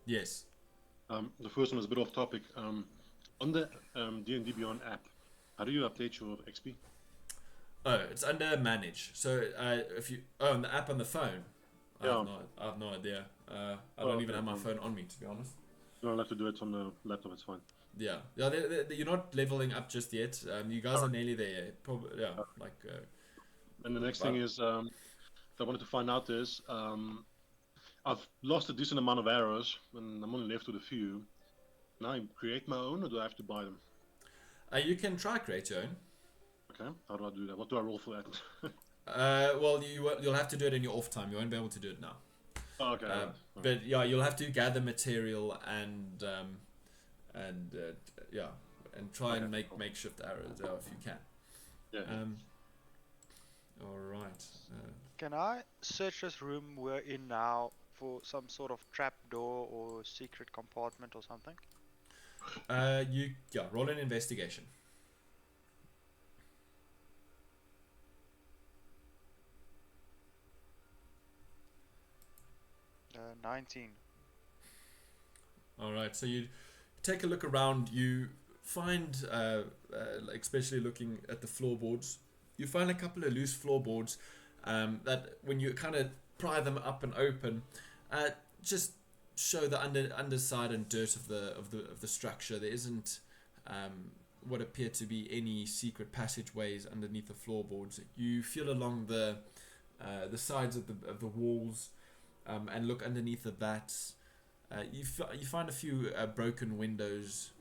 Yes. The first one is a bit off topic. On the D&D Beyond app, how do you update your XP? Oh, it's under manage. So if you on the app on the phone, Yeah. I have no idea. I Oh, don't even okay, have my fine. phone on me, to be honest. You don't have to do it on the laptop. It's fine. Yeah, yeah. You're not leveling up just yet. You guys All are right. nearly there. Probably, yeah. Like, And the next thing but is, that I wanted to find out is, I've lost a decent amount of arrows, and I'm only left with a few. Can I create my own, or do I have to buy them? you can try create your own. Okay. How do I do that? What do I roll for that? Well, you'll have to do it in your off time. You won't be able to do it now. Oh, okay. All Uh, right. All right. but yeah, you'll have to gather material and yeah, and try Okay. and make Cool. makeshift arrows if you can. Yeah. Um, all right. Can I search this room we're in now for some sort of trap door or secret compartment or something? You yeah, roll an investigation. 19. All right. So you take a look around. You find, especially looking at the floorboards, you find a couple of loose floorboards that, when you kind of pry them up and open, just show the underside and dirt of the structure. There isn't what appear to be any secret passageways underneath the floorboards. You feel along the sides of the walls, and look underneath the bats. You find a few broken windows,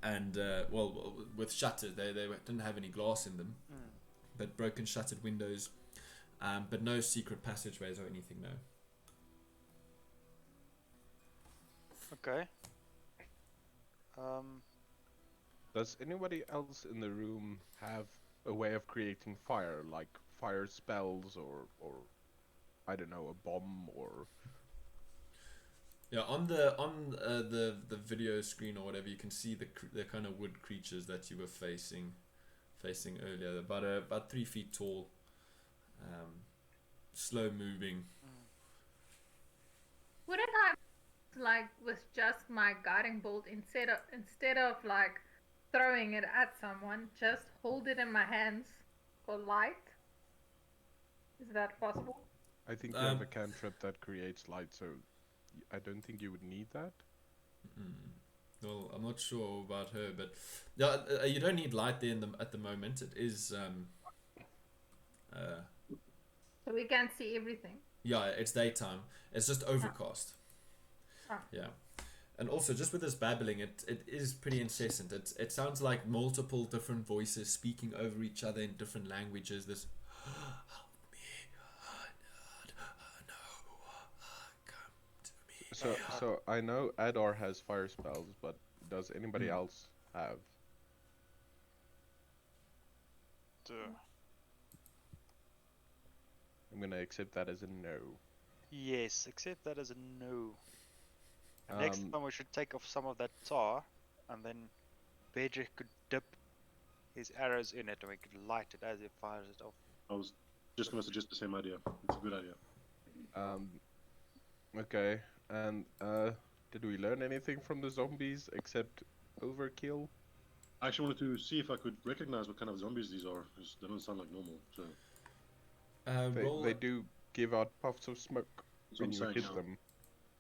and well, with shutters. They didn't have any glass in them, Mm. but broken shuttered windows, but no secret passageways or anything. No. Okay. Um, Does anybody else in the room have a way of creating fire, like fire spells or I don't know, a bomb or... Yeah, on the video screen or whatever, you can see the kind of wood creatures that you were facing earlier. About 3 feet tall, slow moving. Wouldn't I, like, with just my guiding bolt, instead of like throwing it at someone, just hold it in my hands for light? Is that possible? I think you have a cantrip that creates light, so I don't think you would need that. Well, I'm not sure about her, but yeah, you don't need light there at the moment. It is So we can see everything. yeah, it's daytime. It's just overcast. Ah. Yeah. And also, just with this babbling, it is pretty incessant. It sounds like multiple different voices speaking over each other in different languages. This, help me, no, come to me. So I know Adar has fire spells, but does anybody else have? I'm gonna accept that as a no. yes, accept that as a no. And next Um, time we should take off some of that tar, and then Bedrick could dip his arrows in it, and we could light it as it fires it off. I was just going to suggest the same idea. It's a good idea. Okay, and did we learn anything from the zombies except overkill? I actually wanted to see if I could recognize what kind of zombies these are, because they don't sound like normal. So They do give out puffs of smoke that's what when I'm you saying. hit Yeah. them.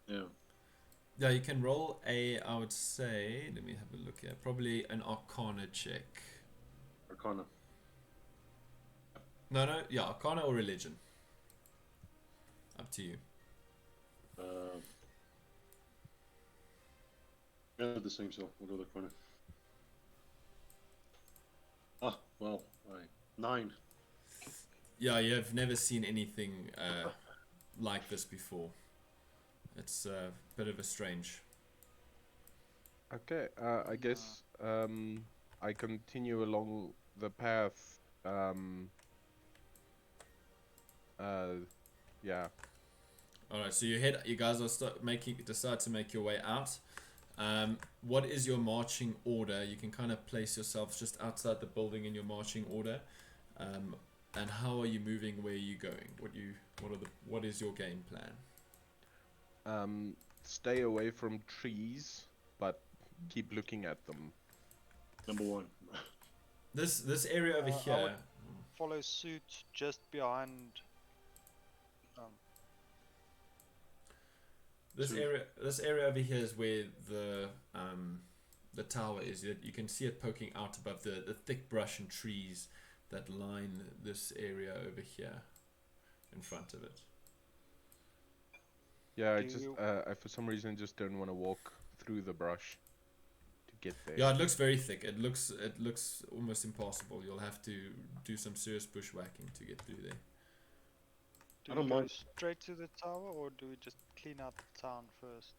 Yeah. Yeah, you can roll I would say, let me have a look here. Probably an Arcana check. Arcana. No, yeah, Arcana or Religion. Up to you. Yeah, the same, so we'll go the corner. Ah, well, 9. Yeah, you have never seen anything like this before. It's a bit of a strange. Okay, I guess I continue along the path. Yeah. All right, so you guys are decide to make your way out. What is your marching order? You can kind of place yourselves just outside the building in your marching order. And how are you moving? Where are you going? What is your game plan? stay away from trees, but keep looking at them. Number one. This area over I here. would follow suit just behind. This area over here is where the tower is. You can see it poking out above the thick brush and trees that line this area over here in front of it. Yeah, I Do just you- I for some reason just don't want to walk through the brush to get there. Yeah, it looks very thick. It looks almost impossible. You'll have to do some serious bushwhacking to get through there. Do I we don't go mind. straight to the tower, or do we just clean out the town first?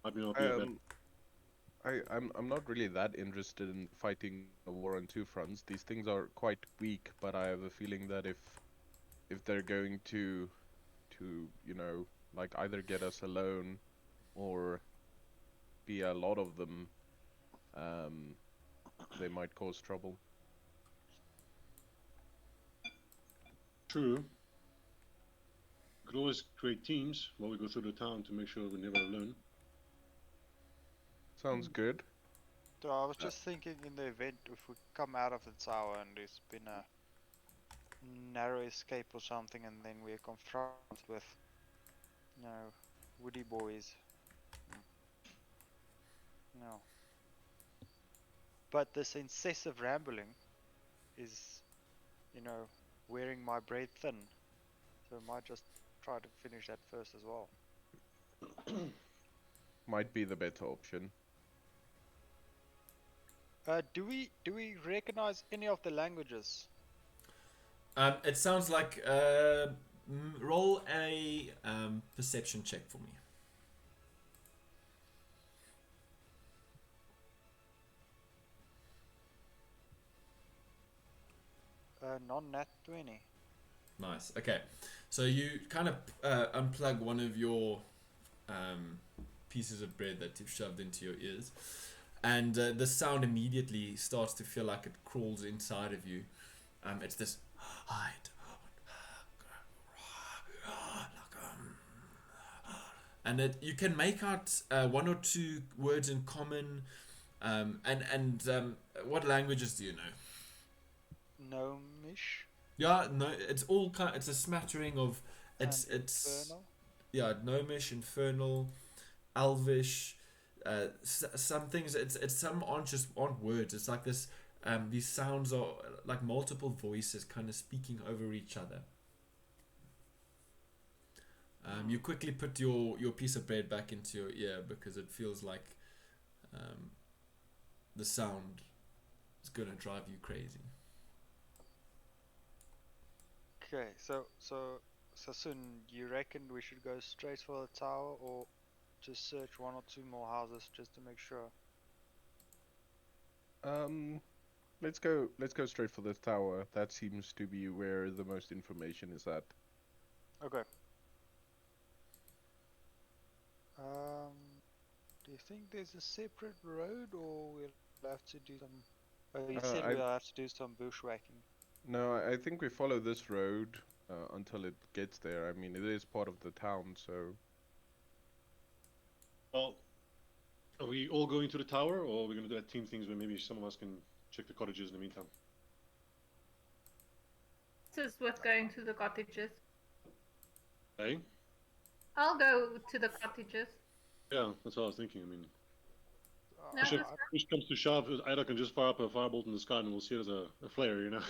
Might be not be a bad. I'm not really that interested in fighting a war on two fronts. These things are quite weak, but I have a feeling that if they're going to you know, like either get us alone or be a lot of them, they might cause trouble. True. We could always create teams while we go through the town to make sure we're never alone. Sounds good. So I was just thinking, in the event if we come out of the tower and there's been a narrow escape or something, and then we're confronted with, you know, woody boys. No. But this incessive rambling is, you know, wearing my bread thin. So I might just try to finish that first as well. Might be the better option. Do we recognize any of the languages? It sounds like roll a perception check for me. Non-nat 20. Nice. Okay, so you kind of unplug one of your pieces of bread that you've shoved into your ears, and the sound immediately starts to feel like it crawls inside of you. It's this hide. And you can make out one or two words in common. What languages do you know? Gnomish. Yeah, no, it's all kind. It's a smattering of. It's Infernal. yeah, gnomish, infernal, elvish. Some things. It's some aren't words. It's like this. These sounds are like multiple voices kind of speaking over each other. You quickly put your piece of bread back into your ear because it feels like the sound is gonna drive you crazy. Okay, so soon you reckon we should go straight for the tower, or just search one or two more houses just to make sure? Let's go straight for the tower. That seems to be where the most information is at. Okay. Do you think there's a separate road, or we'll have to do some? Oh, you said we'll have to do some bushwhacking. No, I think we follow this road until it gets there. I mean, it is part of the town, so. Well, are we all going to the tower, or are we going to do that team things where maybe some of us can check the cottages in the meantime? This is with going to the cottages. Hey? I'll go to the cottages. Yeah, that's what I was thinking. I mean, No, if that's push comes to shove, Ida can just fire up a firebolt in the sky and we'll see it as a flare, you know?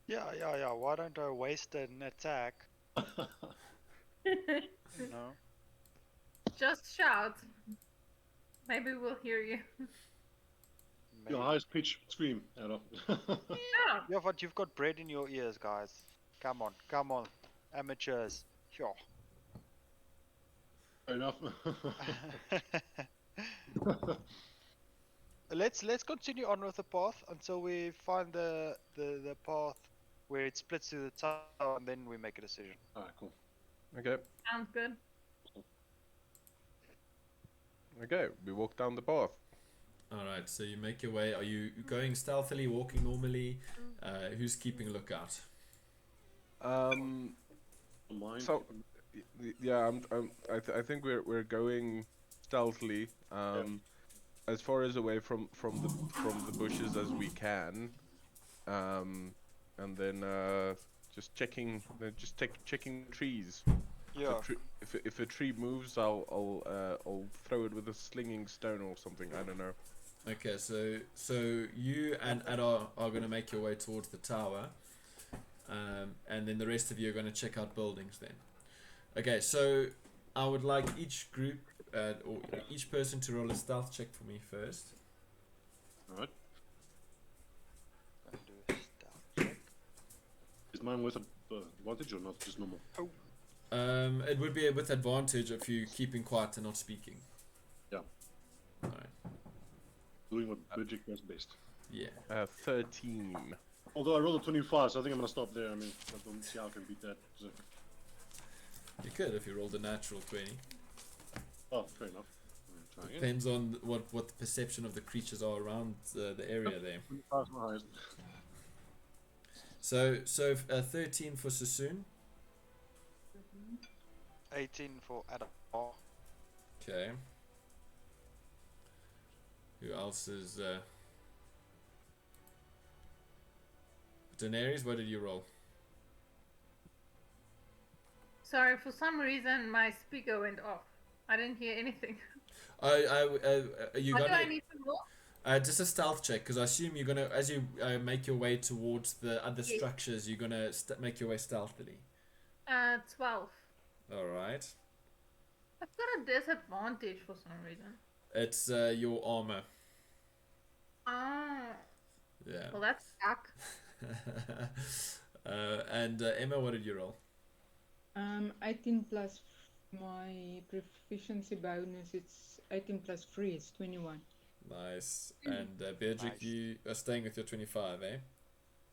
Yeah. Yeah. Why don't I waste an attack? No. Just shout. Maybe we'll hear you. Your highest pitch scream, Ida. Yeah. Yeah, but you've got bread in your ears, guys. Come on, amateurs. Sure. Fair enough. Let's continue on with the path until we find the path where it splits to the tower, and then we make a decision. Alright, cool. Okay. Sounds good. Okay, we walk down the path. Alright, so you make your way. Are you going stealthily, walking normally? Who's keeping a lookout? Mine. So, yeah, I think we're going stealthily, as far as away from the bushes as we can, and then checking trees. Yeah. If a tree moves, I'll throw it with a slinging stone or something. I don't know. Okay, so you and Adar are going to make your way towards the tower, and then the rest of you are going to check out buildings then. Okay, so I would like each group or each person to roll a stealth check for me first. Alright. Gonna do a stealth check. Is mine with advantage or not? Just normal? It would be with advantage if you keeping quiet and not speaking. Yeah. Alright. Doing what Budget does best. Yeah. 13. Although I rolled a 25, so I think I'm gonna stop there. I mean, I don't see how I can beat that. So, You could if you rolled a natural 20. oh, fair enough. Try again. Depends on what the perception of the creatures are around the area there. 25 is my highest. So 13 for Sassoon. 18 for Adar. Okay. Who else is Daenerys? What did you roll? Sorry, for some reason my speaker went off. I didn't hear anything. You What do I gonna need to roll? just a stealth check because I assume you're gonna as you make your way towards the other Yes. structures, you're gonna make your way stealthily. 12. All right. I've got a disadvantage for some reason. It's your armor. Ah, Yeah. well that's suck. And Emma, what did you roll? 18 plus my proficiency bonus. It's 18 plus 3 is 21. Nice. And Beatrix, Nice. you are staying with your 25, eh?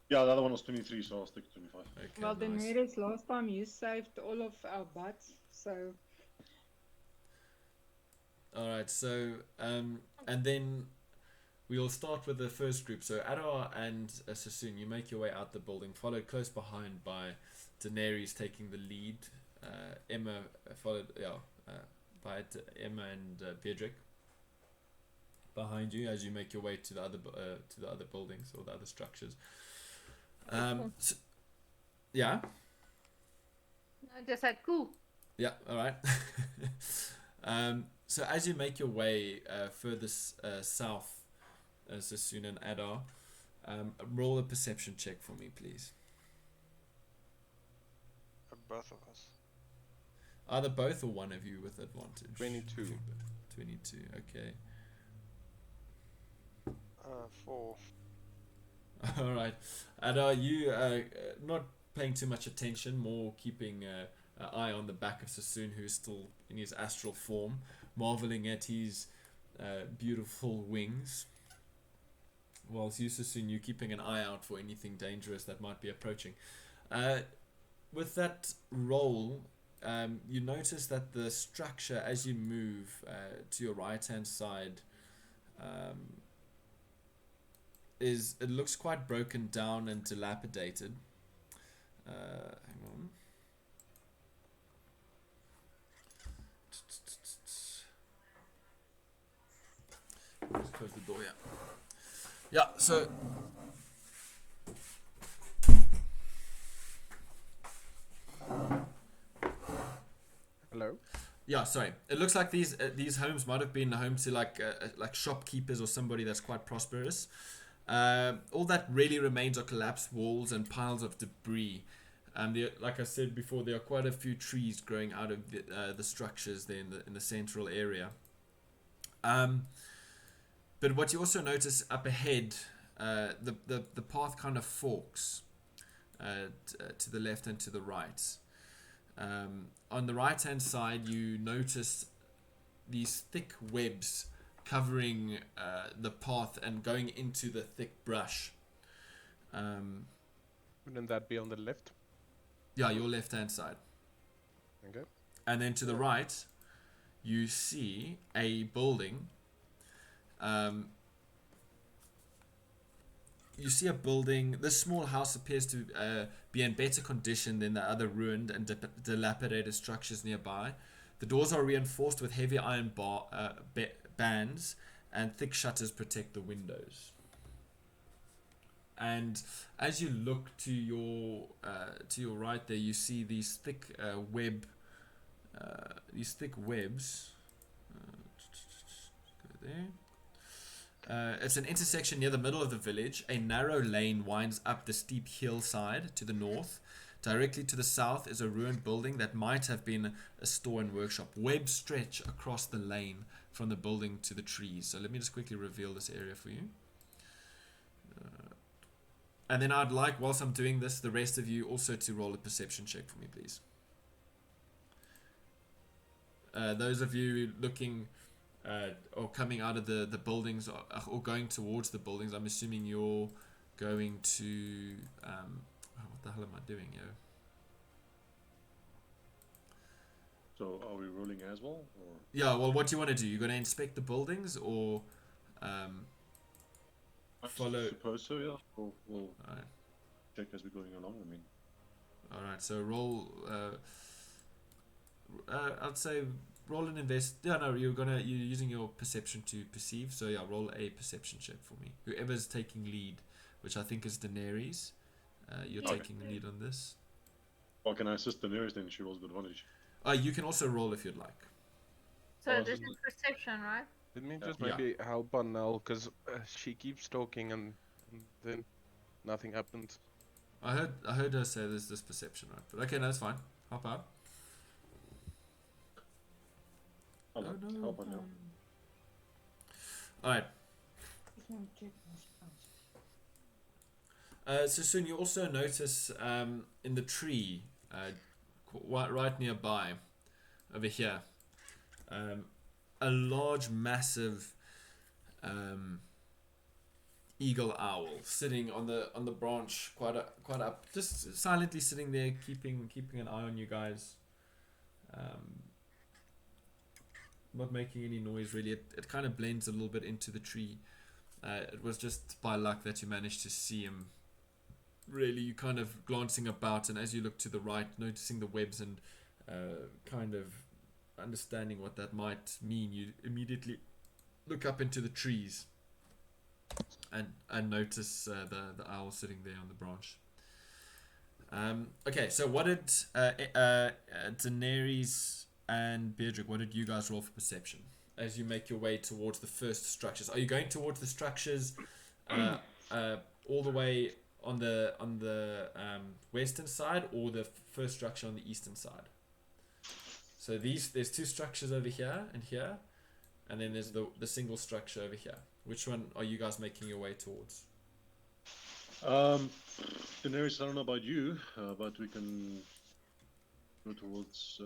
Yeah, the other one was 23, so I'll stick to 25. Okay. Well, nice. Daenerys, last time you saved all of our butts, so All right. So and then we'll start with the first group. So Adar and Sassoon, you make your way out the building, followed close behind by Daenerys taking the lead. Emma followed, by Emma and Beatrix behind you as you make your way to the other buildings or the other structures. Yeah. I just said cool. Yeah, all right. So as you make your way further south, Sassoon and Adar, roll a perception check for me, please. Both of us. Either both or one of you with advantage. 22. 22, okay. 4. All right. Adar, you not paying too much attention, more keeping an eye on the back of Sassoon, who's still in his astral form, marveling at his beautiful wings. Whilst you, Sassoon, you keeping an eye out for anything dangerous that might be approaching. With that roll, you notice that the structure, as you move to your right-hand side, it looks quite broken down and dilapidated. Hang on. Just close the door, yeah. So Hello? yeah, sorry. It looks like these homes might have been home to like shopkeepers or somebody that's quite prosperous. All that really remains are collapsed walls and piles of debris. Like I said before, there are quite a few trees growing out of the structures there in the central area. But what you also notice up ahead, the path kind of forks to the left and to the right. On the right hand side, you notice these thick webs covering the path and going into the thick brush. Wouldn't that be on the left? Yeah, your left hand side. Okay. And then to the right, you see a building you see a building. This small house appears to be in better condition than the other ruined and dilapidated structures nearby. The doors are reinforced with heavy iron bands, and thick shutters protect the windows. And as you look to your right there, you see these thick webs. Go there. It's an intersection near the middle of the village. A narrow lane winds up the steep hillside to the north. Directly to the south is a ruined building that might have been a store and workshop. Webs stretch across the lane from the building to the trees. So let me just quickly reveal this area for you. And then I'd like, whilst I'm doing this, the rest of you also to roll a perception check for me, please. Those of you looking or coming out of the buildings or going towards the buildings, I'm assuming you're going to... what the hell am I doing here? So are we rolling as well? Or? Yeah, well, what do you want to do? You're going to inspect the buildings or follow... I suppose so, yeah. We'll Alright. check as we're going along, I mean. Alright, so roll... I'd say roll an invest... Yeah, no, you're using your perception to perceive. So yeah, roll a perception check for me. Whoever's taking lead, which I think is Daenerys. You're taking the lead on this. Or can I assist Daenerys then? She rolls with advantage. You can also roll if you'd like. So this is perception, right? Let me just maybe help on Nell, because she keeps talking and then nothing happens. I heard her say there's this perception, right? But okay, no, that's fine. Hop out. Oh, no. Help on now. Alright. So soon you also notice in the tree right nearby over here a large massive eagle owl sitting on the branch quite up, just silently sitting there, keeping an eye on you guys, not making any noise really. It kind of blends a little bit into the tree. It was just by luck that you managed to see him. Really, you kind of glancing about, and as you look to the right, noticing the webs and kind of understanding what that might mean, you immediately look up into the trees and notice the owl sitting there on the branch. Okay, so what did Daenerys and Beatrix, what did you guys roll for perception as you make your way towards the first structures? Are you going towards the structures all the way on the western side, or the first structure on the eastern side? So there's two structures over here, and then there's the single structure over here. Which one are you guys making your way towards? Daenerys, I don't know about you, but we can go towards...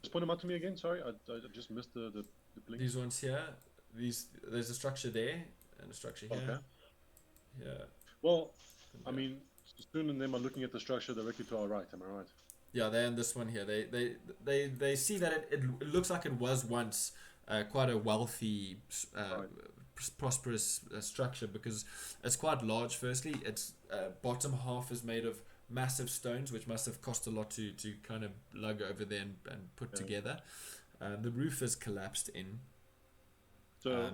Just point them out to me again, sorry, I just missed the blink. These ones here, there's a structure there, and a structure here. Okay. Yeah. Well, I mean, Spoon and them are looking at the structure directly to our right, am I right? Yeah, they're in this one here. They see that it looks like it was once quite a wealthy, prosperous structure, because it's quite large. Firstly, its bottom half is made of massive stones, which must have cost a lot to kind of lug over there and put together. The roof is collapsed in. So,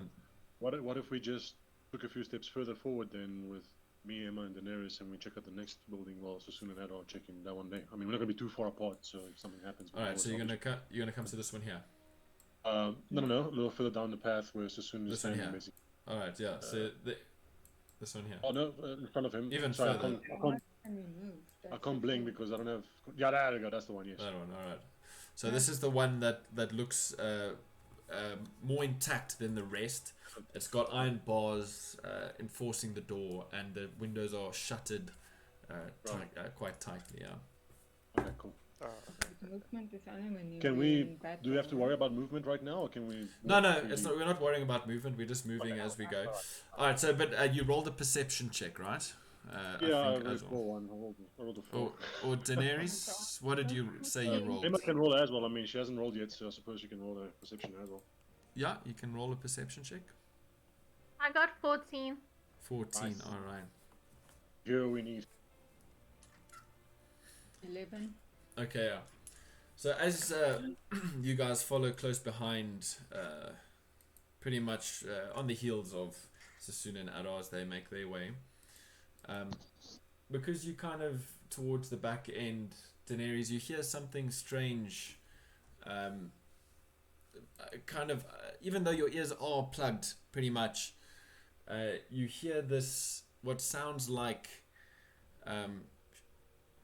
what if we just took a few steps further forward then with me, Emma, and Daenerys, and we check out the next building while Sassoon and Ed are checking that one day? I mean, we're not going to be too far apart, so if something happens... Alright, so you're gonna come to this one here? No, a little further down the path where Sassoon is standing, basically. Alright, yeah, so this one here. Oh no, in front of him. Even Sorry, further. I can't blink because I don't have... Yeah, there we go, that's the one, yes. That one, alright. So this is the one that looks more intact than the rest. It's got iron bars enforcing the door, and the windows are shuttered quite tightly. Yeah. Okay, cool. Movement is only when you Can we? Do we have to worry about movement right now, or can we? No, it's not. We're not worrying about movement. We're just moving as we go. All right. So, but you rolled a perception check, right? Yeah, I I think rolled as well. one. I rolled a 4. Or Daenerys, what did you say you rolled? Emma can roll as well. I mean, she hasn't rolled yet, so I suppose she can roll a perception as well. Yeah, you can roll a perception check. I got 14. 14. Nice. All right. Here we need. 11. Okay. Yeah. So as you guys follow close behind, pretty much on the heels of Sassoon and Araz, they make their way. Because you kind of towards the back end, Daenerys, you hear something strange. Kind of, even though your ears are plugged, pretty much, you hear this what sounds like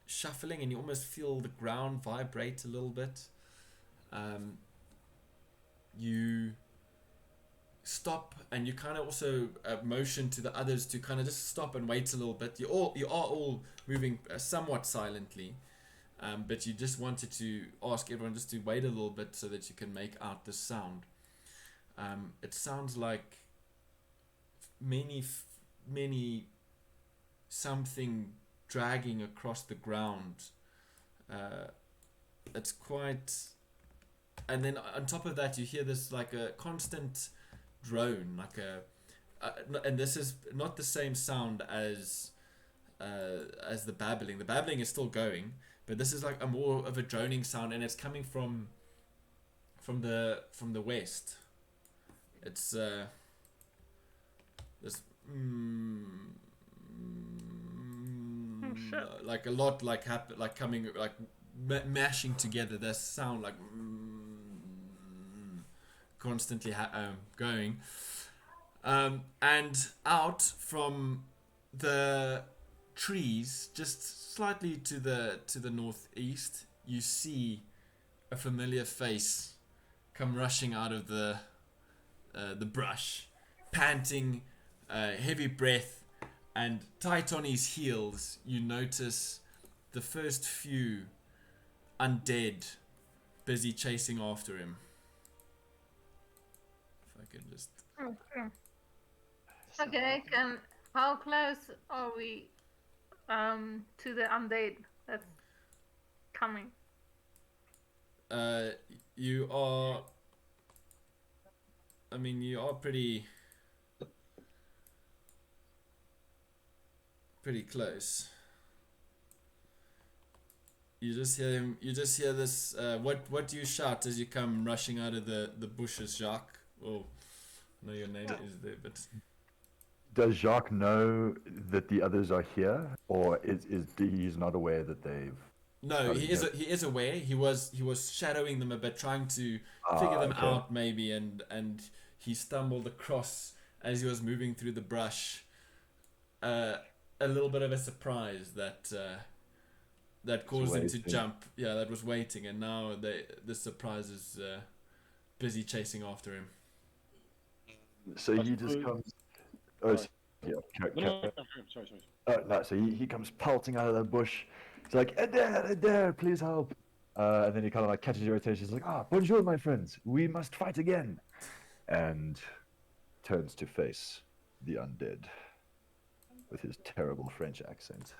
shuffling, and you almost feel the ground vibrate a little bit. You stop, and you kind of also motion to the others to kind of just stop and wait a little bit. You are all moving somewhat silently, but you just wanted to ask everyone just to wait a little bit so that you can make out the sound. It sounds like many something dragging across the ground. It's quite, and then on top of that you hear this like a constant drone, like and this is not the same sound as the babbling. The babbling is still going, but this is like a more of a droning sound, and it's coming from the west. It's this like a lot like like coming like mashing together. This sound like constantly going, and out from the trees just slightly to the northeast, you see a familiar face come rushing out of the brush, panting, heavy breath, and tight on his heels. You notice the first few undead busy chasing after him. If I could just... Okay, how close are we to the undead that's coming? You are... I mean, you are pretty close. You just hear him. You just hear this. What do you shout as you come rushing out of the bushes, Jacques? Oh, no, your name is there, but Does Jacques know that the others are here, or is he's not aware that they've? no, he is aware. He was shadowing them a bit, trying to figure them okay. out maybe, and he stumbled across as he was moving through the brush. A little bit of a surprise that caused him to jump. Yeah, that was waiting, and now the surprise is busy chasing after him. So he just comes. Oh, yeah. No, sorry. No, so he comes pelting out of the bush. He's like, Adair, please help. And then he kind of like catches your attention. He's like, bonjour, my friends. We must fight again. And turns to face the undead with his terrible French accent.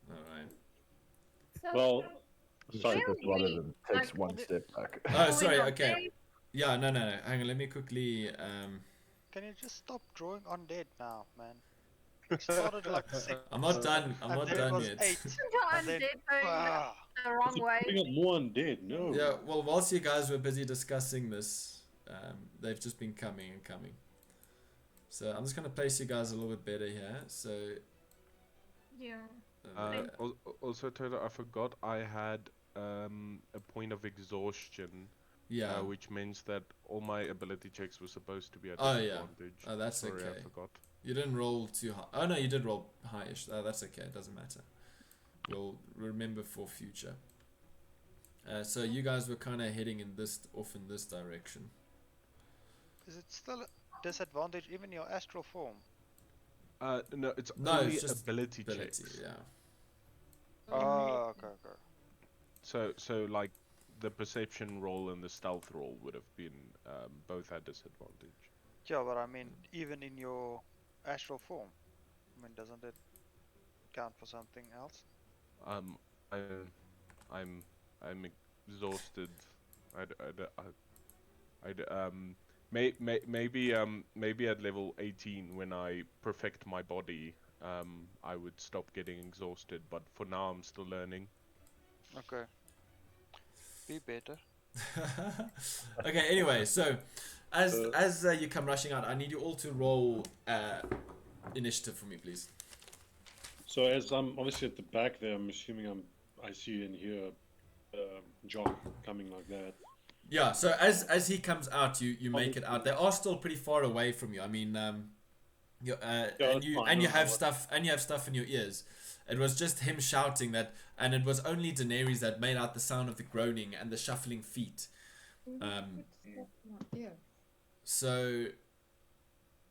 All right. So Well, sorry. Really? One of them takes Like, one step back. Oh, sorry. Going Okay. undead? Yeah. No. Hang on. Let me quickly. Can you just stop drawing undead now, man? We started like 6. I'm not done. I'm and not then done it was yet. 8. Until And then- undead going Ah. the wrong way. Putting up more undead. No. Yeah. Well, whilst you guys were busy discussing this, they've just been coming and coming. So I'm just gonna place you guys a little bit better here. So. Yeah. Also, Taylor, I forgot I had a point of exhaustion, Yeah. which means that all my ability checks were supposed to be at Oh, yeah. disadvantage. Oh, that's Sorry, okay. I forgot. You didn't roll too high. Oh no, you did roll highish. That's okay. It doesn't matter. We'll remember for future. So you guys were kind of heading off in this direction. Is it still a disadvantage even your astral form? No, it's No, only it's just ability ability. checks. Yeah. Oh, okay. So like the perception roll and the stealth roll would have been both at disadvantage. Yeah, but I mean, even in your astral form, I mean, doesn't it count for something else? I'm exhausted. Maybe at level 18 when I perfect my body, I would stop getting exhausted. But for now, I'm still learning. Okay. Be better. Okay. Anyway, so as you come rushing out, I need you all to roll initiative for me, please. So as I'm obviously at the back there, I'm assuming I see and hear Jock coming like that. Yeah. So as he comes out, you make it out. They are still pretty far away from you. I mean, you that's fine, and you I have know stuff in your ears. It was just him shouting that, and it was only Daenerys that made out the sound of the groaning and the shuffling feet. Yeah. So,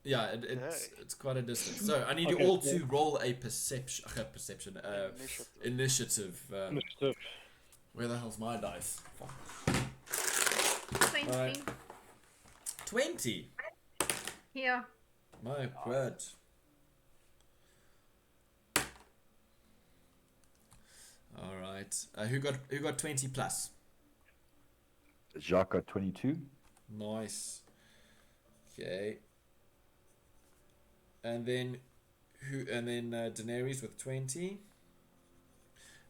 yeah, it's quite a distance. So I need you Okay, all yeah. to roll a perception, initiative. Initiative. Where the hell's my dice? 20. 20. Here. My word. All right. Who got 20 plus? Jacques got 22. Nice. Okay. And then Daenerys with 20.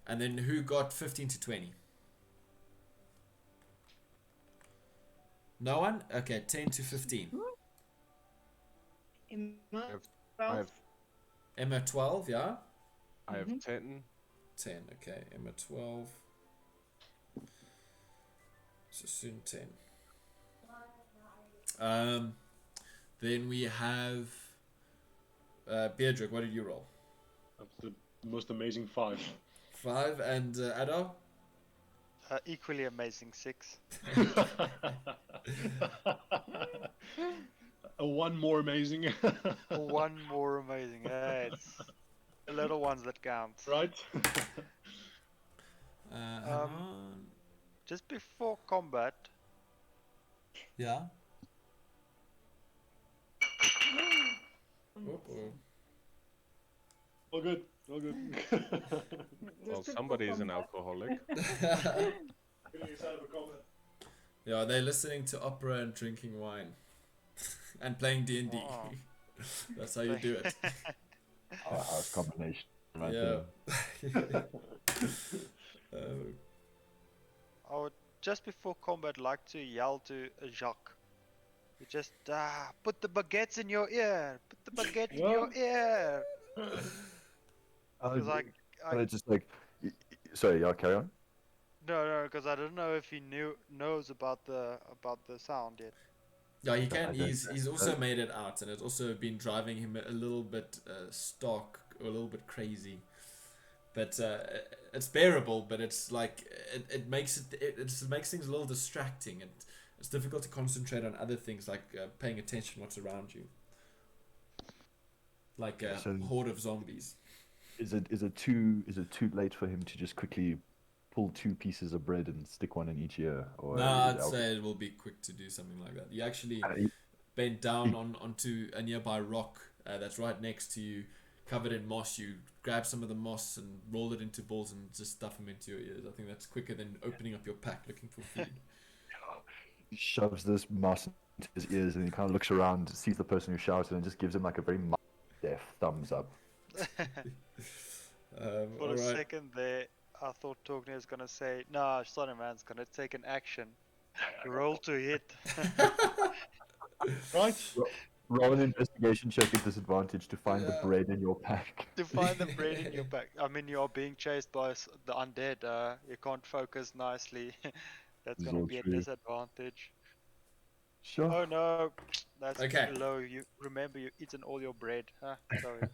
And then who got 15 to 20? No one? Okay, 10 to 15. I have Emma 12, yeah? I have 10. 10, okay. Emma 12. So soon 10. Then we have Beardrick, what did you roll? That's the most amazing 5. 5, and Adar? Equally amazing 6. One more amazing. One more amazing. It's the little ones that count. Right? Hang on. Just before combat, Yeah? Uh-oh. All good. All good. Well, somebody is an alcoholic. Yeah, they're listening to opera and drinking wine. And playing D&D. Wow. That's how you do it. Powerhouse combination. Right Yeah. there. I would just before combat like to yell to Jacques. You just put the baguettes in your ear. Put the baguette in your ear. Because It's just like, sorry, y'all carry on. no, because I don't know if he knows about the sound yet. Yeah, he can. He's also made it out, and it's also been driving him a little bit stark, or a little bit crazy. But it's bearable. But it's like it makes things a little distracting, and it's difficult to concentrate on other things like paying attention to what's around you. Like a horde of zombies. Is it too late for him to just quickly pull 2 pieces of bread and stick one in each ear? Or No, I'd say it will be quick to do something like that. You actually bent down onto a nearby rock that's right next to you, covered in moss. You grab some of the moss and roll it into balls and just stuff them into your ears. I think that's quicker than opening up your pack looking for food. He shoves this moss into his ears and he kind of looks around, sees the person who shouted, and just gives him like a very deaf thumbs up. For a second there, I thought Togne was gonna say, "No, sorry, man's gonna take an action. Roll to hit." Right? Roll an investigation check at disadvantage to find the bread in your pack. To find the bread in your pack. I mean, you're being chased by the undead. You can't focus nicely. That's gonna be a disadvantage. Sure. Oh no, that's Okay. low. You remember you've eaten all your bread. Huh? Sorry.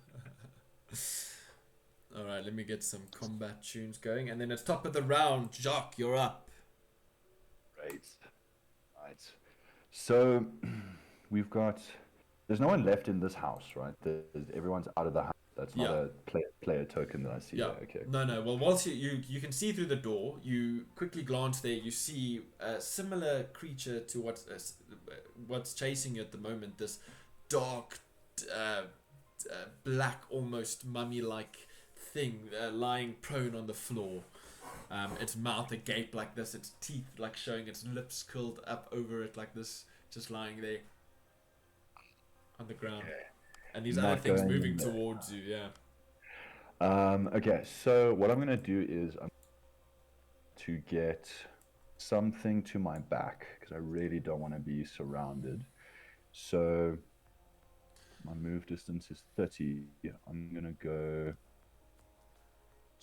Alright, let me get some combat tunes going. And then it's top of the round. Jacques, you're up. Right. So, there's no one left in this house, right? Everyone's out of the house. That's not a player token that I see there. Okay. No. Well, whilst you can see through the door, you quickly glance there. You see a similar creature to what's chasing you at the moment. This dark, black, almost mummy-like thing lying prone on the floor. Its mouth agape like this. Its teeth like showing its lips curled up over it like this. just lying there on the ground, and these Not other things going in moving there. towards you. Yeah. Okay, so what I'm gonna do is I'm to get something to my back because I really don't want to be surrounded. So my move distance is 30. Yeah, I'm gonna go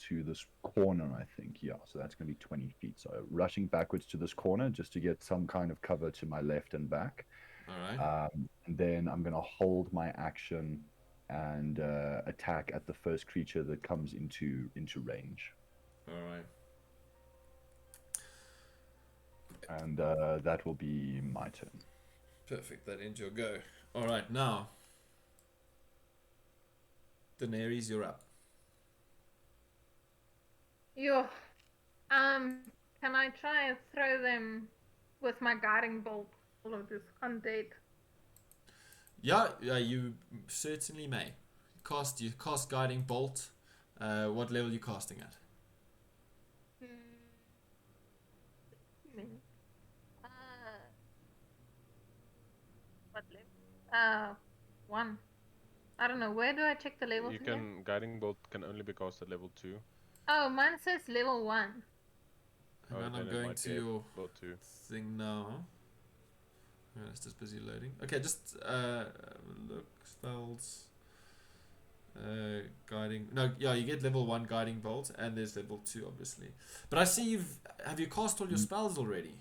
to this corner, I think. Yeah, so that's gonna be 20 feet. So rushing backwards to this corner just to get some kind of cover to my left and back. All right. And then I'm gonna hold my action and attack at the first creature that comes into range. All right. And that will be my turn. Perfect. That ends your go. All right. Now, Daenerys, you're up. Yo, can I try and throw them with my guiding bolt? All of this undead. Yeah, you certainly may. You cast guiding bolt. What level are you casting at? What level? 1. I don't know. Where do I check the levels You again? can guiding bolt can only be cast at level 2. Oh, mine says level 1. Hang on, then I'm it going might to be your level 2. thing now. It's just busy loading. Okay, just look, spells. Guiding. No, yeah, you get level 1 guiding bolt, and there's level 2, obviously. But I see have you cast all your spells already?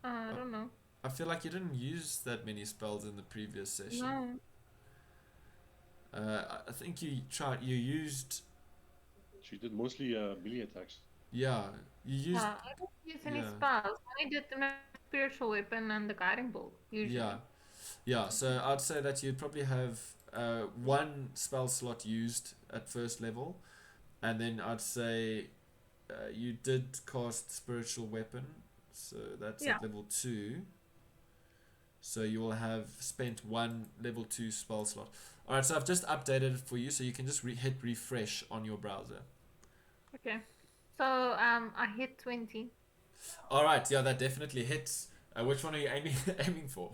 I don't know. I feel like you didn't use that many spells in the previous session. No. I think you used. She did mostly melee attacks. Yeah, you used. I didn't use any yeah. spells. I did the spiritual weapon and the guiding bolt, usually. Yeah. So I'd say that you'd probably have 1 spell slot used at first level, and then I'd say you did cast spiritual weapon, so that's at level 2. So you will have spent 1 level 2 spell slot. All right, so I've just updated it for you, so you can just hit refresh on your browser. Okay. So I hit 20. All right, yeah, that definitely hits. Which one are you aiming for?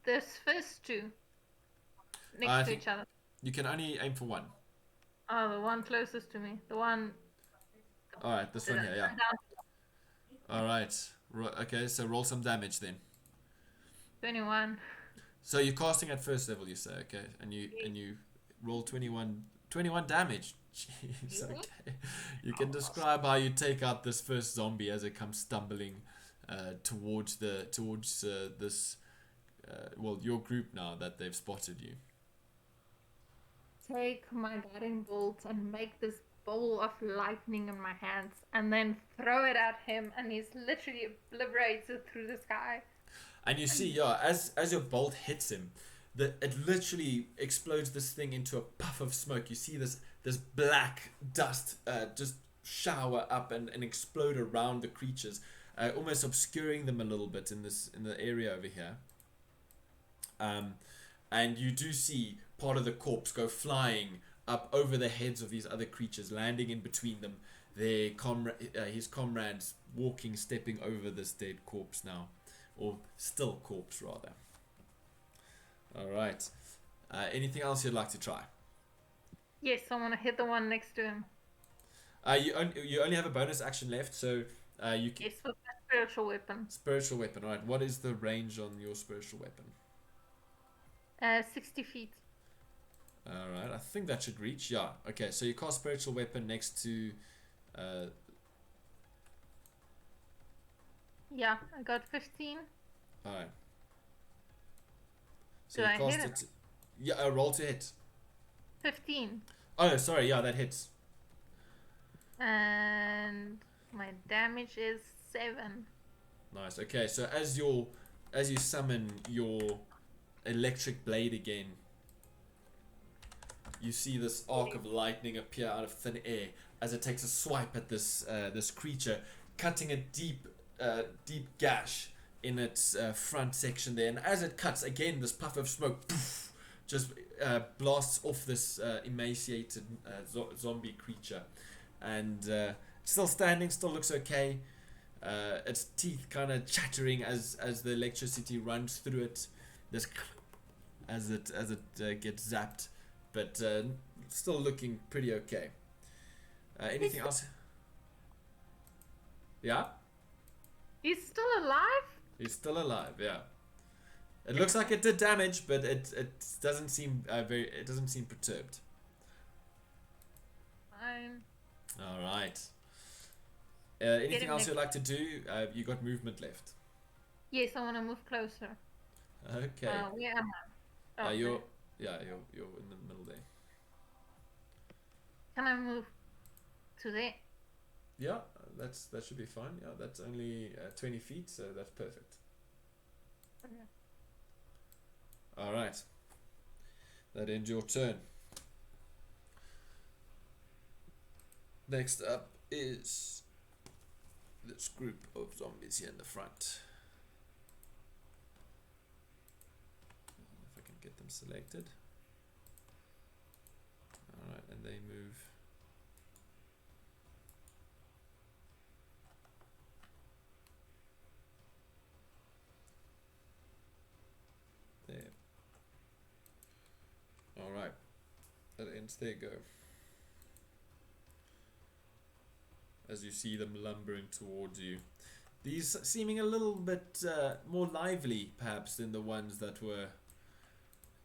There's first 2 next to each other. You can only aim for 1. Oh, the one closest to me. The one. All right, this one here, yeah. All right. Okay, so roll some damage then. 21. So you're casting at first level, you say, okay, and you roll 21 damage. Jeez, okay. You can describe how you take out this first zombie as it comes stumbling towards this your group now that they've spotted you. Take my guiding bolt and make this bowl of lightning in my hands, and then throw it at him, and he's literally obliterated through the sky. And you see, yeah, as your bolt hits him, it literally explodes this thing into a puff of smoke. You see this black dust just shower up and explode around the creatures, almost obscuring them a little bit in the area over here. And you do see part of the corpse go flying up over the heads of these other creatures, landing in between them. His comrades stepping over this dead corpse now, or still corpse rather. All right. Anything else you'd like to try? Yes, I want to hit the one next to him. You only have a bonus action left, so you can. Yes, with my spiritual weapon. Spiritual weapon. All right. What is the range on your spiritual weapon? 60 feet. All right. I think that should reach. Yeah. Okay. So you cast spiritual weapon next to. Yeah, I got 15. All right. So Do you I cast hit it. Yeah. Roll to hit. 15. Oh, sorry. Yeah, that hits. And my damage is 7. Nice. Okay. So as you summon your electric blade again, you see this arc of lightning appear out of thin air as it takes a swipe at this creature, cutting a deep gash in its front section there. And as it cuts, again, this puff of smoke just blasts off this emaciated zombie creature, and still standing, still looks okay. Its teeth kind of chattering as the electricity runs through it. This as it gets zapped, but still looking pretty okay. Anything else? Yeah, He's still alive? he's still alive. Yeah, it looks like it did damage, but it doesn't seem it doesn't seem perturbed. Fine. All right. Anything him else next. you'd like to do? You got movement left. Yes, I want to move closer. Okay. Where am I? Oh, You're there. you're in the middle there. Can I move to there? Yeah, that should be fine. Yeah, that's only 20 feet, so that's perfect. Okay. All right. That ends your turn. Next up is this group of zombies here in the front. If I can get them selected. All right, and they move. There. All right, that ends their go. As you see them lumbering towards you, these seeming a little bit more lively, perhaps, than the ones that were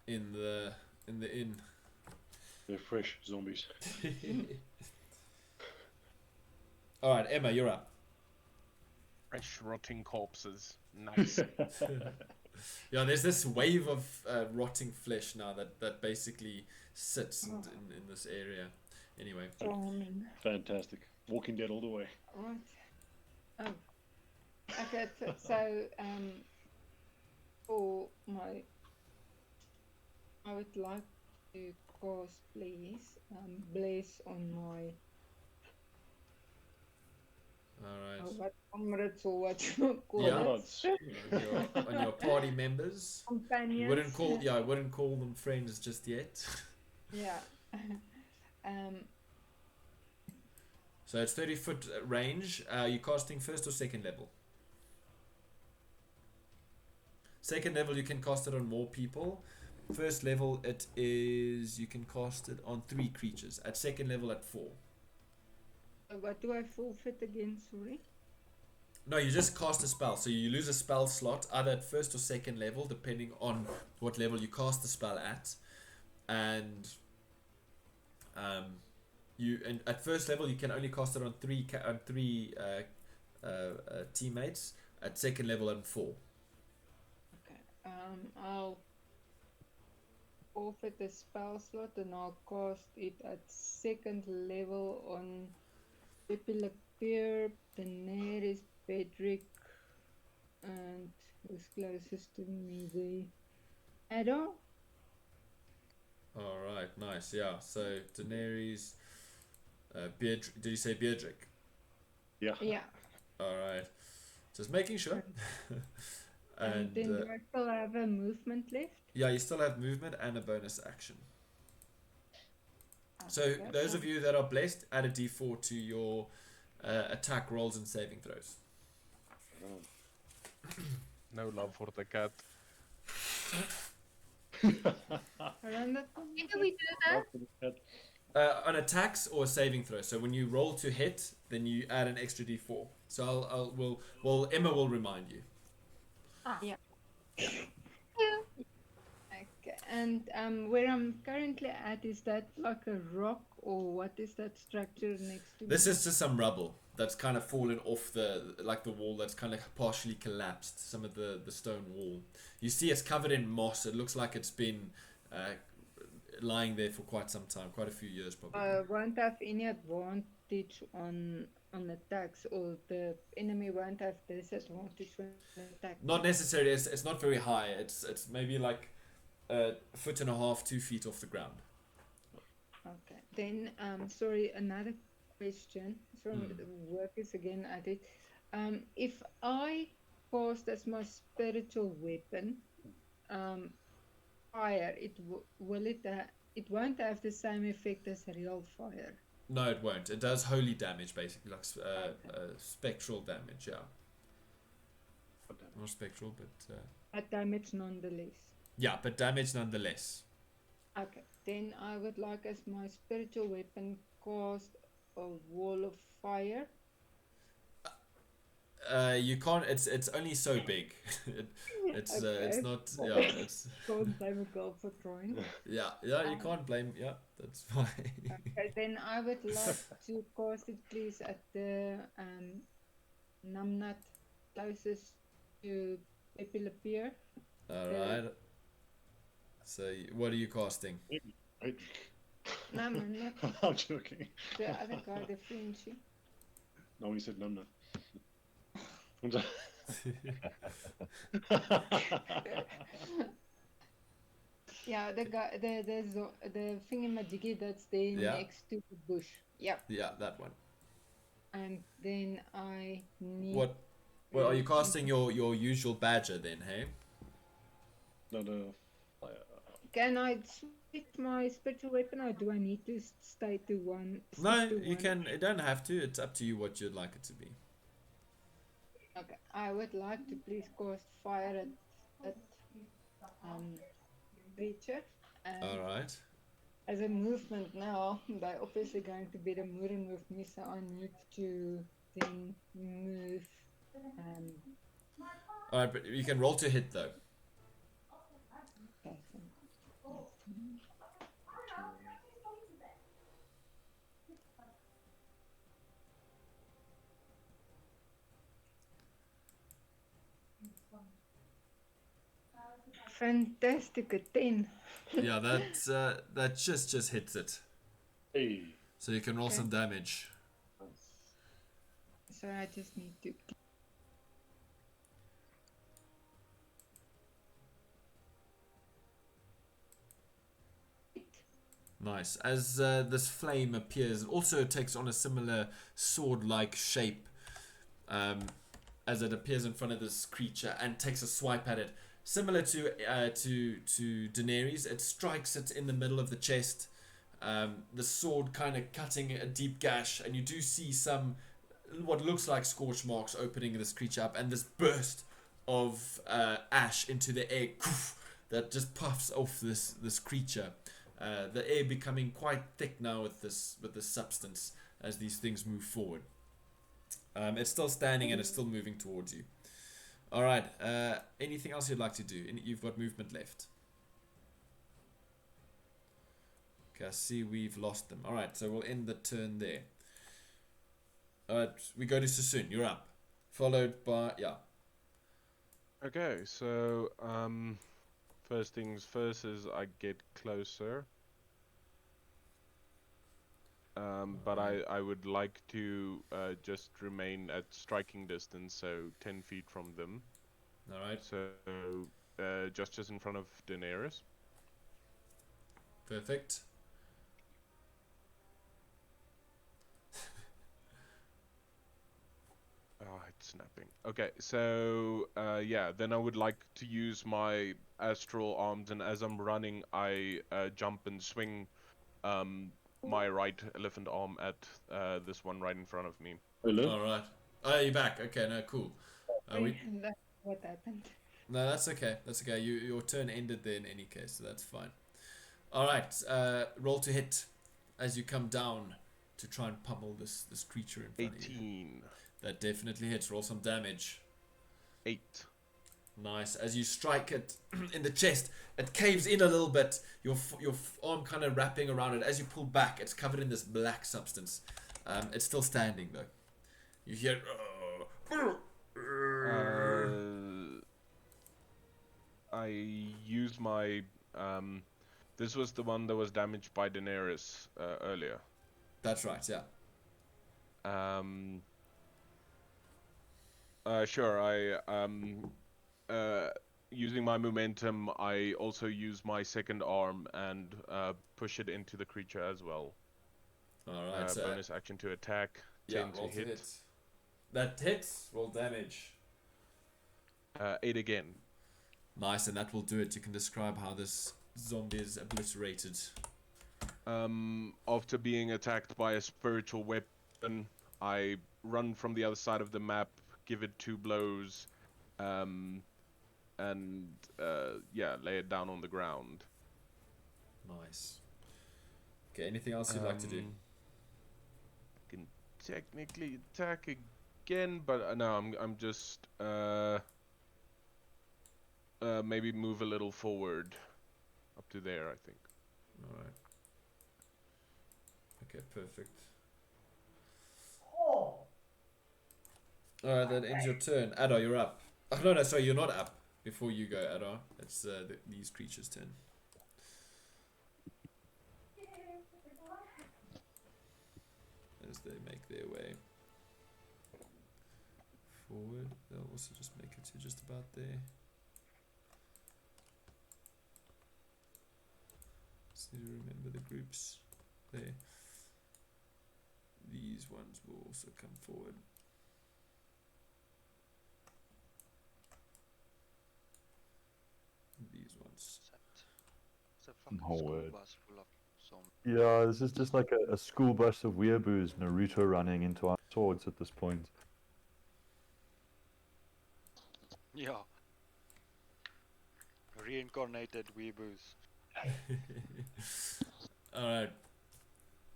in the inn. They're fresh zombies. All right, Emma, you're up. Fresh rotting corpses. Nice. Yeah, there's this wave of rotting flesh now that basically sits in this area. Anyway. Fantastic. Walking Dead all the way. Right. Oh. Okay, so for my, I would like to cast, please, bless on my, All right. what comrades or what you call Yeah. it. On your party members. Companions. You wouldn't call them friends just yet. Yeah. So it's 30-foot range. You casting first or second level? Second level, you can cast it on more people. First level, it is you can cast it on 3 creatures. At second level, at 4. What do I forfeit again? Sorry. No, you just cast a spell. So you lose a spell slot either at first or second level, depending on what level you cast the spell at. And at first level you can only cast it on 3 teammates. At second level, on 4. Okay. I'll forfeit the spell slot and I'll cast it at second level on Epilepere, Daenerys, Bedrick, and who's closest to me there? Ada? All right, nice. Yeah. So Daenerys, did you say Beardrick? Yeah. Yeah. All right. Just making sure. And then do I still have a movement left? Yeah, you still have movement and a bonus action. So Okay. those of you that are blessed, add a d4 to your attack rolls and saving throws. No love for the cat. Around that one? When do we do that? On attacks or saving throws. So when you roll to hit, then you add an extra d4. So Emma will remind you. Yeah. Yeah. Okay. And where I'm currently at, is that like a rock or what is that structure next to This me? is just some rubble that's kind of fallen off the wall that's kind of partially collapsed. Some of the stone wall. You see, it's covered in moss. It looks like it's been lying there for quite some time, quite a few years probably. Won't have any advantage on attacks, or the enemy won't have disadvantage when attack. Not necessarily. It's not very high. It's maybe like a foot and a half, 2 feet off the ground. Okay. Then sorry, another question. Sorry, the work is again at it. If I cast as my spiritual weapon, fire, it won't have the same effect as real fire. No, it won't. It does holy damage, basically, like spectral damage, yeah. God damn it. Not spectral, but... At damage nonetheless. yeah, but damage nonetheless. Okay, then I would like as my spiritual weapon cast a wall of fire. You can't. It's only so big. It's Okay. not. Yeah, it's Can't blame a girl for trying. yeah. You can't blame. Yeah, that's fine. Okay, then I would like to cast it please at the numbnut closest to Epilepia. All right. So what are you casting? Right? No, man, not I'm joking. the other guy, the Frenchie. No, he said num. Yeah, the guy, the thingamajiggy that's there Yeah. next to the bush. Yeah, Yeah, that one. and then I need. What? Well, are you casting your usual badger then? Hey. No, the fire. Can I switch my spiritual weapon, or do I need to stay to one? No, stick to you one? can. You don't have to. It's up to you what you'd like it to be. Okay, I would like to please cast fire at creature. And All right. as a movement now, they're obviously going to be the moving with me, so I need to then move. All right, but you can roll to hit though. Okay, so fantastic, a 10. Yeah, that just hits it. Hey. So you can roll Okay. some damage. So I just need to. Nice. As this flame appears, it also takes on a similar sword-like shape as it appears in front of this creature and takes a swipe at it. Similar to Daenerys, it strikes it in the middle of the chest. The sword kind of cutting a deep gash, and you do see some what looks like scorch marks opening this creature up, and this burst of ash into the air that just puffs off this creature. The air becoming quite thick now with this substance as these things move forward. It's still standing and it's still moving towards you. All right. Anything else you'd like to do? You've got movement left. Okay, I see we've lost them. All right, so we'll end the turn there. All right, we go to Sassoon. You're up. Followed by Okay, so first things first is I get closer. But I would like to just remain at striking distance, so 10 feet from them. All right. So just in front of Daenerys. Perfect. Oh, it's snapping. Okay, so yeah, then I would like to use my astral arms, and as I'm running, I jump and swing my right elephant arm at this one right in front of me. Hello? All right. Oh, you're back. Okay, no, cool. That's what happened. No, that's okay. That's okay. Your turn ended there in any case, so that's fine. All right. Roll to hit as you come down to try and pummel this creature in front of you. 18. That definitely hits. Roll some damage. 8. Nice. As you strike it in the chest, it caves in a little bit. Your arm kind of wrapping around it. As you pull back, it's covered in this black substance. It's still standing though. You hear. I use my this was the one that was damaged by Daenerys earlier. That's right. Yeah. Sure. Using my momentum, I also use my second arm and push it into the creature as well. All right. So bonus action to attack. 10 roll to hit. That hits. Roll damage. 8 again. Nice, and that will do it. You can describe how this zombie is obliterated. After being attacked by a spiritual weapon, I run from the other side of the map, give it 2 blows, and yeah, lay it down on the ground. Nice. Okay, anything else you'd like to do? Can technically attack again, but no, I'm just maybe move a little forward, up to there, I think. Alright. Okay, perfect. Alright, that ends your turn. Adar, you're up. Oh, no, sorry, you're not up. Before you go, Adar, it's these creatures' turn. As they make their way forward, they'll also just make it to just about there. Just need to remember the groups there. These ones will also come forward. These ones. It's a fucking Oh, school word. bus full of zombies. Yeah, this is just like a school bus of weeaboos, Naruto running into our swords at this point. Yeah. Reincarnated weeaboos. Alright.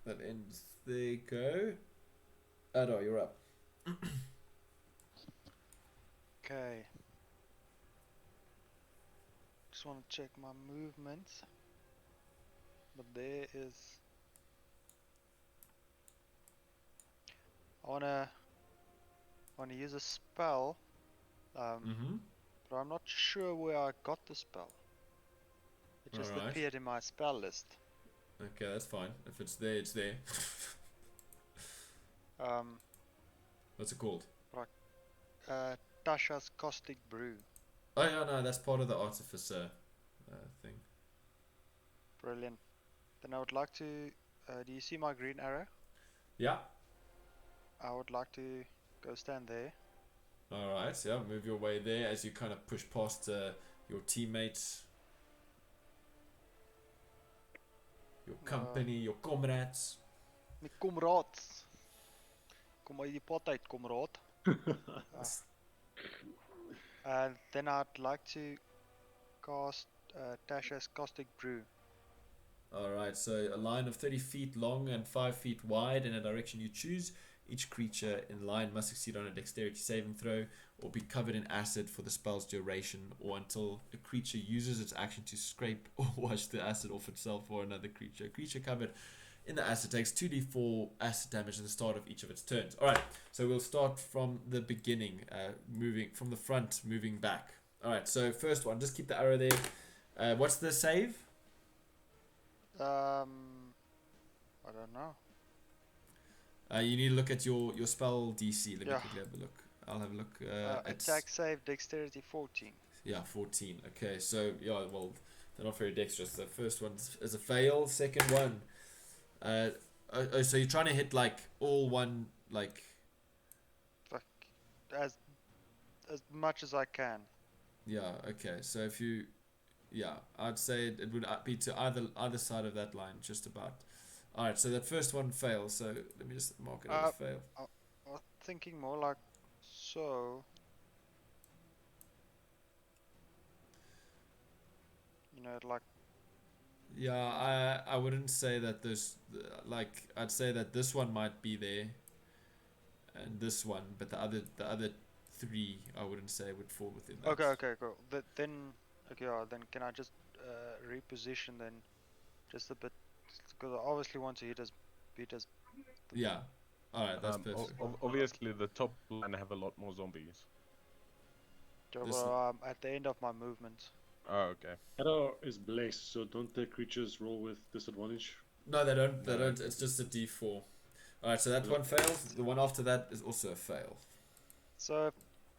That ends. There you go. Adar, you're up. Okay. Just want to check my movements. But there is. I wanna use a spell. But I'm not sure where I got the spell. It just Alright. appeared in my spell list. Okay, that's fine. If it's there, it's there. What's it called? Tasha's Caustic Brew. Oh yeah, no, that's part of the artificer thing. Brilliant. Then I would like to. Do you see my green arrow? Yeah. I would like to go stand there. Alright, yeah, move your way there as you kind of push past your teammates, your company, your comrades. My comrades. Kom uit die pot uit, comrade. And then I'd like to cast Tasha's Caustic Brew. Alright, so a line of 30 feet long and 5 feet wide in a direction you choose. Each creature in line must succeed on a dexterity saving throw or be covered in acid for the spell's duration, or until a creature uses its action to scrape or wash the acid off itself or another creature. A creature covered in the acid takes 2d4 acid damage at the start of each of its turns. Alright, so we'll start from the beginning, moving from the front, moving back. Alright, so first one, just keep the arrow there. What's the save? I don't know. You need to look at your spell DC. Let me Yeah. quickly have a look. I'll have a look. Attack save dexterity 14. Yeah, 14. Okay, so yeah, well, they're not very dexterous. The first one is a fail. Second one, so you're trying to hit like all one, like, Fuck. As much as I can. yeah. Okay, so if you, yeah, I'd say it would be to either side of that line, just about. All right, so that first one fails. So let me just mark it as a fail. I was thinking more like so. You know, like. Yeah, I wouldn't say that there's like, I'd say that this one might be there, and this one, but the other three I wouldn't say would fall within that. Okay, cool. Then, okay, yeah, then can I just reposition then, just a bit, because I obviously want to hit as. Yeah. All right, that's perfect. Obviously, the top line have a lot more zombies. So, at the end of my movement. Oh, okay. Adar is blessed, so don't the creatures roll with disadvantage? No, they don't. They don't. It's just a D4. All right, so that one fails. The one after that is also a fail. So,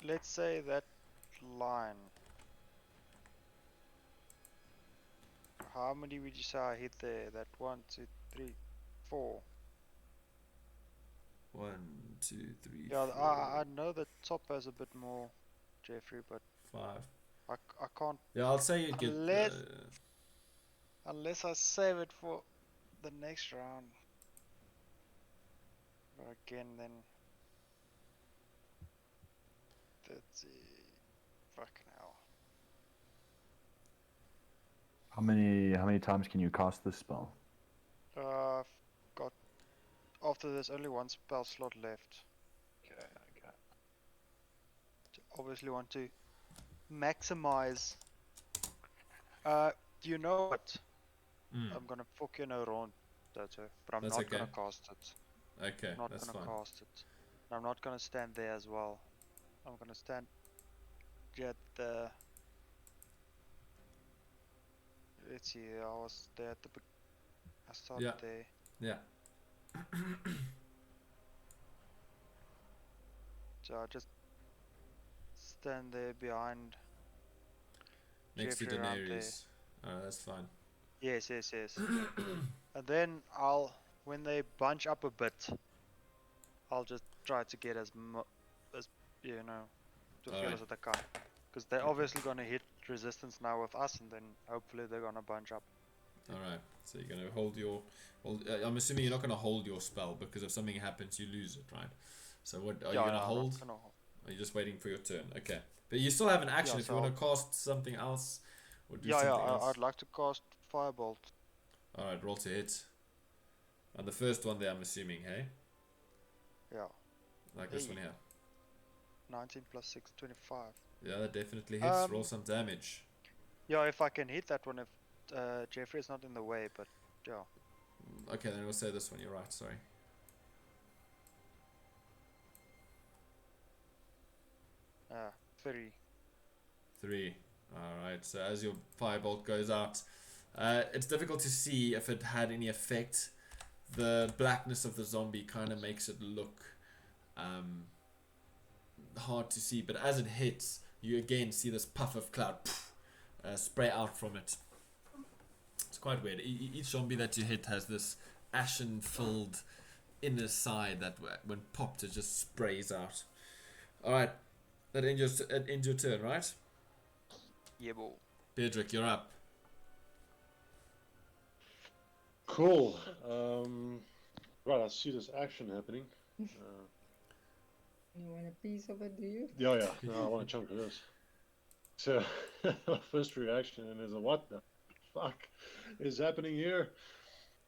let's say that line. How many would you say I hit there? That 1, 2, 3, 4. 1, 2, 3, Yeah, 4, I know the top has a bit more, Jeffrey, but 5. I can't. Yeah, I'll say you get. Unless I save it for the next round. But again, then 30. Fucking hell. How many times can you cast this spell? I've got. After there's only one spell slot left. Okay. Obviously want to maximize. You know what? I'm gonna fuck you no round, but I'm That's not okay. gonna cast it. Okay, Not that's gonna fine. cast it. I'm not gonna stand there as well. I'm gonna stand at the. Let's see. I was there at the. I started Yeah. there. Yeah. So I just stand there behind. Next to Jeffrey around there. Daenerys. Oh, that's fine. Yes. And then when they bunch up a bit, I'll just try to get as you know, to feel Alright. as I can, because they're obviously gonna hit resistance now with us, and then hopefully they're gonna bunch up. Alright, so you're gonna hold your. Well, I'm assuming you're not gonna hold your spell because if something happens, you lose it, right? So what are you gonna hold? Are you just waiting for your turn? Okay, but you still have an action Yeah, if so you want to cast something else or do Yeah, something else. I'd like to cast Firebolt. Alright, roll to hit. And the first one there, I'm assuming, hey? Yeah, Like this Hey. one here. 19 plus 6, 25. Yeah, that definitely hits. Roll Um, some damage. Yeah, if I can hit that one, if Jeffrey's not in the way, but yeah. Okay, then we'll say this one. You're right. Sorry. Uh, 3. 3. Alright, so as your firebolt goes out, it's difficult to see if it had any effect. The blackness of the zombie kind of makes it look hard to see, but as it hits, you again see this puff of cloud spray out from it. It's quite weird. Each zombie that you hit has this ashen-filled inner side that when popped, it just sprays out. Alright, that ends your turn, right? Yeah, bro. Beardrick, you're up. Cool. Right, I see this action happening. You want a piece of it, do you? Yeah. No, I want a chunk of this. So, first reaction is what the fuck is happening here?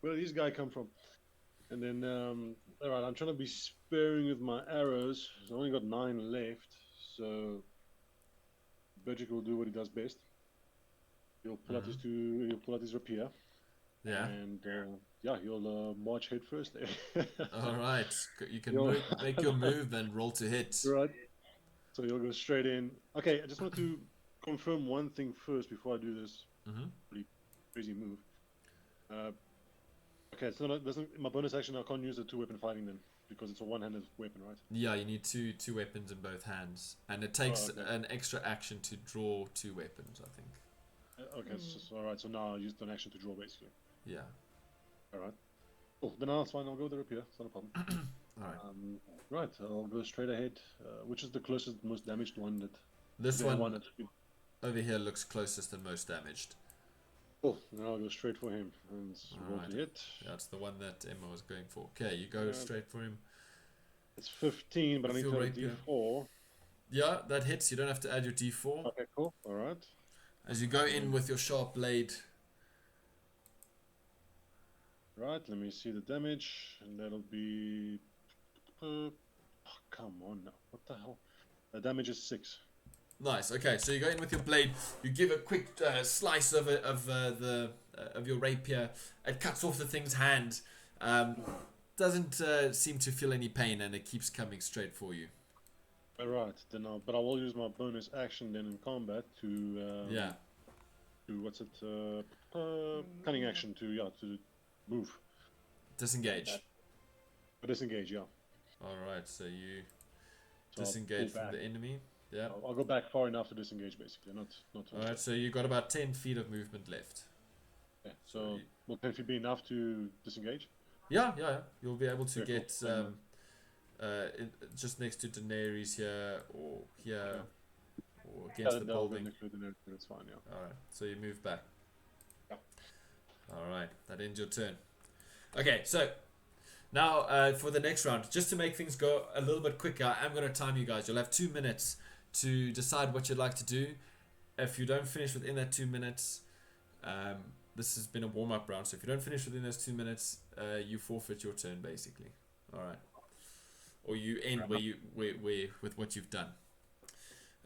Where did these guys come from? And then, alright, I'm trying to be sparing with my arrows. I've only got 9 left, so Budget will do what he does best. He'll pull out his rapier. Yeah. And he'll march head first there. Alright, you can make your move and roll to hit. Right. So you'll go straight in. Okay, I just want to confirm one thing first before I do this pretty crazy move. Okay, so my bonus action, I can't use the 2-weapon fighting then, because it's a one-handed weapon, right? Yeah, you need two weapons in both hands, and it takes an extra action to draw 2 weapons, I think. Okay, so alright, so now I used an action to draw basically. Yeah. Alright. Cool, then that's fine, I'll go with the rapier, it's not a problem. Alright. Right, I'll go straight ahead. Which is the closest, most damaged one that... This one that's... over here looks closest and most damaged. Cool, then I'll go straight for him and roll to hit. Yeah, it's the one that Emma was going for. Okay, you go straight for him. It's 15, but I need to have a D4. Yeah, that hits. You don't have to add your D4. Okay, cool. Alright. As you go in with your sharp blade. Right, let me see the damage. And that'll be... oh, come on now. What the hell? The damage is 6. Nice. Okay, so you go in with your blade. You give a quick slice of your rapier. It cuts off the thing's hand. Doesn't seem to feel any pain, and it keeps coming straight for you. Alright, then but I will use my bonus action then in combat to to what's it? Cunning action to move. Disengage. Disengage, yeah. All right, so you So disengage from the enemy. Yeah. I'll go back far enough to disengage, basically. Not. All right, so you've got about 10 feet of movement left. Yeah. So will 10 feet be enough to disengage? Yeah. You'll be able to get just next to Daenerys here, or here, or against the building. That's fine. Yeah. All right, so you move back. Yeah. All right, that ends your turn. Okay, so now for the next round, just to make things go a little bit quicker, I'm going to time you guys. You'll have 2 minutes to decide what you'd like to do. If you don't finish within that 2 minutes, this has been a warm-up round. So if you don't finish within those 2 minutes, you forfeit your turn, basically. All right, or you end where with what you've done.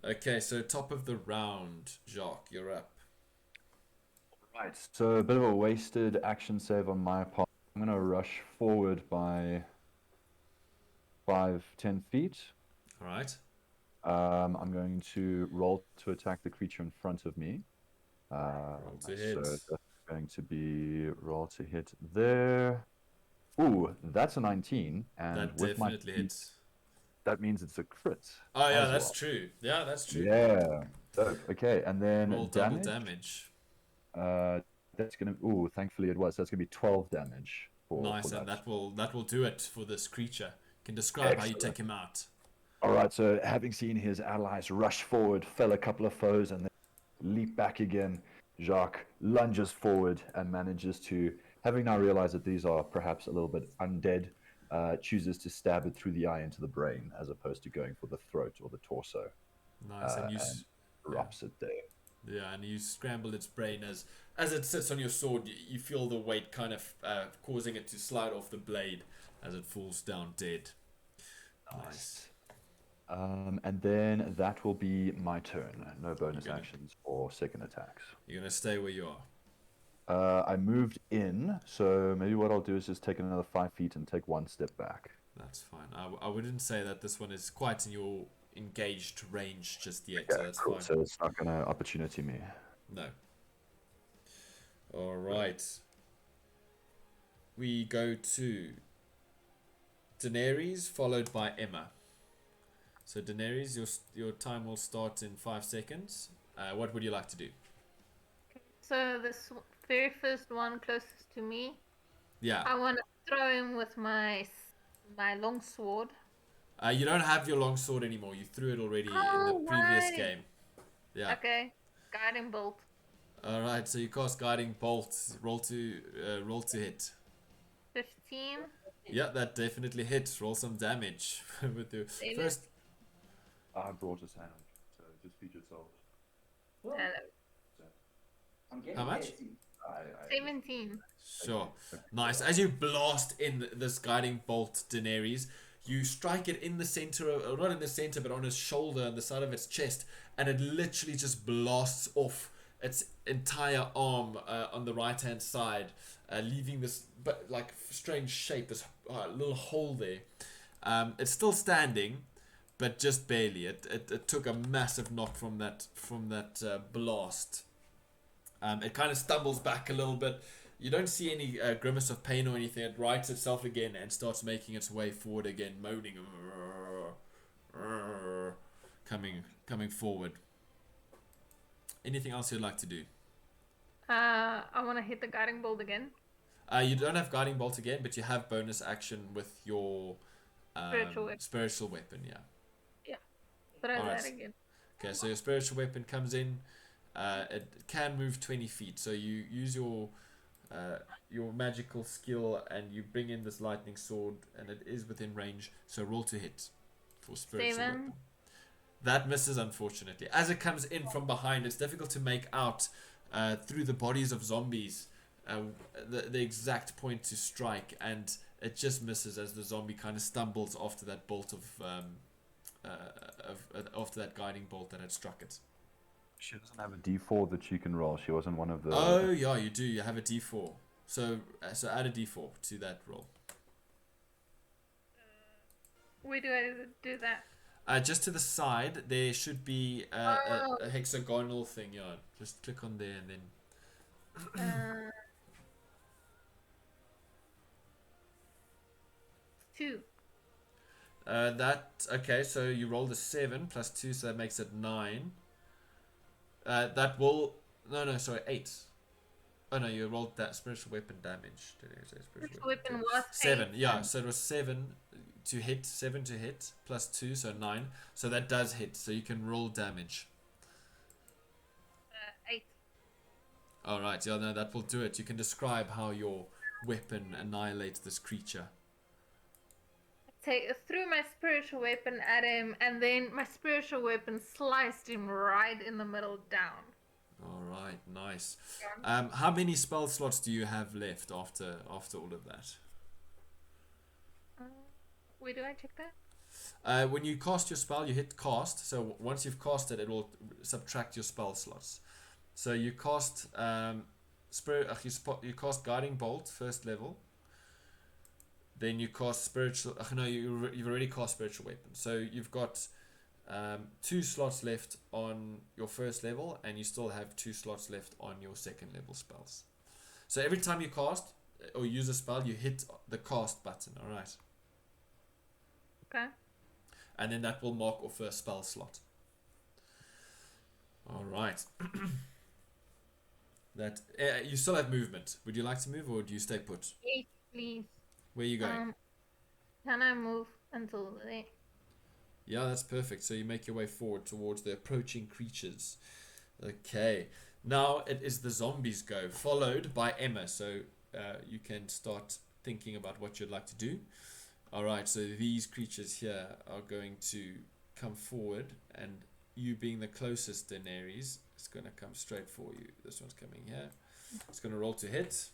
Okay, so top of the round, Jacques, you're up. Right, so a bit of a wasted action save on my part. I'm going to rush forward by 5-10 feet. All right. I'm going to roll to attack the creature in front of me. Roll to hit. So that's going to be roll to hit there. Ooh, that's a 19. And That with my definitely hits. that means it's a crit. Oh yeah, as that's well. true. Yeah, that's true. Yeah. Dope. Okay, and then Roll double damage. That's gonna. Ooh, thankfully it was. That's gonna be 12 damage. Nice, for and that will do it for this creature. You can describe how you take him out. All right. So having seen his allies rush forward, fell a couple of foes, and then leap back again, Jacques lunges forward and manages to, having now realized that these are perhaps a little bit undead, chooses to stab it through the eye into the brain as opposed to going for the throat or the torso. Nice, and you drops it there. Yeah, and you scramble its brain as it sits on your sword. You feel the weight kind of causing it to slide off the blade as it falls down dead. Nice. And then that will be my turn. No bonus actions or second attacks. You're gonna stay where you are. I moved in, so maybe what I'll do is just take another 5 feet and take 1 step back. That's fine. I wouldn't say that this one is quite in your engaged range just yet, Yeah, so that's cool. fine. So it's not gonna opportunity me. No. All right. We go to Daenerys, followed by Emma. So Daenerys, your time will start in 5 seconds. What would you like to do? So this very first one closest to me, Yeah. I want to throw him with my long sword. You don't have your long sword anymore. You threw it already in the previous game. Yeah. Okay. Guiding bolt. All right. So you cast guiding bolt. Roll to hit. 15. Yeah, that definitely hits. Roll some damage with the first. I brought a sandwich, so just feed yourself. How much? 17. Sure. Nice. As you blast in this guiding bolt, Daenerys, you strike it in the center, or not in the center, but on his shoulder and the side of its chest, and it literally just blasts off its entire arm on the right-hand side, leaving this strange shape, this little hole there. It's still standing, but just barely. It took a massive knock from that blast. It kind of stumbles back a little bit. You don't see any grimace of pain or anything. It rights itself again and starts making its way forward again, moaning, coming forward. Anything else you'd like to do? I want to hit the guiding bolt again. You don't have guiding bolt again, but you have bonus action with your spiritual weapon. Yeah. Try that again. Okay, so your spiritual weapon comes in. It can move 20 feet, so you use your magical skill and you bring in this lightning sword, and it is within range. So roll to hit for spiritual 7. weapon. That misses, unfortunately. As it comes in from behind, it's difficult to make out through the bodies of zombies the exact point to strike, and it just misses as the zombie kind of stumbles after that bolt after that guiding bolt that had struck it. She doesn't have a D4 that she can roll. She wasn't one of the. Oh yeah, you do. You have a D4. So add a D4 to that roll. Where do I do that? Just to the side, there should be a hexagonal thing. Yeah, just click on there and then. 2. Okay. So you rolled a 7 plus 2, so that makes it 9. That will sorry, 8. Oh no, you rolled that spiritual weapon damage. Spiritual weapon was 7. 8. Yeah, so it was 7 to hit plus 2, so 9. So that does hit. So you can roll damage. 8. All right. Yeah, no, that will do it. You can describe how your weapon annihilate this creature? Threw my spiritual weapon at him, and then my spiritual weapon sliced him right in the middle down. All right, nice. How many spell slots do you have left after all of that? Where do I check that? When you cast your spell, you hit cast. So once you've cast it, it will subtract your spell slots. So you cast you cast Guiding Bolt first level. Then you cast spiritual. No, you've already cast spiritual weapon. So you've got 2 slots left on your first level, and you still have 2 slots left on your second level spells. So every time you cast or use a spell, you hit the cast button. All right. Okay. And then that will mark off a spell slot. All right. That you still have movement. Would you like to move, or do you stay put? Yes, please. Where are you going? Can I move until there? Yeah, that's perfect. So you make your way forward towards the approaching creatures. Okay. Now it is the zombies' go, followed by Emma. So you can start thinking about what you'd like to do. All right. So these creatures here are going to come forward, and you being the closest, Daenerys, is going to come straight for you. This one's coming here. It's going to roll to hit.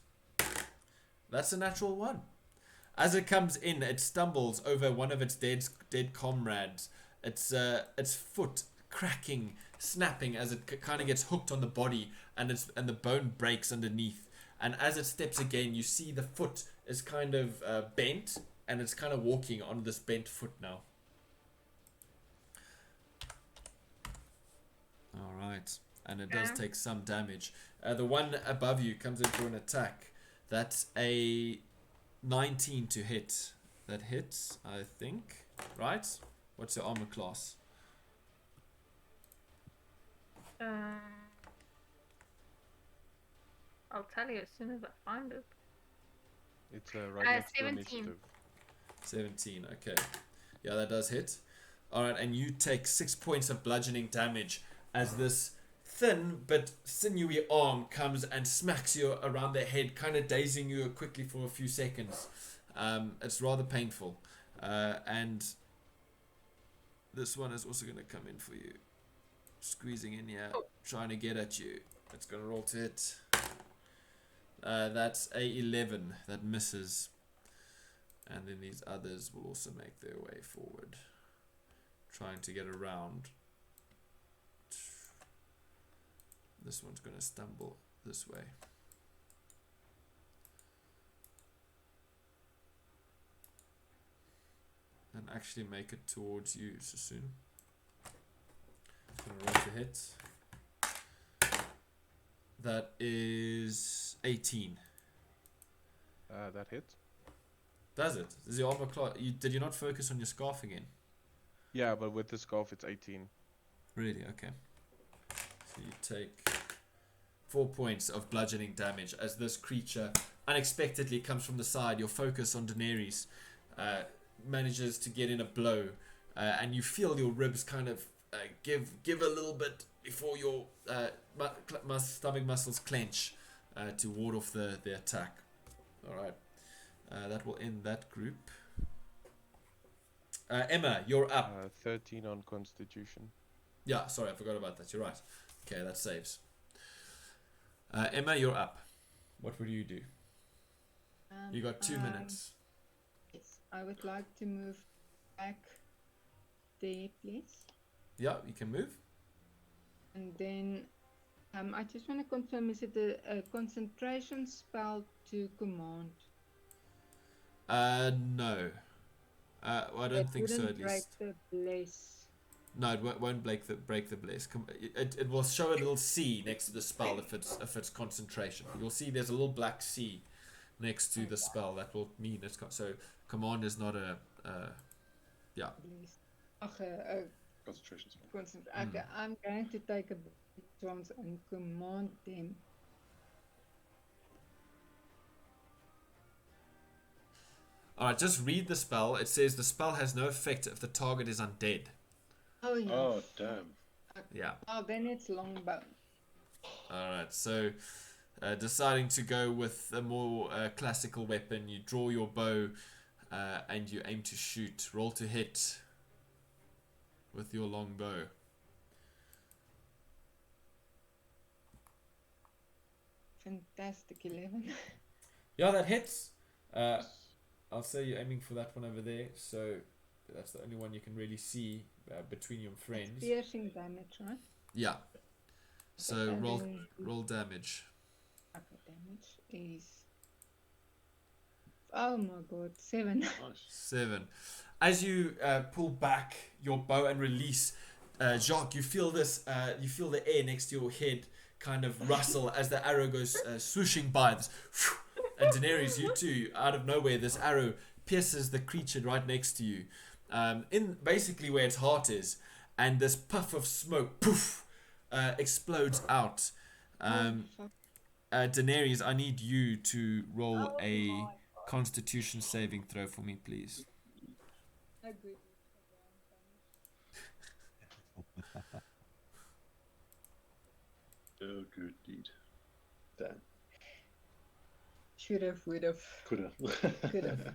That's a natural 1. As it comes in, it stumbles over one of its dead comrades. Its foot cracking, snapping as it kind of gets hooked on the body, and the bone breaks underneath. And as it steps again, you see the foot is kind of bent, and it's kind of walking on this bent foot now. All right, and it does take some damage. The one above you comes in for an attack. That's a 19 to hit. That hits, I think. Right? What's your armor class? I'll tell you as soon as I find it. It's right next to 17. initiative. 17, okay. Yeah, that does hit. Alright, and you take 6 points of bludgeoning damage as this thin but sinewy arm comes and smacks you around the head, kind of dazing you quickly for a few seconds. It's rather painful. And this one is also going to come in for you. Squeezing in here, trying to get at you. It's going to roll to hit. That's a 11. That misses. And then these others will also make their way forward, trying to get around. This one's going to stumble this way. And actually make it towards you, Sassoon. It's going to roll to hit. That is 18. That hits. Does it? Is your armor class? Did you not focus on your scarf again? Yeah, but with the scarf it's 18. Really? Okay. So you take 4 points of bludgeoning damage as this creature unexpectedly comes from the side. Your focus on Daenerys manages to get in a blow, and you feel your ribs kind of give a little bit before your stomach muscles clench to ward off the attack. All right. That will end that group. Emma, you're up. 13 on Constitution. Yeah, sorry, I forgot about that. You're right. Okay, that saves. Emma, you're up. What will you do? You got 2 minutes. Yes, I would like to move back there, please. Yeah, you can move. And then I just want to confirm, is it a concentration spell to command? No. Well, I don't think so, at break least. the bless. No, it won't break the bless. It will show a little C next to the spell if it's concentration. You'll see there's a little black C next to the spell. That will mean it's so command is not a yeah. Concentration spell. Okay, I'm going to take a chance and command them. Alright, just read the spell. It says the spell has no effect if the target is undead. Oh, yes. Oh, damn. Yeah. Oh, then it's longbow. Alright, so deciding to go with a more classical weapon. You draw your bow and you aim to shoot. Roll to hit with your long bow. Fantastic 11. Yeah, that hits. I'll say you're aiming for that one over there, so that's the only one you can really see between your friends. It's piercing damage, right? Yeah. So And roll then- roll damage. Okay, damage is. Oh my god, 7. Nice. 7. As you pull back your bow and release, Jacques, you feel this. You feel the air next to your head kind of rustle as the arrow goes swooshing by. This, and Daenerys, you too, out of nowhere, this arrow pierces the creature right next to you, in basically where its heart is, and this puff of smoke, poof, explodes out. Fuck. Daenerys, I need you to roll Oh a my Constitution saving throw for me, please. Agreed. Oh, good deed. Damn. Should have, would have, Coulda. could have.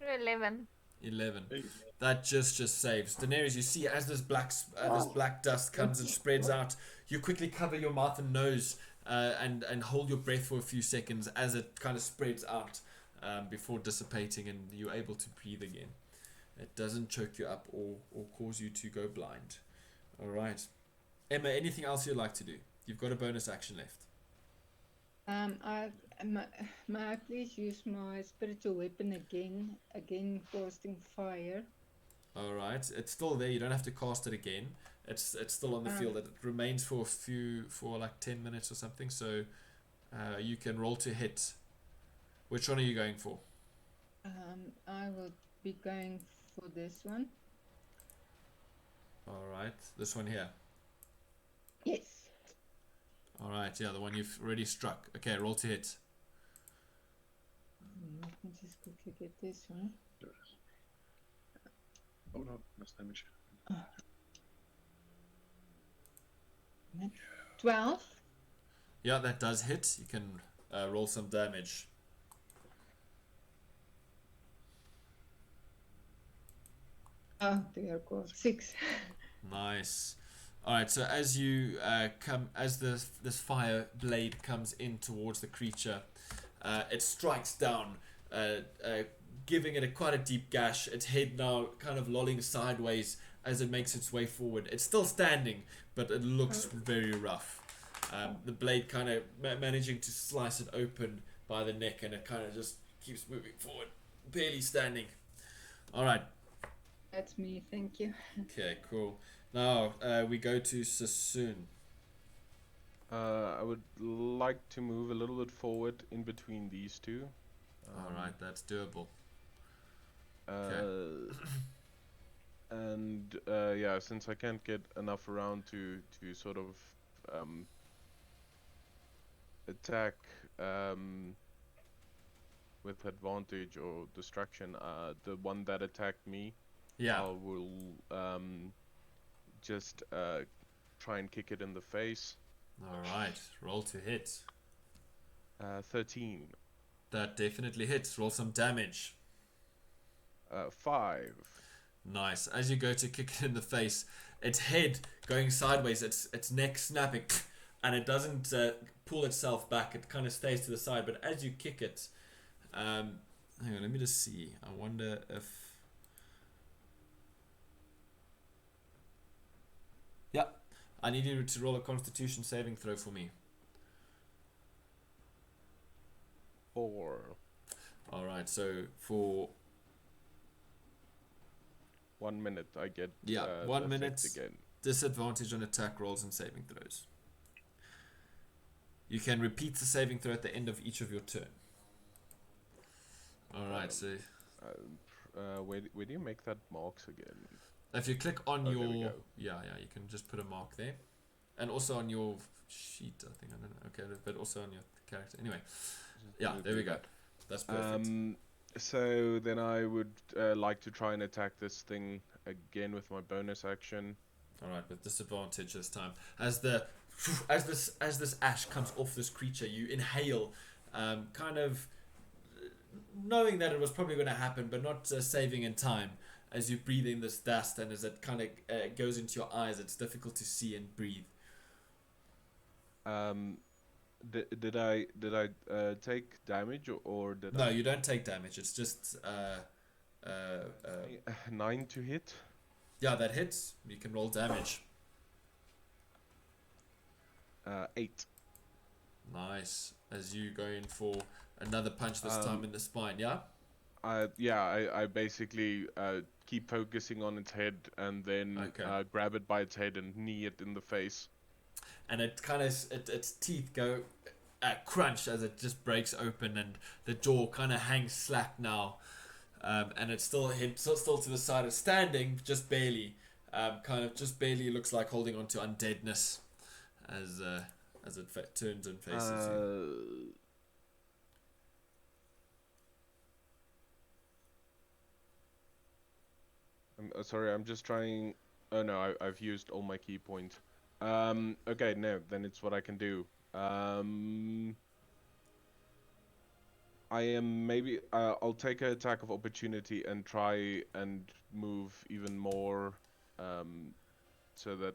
11. 11. Hey. That just saves. Daenerys, you see as this black dust comes and spreads out, you quickly cover your mouth and nose and hold your breath for a few seconds as it kind of spreads out before dissipating, and you're able to breathe again. It doesn't choke you up or cause you to go blind. All right. Emma, anything else you'd like to do? You've got a bonus action left. May I please use my spiritual weapon again casting fire? All right. It's still there. You don't have to cast it again. It's still on the field. It remains for like 10 minutes or something. So you can roll to hit. Which one are you going for? I will be going for this one. All right. This one here. Yes. All right. Yeah, the one you've already struck. Okay, roll to hit. Let me just quickly get this one. There it is. Oh no, that's damage. 12. Yeah, that does hit. You can roll some damage. Oh dear God, 6. Nice. All right. So as you as this fire blade comes in towards the creature, it strikes down, giving it quite a deep gash. Its head now kind of lolling sideways as it makes its way forward. It's still standing, but it looks very rough. The blade kind of managing to slice it open by the neck, and it kind of just keeps moving forward, barely standing. All right. That's me, thank you. Okay, cool. Now we go to Sassoon. I would like to move a little bit forward in between these two. All right, that's doable. And yeah, since I can't get enough around to sort of attack with advantage or distraction, the one that attacked me, Yeah. I will just try and kick it in the face. All right, roll to hit. 13. That definitely hits. Roll some damage. 5. Nice. As you go to kick it in the face, its head going sideways, its neck snapping, and it doesn't pull itself back. It kind of stays to the side. But as you kick it, hang on, let me just see. I wonder if. Yeah, I need you to roll a Constitution saving throw for me. 4. All right. So for 1 minute, I get 1 the minute. effect again. Disadvantage on attack rolls and saving throws. You can repeat the saving throw at the end of each of your turn. Alright, so Where do you make that marks again? if you click on Oh, there we your... go. Yeah, you can just put a mark there. And also on your sheet, I think. I don't know. Okay, but also on your character. Anyway, yeah, there we go. That's perfect. So then I would like to try and attack this thing again with my bonus action. Alright, with disadvantage this time. As the as this ash comes off this creature, you inhale, kind of knowing that it was probably going to happen, but not saving in time. As you breathe in this dust, and as it kind of goes into your eyes, it's difficult to see and breathe. Did I take damage or did No, I? you don't take damage. It's just 9 to hit. yeah, that hits. You can roll damage. 8. Nice. As you go in for another punch, this time in the spine. Yeah. I basically keep focusing on its head and then grab it by its head and knee it in the face. And it kind of its teeth go crunch as it just breaks open, and the jaw kind of hangs slack now, and it's still to the side of standing, just barely, kind of just barely looks like holding on to undeadness, as it turns and faces you. I'm sorry, I'm just trying. Oh no, I've used all my key points. Okay, no, then it's what I can do. I am maybe I'll take an attack of opportunity and try and move even more, so that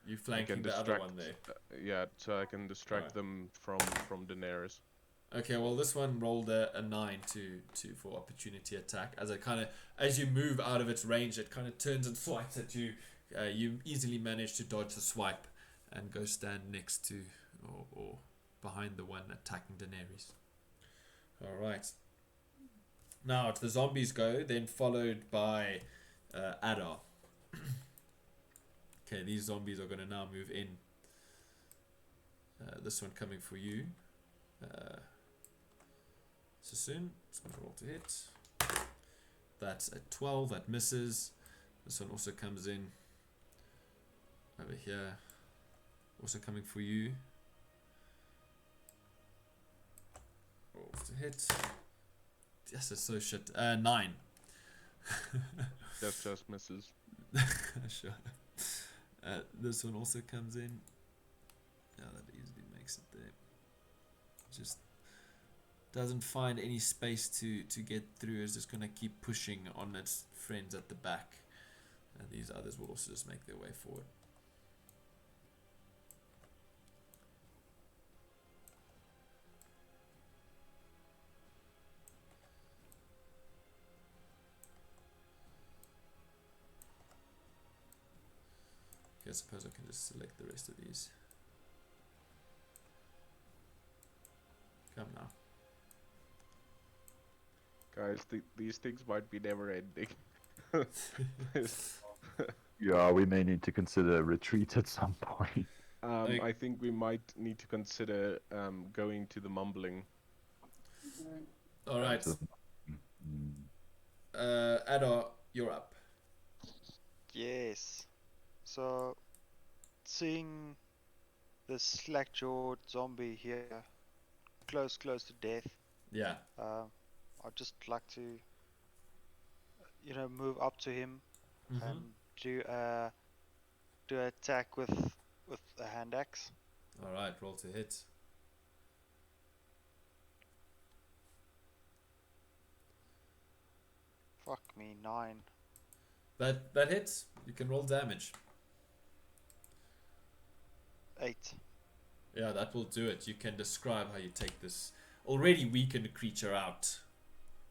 you flanking the other one there. Yeah, so I can distract them from Daenerys. Okay, well this one rolled a 9 for opportunity attack. As you move out of its range, it kind of turns and swipes at you. You easily manage to dodge the swipe and go stand next to or behind the one attacking Daenerys. Alright. Now the zombies go, then followed by Adar. Okay, these zombies are going to now move in. This one coming for you. Sassoon, it's going to roll to hit. That's a 12, that misses. This one also comes in over here. Also coming for you. Rolls to hit. Yes, it's so shit. 9. That just misses. Sure. This one also comes in. Yeah, that easily makes it there. Just doesn't find any space to get through. It's just going to keep pushing on its friends at the back. And these others will also just make their way forward. Okay, I suppose I can just select the rest of these. Come now. Guys, these things might be never ending. Yeah, we may need to consider retreat at some point. I think we might need to consider going to the mumbling. Alright. Adar, you're up. Yes. So, seeing this slack-jawed zombie here, close to death. Yeah. I'd just like to, move up to him and do an attack with a hand axe. All right, roll to hit. Fuck me, 9. That hits. You can roll damage. 8. Yeah, that will do it. You can describe how you take this already weakened creature out.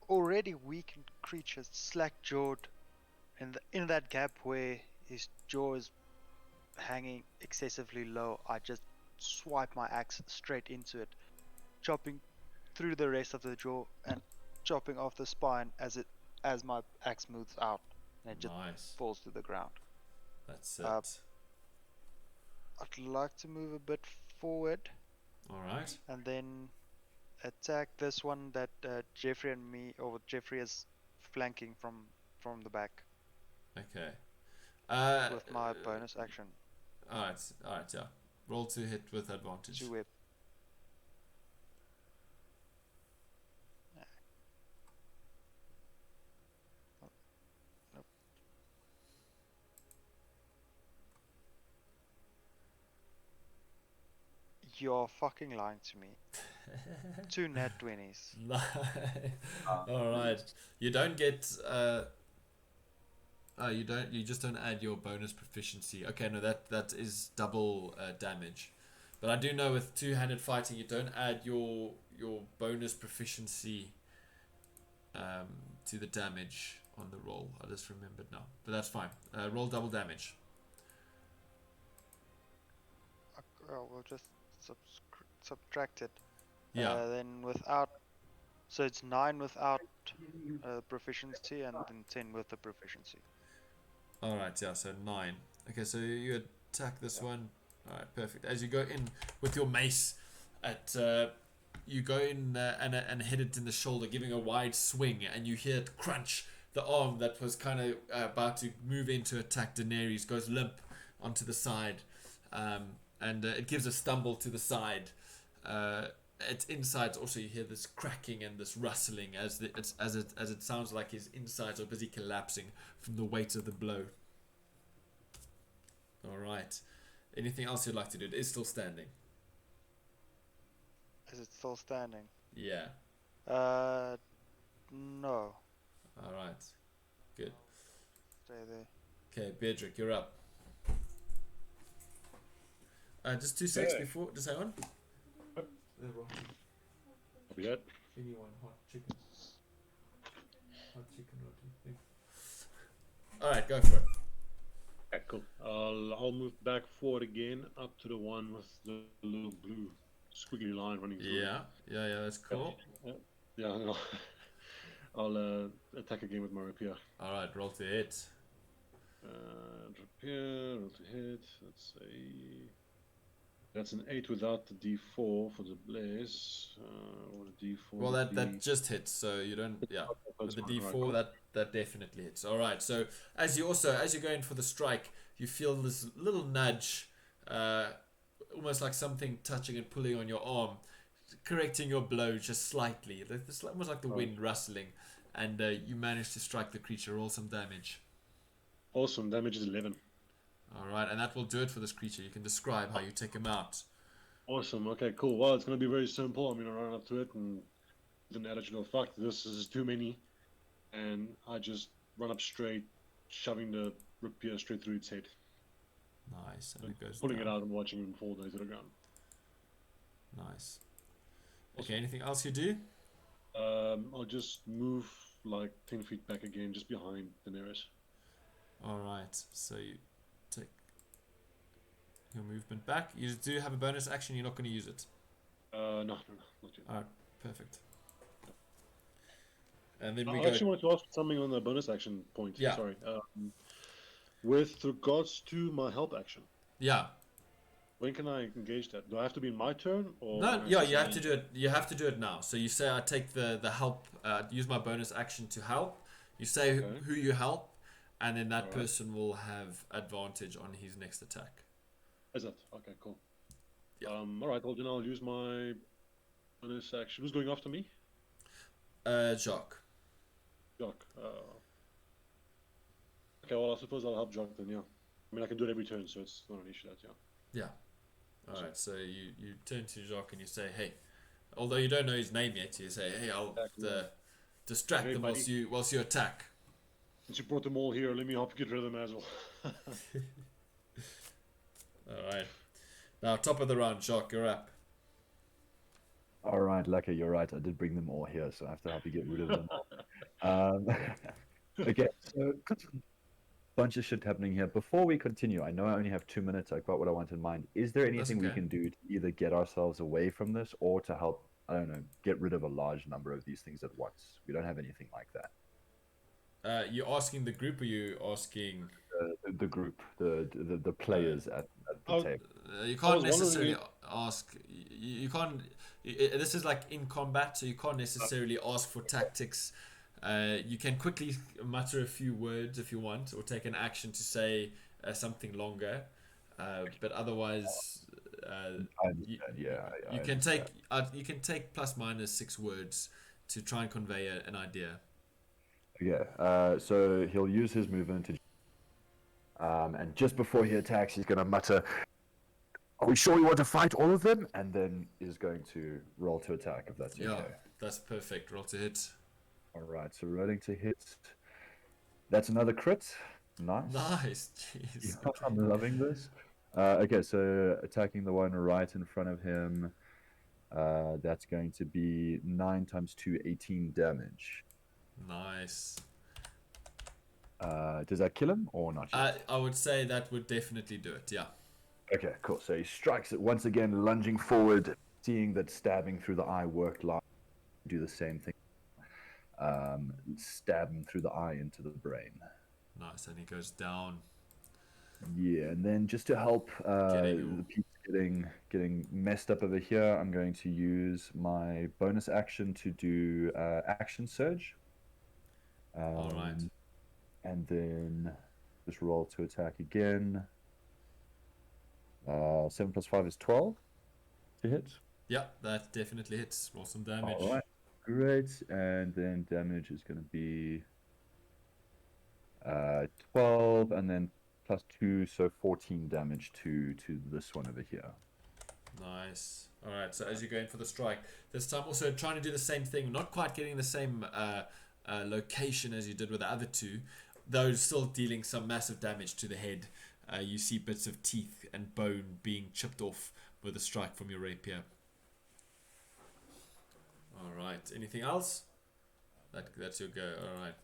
Already weakened creature, slack-jawed, in that gap where his jaw is hanging excessively low. I just swipe my axe straight into it, chopping through the rest of the jaw and chopping off the spine as my axe moves out, and it just falls to the ground. That's it. I'd like to move a bit forward. All right. And then attack this one that Jeffrey is flanking from the back. Okay. With my bonus action. Alright, yeah. Roll to hit with advantage. 2 whip. Nope. You're fucking lying to me. 2 nat 20s. All right. You don't get. You don't. You just don't add your bonus proficiency. Okay, no, that is double damage. But I do know with two-handed fighting, you don't add your bonus proficiency to the damage on the roll. I just remembered now, but that's fine. Roll double damage. We'll just subtract it. Yeah. Then without, so it's 9 without proficiency, and then 10 with the proficiency. All right. Yeah. So 9. Okay. So you attack this one. All right. Perfect. As you go in with your mace, you go in and hit it in the shoulder, giving a wide swing, and you hear it crunch. The arm that was kind of about to move in to attack Daenerys goes limp onto the side, and it gives a stumble to the side. Its insides also, you hear this cracking and this rustling as it sounds like his insides are busy collapsing from the weight of the blow. All right. Anything else you'd like to do? It is still standing. Is it still standing? Yeah. No. All right. Good. Stay there. Okay, Bedrick, you're up. Just 2 seconds before. Just hang on. Copy that. Anyone hot chicken? Hot chicken or anything? All right, go for it. Okay, cool. I'll move back forward again up to the one with the little blue squiggly line running through. Yeah, that's cool. Yeah, no. I'll attack again with my rapier. All right, roll to hit. Rapier, roll to hit. Let's say that's an 8 without the D4 for the blaze. Or the D4. Well, that just hits, so you don't. Yeah, with the D4, that definitely hits. All right. So as you're going for the strike, you feel this little nudge, almost like something touching and pulling on your arm, correcting your blow just slightly. It's almost like the wind rustling, and you manage to strike the creature. Roll some damage. Awesome. Damage is 11. All right, and that will do it for this creature. You can describe how you take him out. Awesome. Okay, cool. Well, it's going to be very simple. I'm going to run up to it and with an attitude of fuck, this is too many. And I just run up straight, shoving the rapier straight through its head. Nice. And it goes pulling down. it out and watching him fall down to the ground. Nice. Okay, anything else you do? I'll just move like 10 feet back again, just behind Daenerys. All right, so you take your movement back. You do have a bonus action. You're not going to use it. No, not yet. All right, perfect. And then I actually wanted to ask something on the bonus action point. Yeah. Sorry. With regards to my help action. Yeah. When can I engage that? Do I have to be in my turn, or No, yeah, you have to do it. You have to do it now. So you say, I take the help. Use my bonus action to help. You say who you help, and then that person will have advantage on his next attack. Is that okay? Cool. Yeah. All right. Well, then I'll use my bonus action. Who's going after me? Jacques. Jock. Okay. Well, I suppose I'll help Jock then. Yeah. I mean, I can do it every turn, so it's not an issue. That Yeah. All right. So you turn to Jacques and you say, "Hey," although you don't know his name yet, you say, "Hey, I'll distract them whilst you attack." Since you brought them all here, let me help you get rid of them as well. All right. Now, top of the round, Jacques, you're up. All right, Lucky, you're right. I did bring them all here, so I have to help you get rid of them. Okay, so bunch of shit happening here. Before we continue, I know I only have 2 minutes. I've got what I want in mind. Is there anything we can do to either get ourselves away from this or to help, I don't know, get rid of a large number of these things at once? We don't have anything like that. You asking the group, or you asking the group, the players at the table? You can't necessarily ask. You can't. This is like in combat, so you can't necessarily ask for tactics. You can quickly mutter a few words if you want, or take an action to say something longer. But otherwise, you can take plus minus 6 words to try and convey an idea. Okay, so he'll use his movement to, and just before he attacks, he's gonna mutter, Are we sure we want to fight all of them? And then is going to roll to attack, if that's Yeah, okay. that's perfect. Roll to hit. All right, so rolling to hit. That's another crit. Nice. Nice. Jeez. Yeah, I'm loving this. Okay, so attacking the one right in front of him. That's going to be 9 times 2, 18 damage. Nice. Does that kill him or not yet? I would say that would definitely do it. Yeah. Okay, cool. So he strikes it once again, lunging forward, seeing that stabbing through the eye worked last. Do the same thing. Stab him through the eye into the brain. Nice, and he goes down. Yeah, and then just to help the people getting messed up over here, I'm going to use my bonus action to do action surge. All right. And then just roll to attack again. 7 plus 5 is 12 to hit. Yeah, that definitely hits. Roll some damage. All right, great. And then damage is going to be 12, and then plus 2, so 14 damage to this one over here. Nice. All right, so as you're going for the strike, this time also trying to do the same thing, not quite getting the same location as you did with the other two, though still dealing some massive damage to the head. You see bits of teeth and bone being chipped off with a strike from your rapier. All right, anything else? That's your go. All right.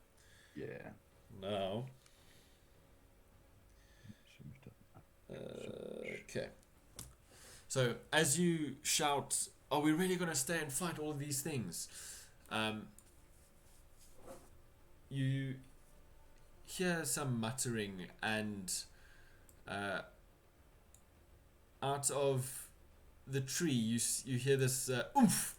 Yeah. Now. Okay. So as you shout, "Are we really going to stay and fight all of these things?" You hear some muttering, and out of the tree you hear this oomph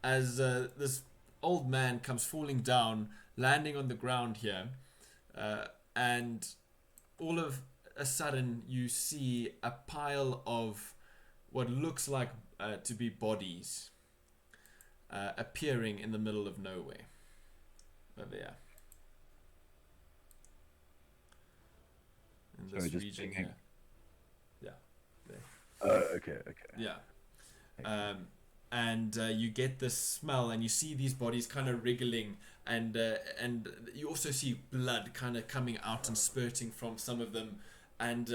as this old man comes falling down, landing on the ground here, and all of a sudden you see a pile of what looks like to be bodies appearing in the middle of nowhere over there. In this region here. Yeah. There. Okay. Yeah. And you get this smell, and you see these bodies kind of wriggling, and you also see blood kind of coming out and spurting from some of them, and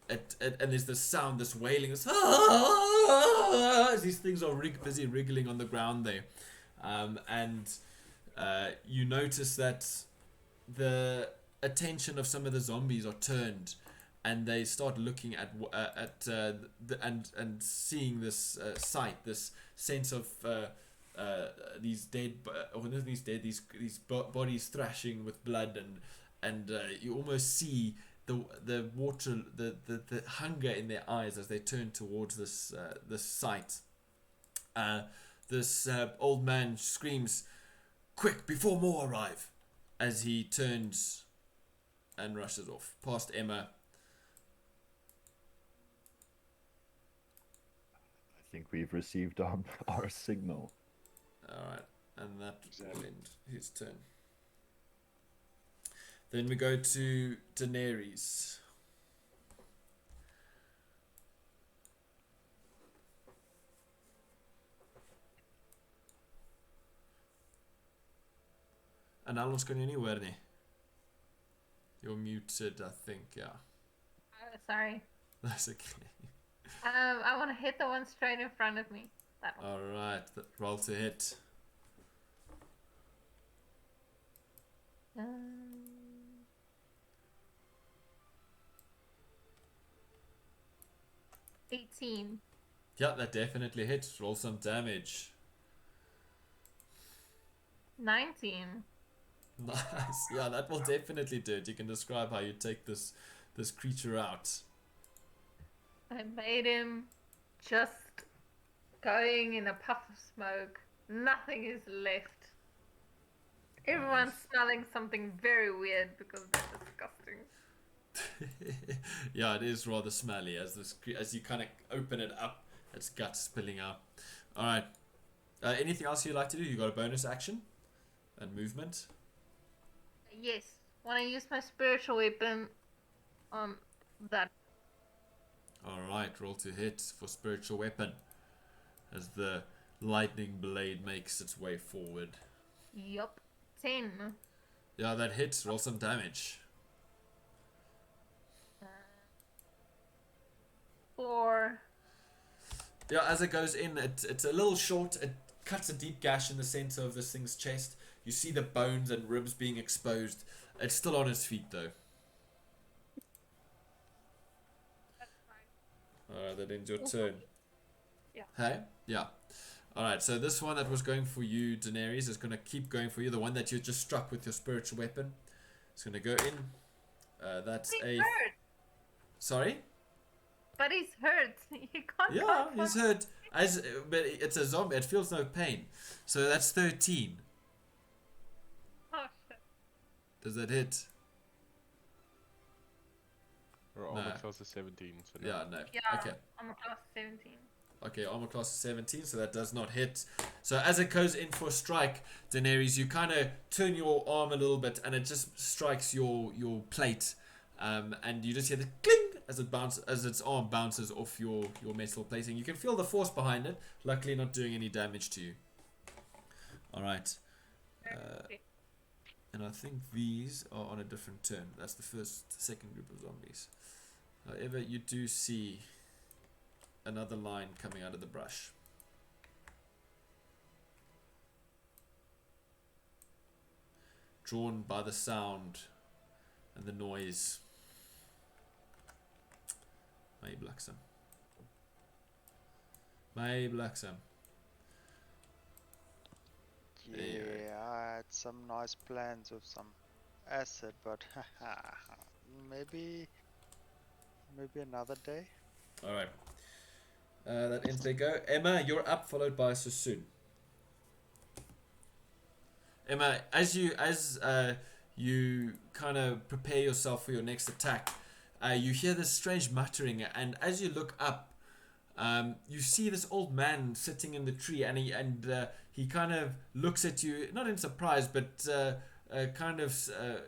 there's this sound, this wailing, this as these things are busy wriggling on the ground there, and you notice that the attention of some of the zombies are turned, and they start looking at and seeing this sight, this sense of these dead, or not these dead, these bodies thrashing with blood, and you almost see the water, the hunger in their eyes as they turn towards this sight. This old man screams, "Quick, before more arrive!" as he turns and rushes off past Emma. I think we've received our signal. Alright, and that will end his turn. Then we go to Daenerys. En alles kan je niet hoor nie. You're muted, I think, yeah. Sorry. That's okay. I want to hit the one straight in front of me. That one. Alright, roll to hit. 18. Yeah, that definitely hits. Roll some damage. 19. Nice. Yeah, that will definitely do it. You can describe how you take this creature out. I made him just going in a puff of smoke. Nothing is left. Everyone's smelling something very weird because they're disgusting. Yeah, it is rather smelly as you kind of open it up, its guts spilling out. All right. Anything else you'd like to do? You got a bonus action and movement. Yes. Want to use my spiritual weapon on that. Alright, roll to hit for spiritual weapon as the lightning blade makes its way forward. Yup. 10. Yeah, that hits. Roll some damage. 4. Yeah, as it goes in, it's a little short. It cuts a deep gash in the center of this thing's chest. You see the bones and ribs being exposed. It's still on its feet, though. Alright, that ends your turn. Yeah. Hey? Yeah. Alright, so this one that was going for you, Daenerys, is going to keep going for you. The one that you just struck with your spiritual weapon. It's going to go in. That's He's a... hurt. Sorry? But he's hurt. He can't Yeah, go he's for- hurt. But it's a zombie. It feels no pain. So that's 13. Oh, shit. Does that hit? Or armor class is 17. So no. Yeah, no. Yeah, Okay. I'm a class 17. Okay, armor class is 17, so that does not hit. So as it goes in for a strike, Daenerys, you kind of turn your arm a little bit, and it just strikes your plate, and you just hear the cling as its arm bounces off your metal plating. You can feel the force behind it. Luckily, not doing any damage to you. All right. And I think these are on a different turn. That's the second group of zombies. However, you do see another line coming out of the brush. Drawn by the sound and the noise. May Blacksam. May Blacksam. Yeah, I had some nice plans with some acid, but maybe another day. Alright. That ends their go. Emma, you're up, followed by Sassoon. Emma, as you kind of prepare yourself for your next attack, you hear this strange muttering, and as you look up, you see this old man sitting in the tree, and he kind of looks at you, not in surprise, but kind of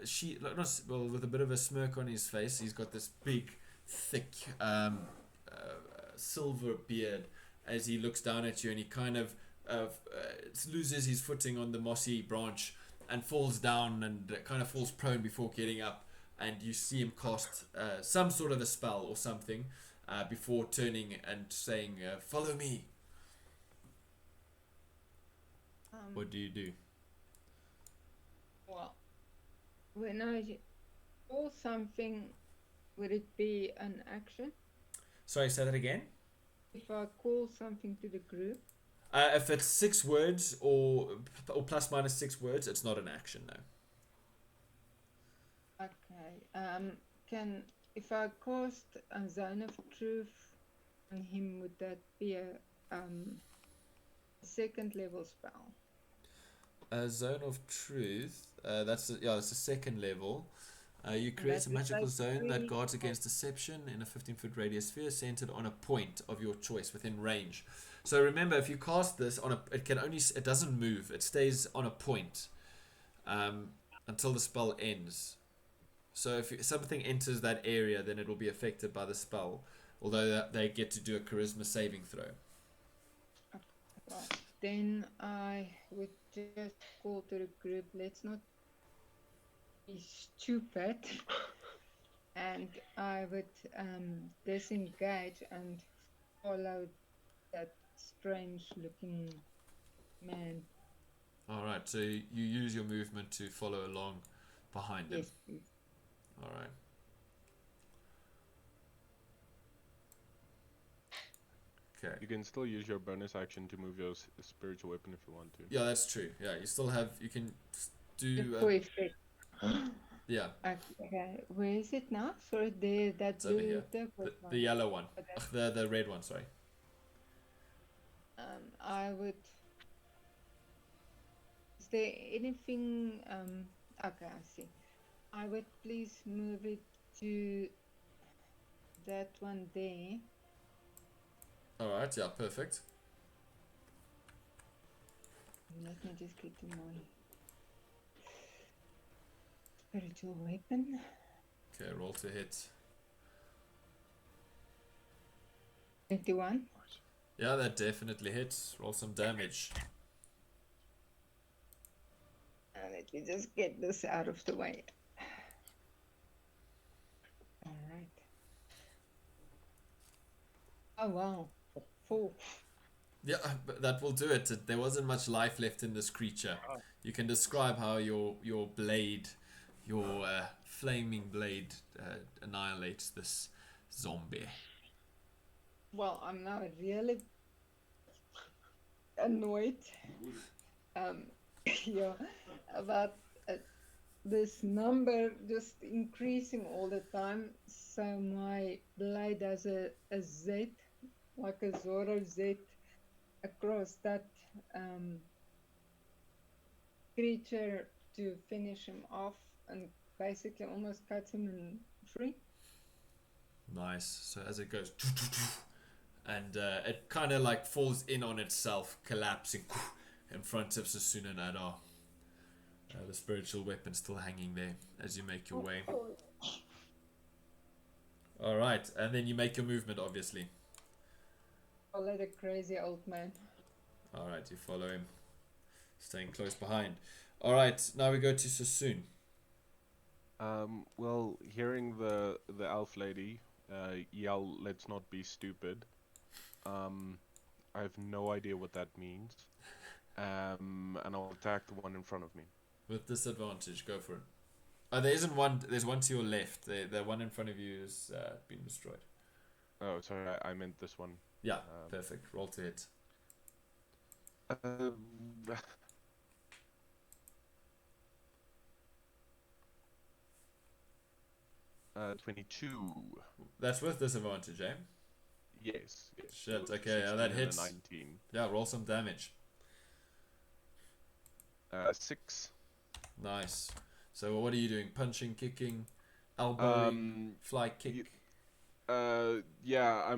with a bit of a smirk on his face. He's got this big, thick silver beard as he looks down at you, and he kind of loses his footing on the mossy branch and falls down and kind of falls prone before getting up, and you see him cast some sort of a spell or something before turning and saying, follow me. What do you do? Well, when I call something, would it be an action? Sorry, say that again. If I call something to the group? If it's 6 words or plus minus 6 words, it's not an action, no. Okay. If I cast a zone of truth on him, would that be a second level spell? A zone of truth. That's a second level. You create a magical zone that guards against deception in a 15-foot radius sphere centered on a point of your choice within range. So remember, if you cast this on it doesn't move. It stays on a point until the spell ends. So if something enters that area, then it will be affected by the spell. Although they get to do a charisma saving throw. Right. Then I would just call to the group, let's not be stupid. And I would disengage and follow that strange looking man. Alright, so you use your movement to follow along behind him. Yes, please. Alright. Okay. You can still use your bonus action to move your spiritual weapon if you want to. Yeah, that's true. Yeah, you can do... The effect. Yeah. Okay, where is it now? Sorry, that It's over here. turquoise one. The yellow one. Okay. The red one, sorry. I would. Is there anything? Okay, I see. I would please move it to that one there. Alright, yeah, perfect. Let me just get to my spiritual weapon. Okay, roll to hit. 21. Yeah, that definitely hits. Roll some damage. Let me just get this out of the way. All right. Oh wow, 4. Yeah, but that will do it. There wasn't much life left in this creature. You can describe how your blade, your flaming blade, annihilates this zombie. Well, I'm now really annoyed. Yeah, about this number just increasing all the time. So my blade has a Z, like a Zoro Z, across that creature to finish him off and basically almost cuts him in three. Nice. So as it goes, and it kind of like falls in on itself, collapsing in front of Sassoon and Adar. The spiritual weapon still hanging there as you make your way. Alright, and then you make your movement, obviously. Follow the crazy old man. Alright, you follow him, staying close behind. Alright, now we go to Sassoon. Well, hearing the elf lady yell, "Let's not be stupid," I have no idea what that means. And I'll attack the one in front of me. With disadvantage, go for it. Oh, there isn't one. There's one to your left. The one in front of you has been destroyed. Oh, sorry, I meant this one. Yeah, perfect. Roll to hit. 22. That's with disadvantage, eh? Yes. Shit, okay, yeah, that hits. 19. Yeah, roll some damage. 6. Nice. So what are you doing? Punching, kicking, elbowing, fly kick? Yeah,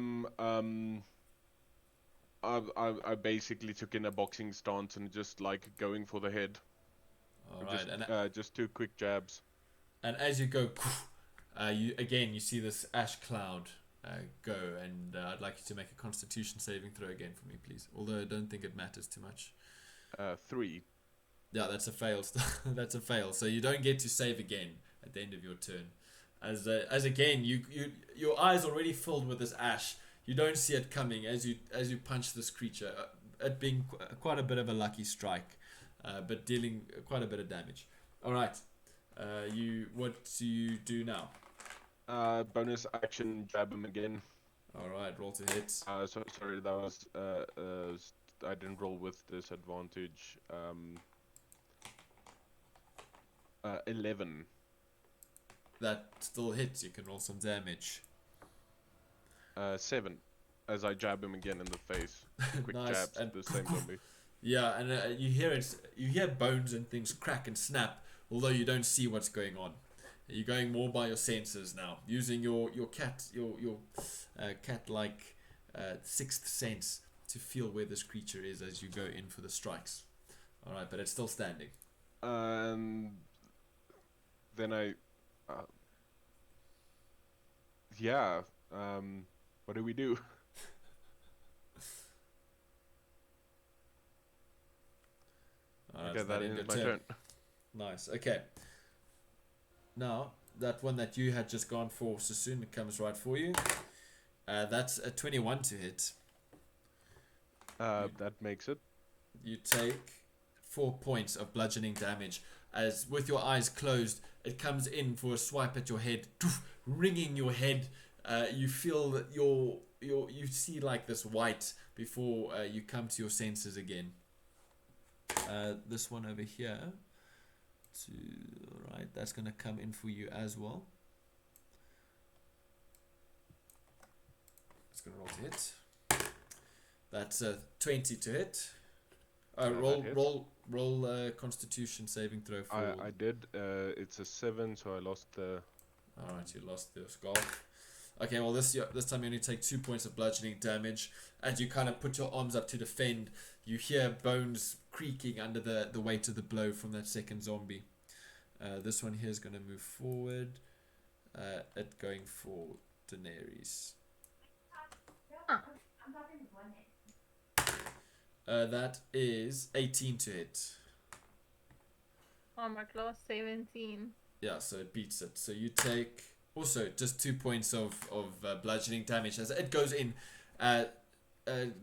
I basically took in a boxing stance and just like going for the head. Alright, just 2 quick jabs. and as you go, you see this ash cloud go, and I'd like you to make a Constitution saving throw again for me, please. Although I don't think it matters too much. 3. Yeah, that's a fail. That's a fail. So you don't get to save again at the end of your turn. As again, your eyes already filled with this ash. You don't see it coming as you punch this creature. It being quite a bit of a lucky strike, but dealing quite a bit of damage. All right. What do you do now? Bonus action, jab him again. All right, roll to hit. Sorry, that was I didn't roll with disadvantage. 11. That still hits. You can roll some damage. 7. As I jab him again in the face. Quick Nice. jabs And the same zombie. Yeah, and you hear bones and things crack and snap, although you don't see what's going on. You're going more by your senses now, using your cat-like sixth sense to feel where this creature is as you go in for the strikes. All right, but it's still standing. Then what do we do? Okay, that ends my turn. Nice. Okay. Now that one that you had just gone for, Sassoon, comes right for you. That's a 21 to hit. That makes it. You take 4 points of bludgeoning damage. As with your eyes closed, it comes in for a swipe at your head, ringing your head. You feel that you see like this white before you come to your senses again. This one over here, right, that's going to come in for you as well. It's going to roll to hit. That's a 20 to hit. Roll Constitution saving throw for. I did. It's a 7, so I lost the. All right, you lost the skull. Okay, well this time you only take 2 points of bludgeoning damage. As you kind of put your arms up to defend, you hear bones creaking under the weight of the blow from that second zombie. This one here is going to move forward. It going for Daenerys. That is 18 to hit. Armor class 17. Yeah, so it beats it. So you take also just 2 points of bludgeoning damage as it goes in.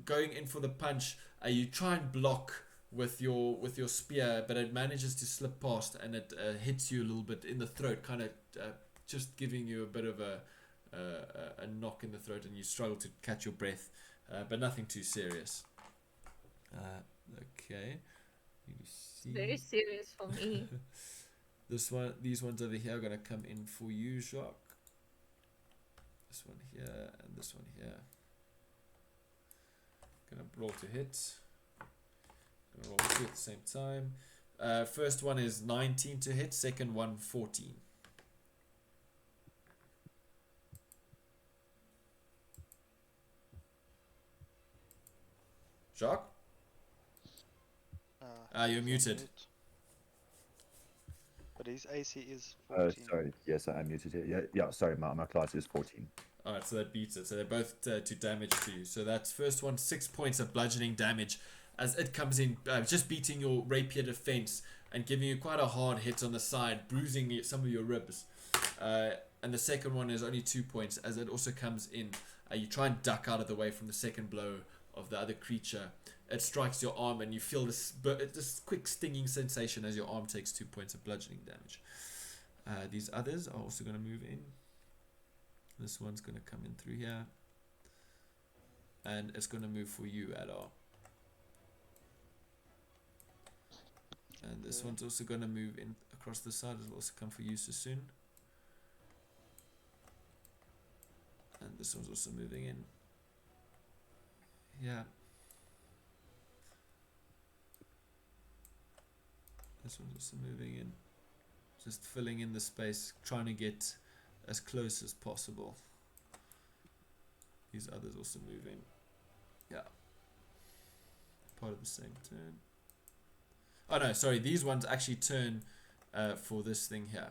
Going in for the punch, you try and block with your spear, but it manages to slip past and it hits you a little bit in the throat, kind of just giving you a bit of a knock in the throat, and you struggle to catch your breath, but nothing too serious. Okay, you see. Very serious for me. These ones over here are gonna come in for you, Jacques. This one here and this one here. Gonna roll to hit. Gonna roll two at the same time. First one is 19 to hit. Second one 14. Jacques? You're he's on muted. mute. But his AC is 14. Sorry, yes, I am muted here. Yeah, sorry, my class is 14. Alright, so that beats it. So they're both to damage to you. So that's first one, 6 points of bludgeoning damage as it comes in, just beating your rapier defense and giving you quite a hard hit on the side, bruising some of your ribs. And the second one is only 2 points as it also comes in. You try and duck out of the way from the second blow of the other creature. It strikes your arm and you feel this quick stinging sensation as your arm takes 2 points of bludgeoning damage. These others are also going to move in. This one's going to come in through here. And it's going to move for you, Adar. And this one's also going to move in across the side. It'll also come for you so soon. And this one's also moving in. Yeah. This one's also moving in. Just filling in the space, trying to get as close as possible. These others also move in. Yeah. Part of the same turn. Oh no, sorry, these ones actually turn for this thing here.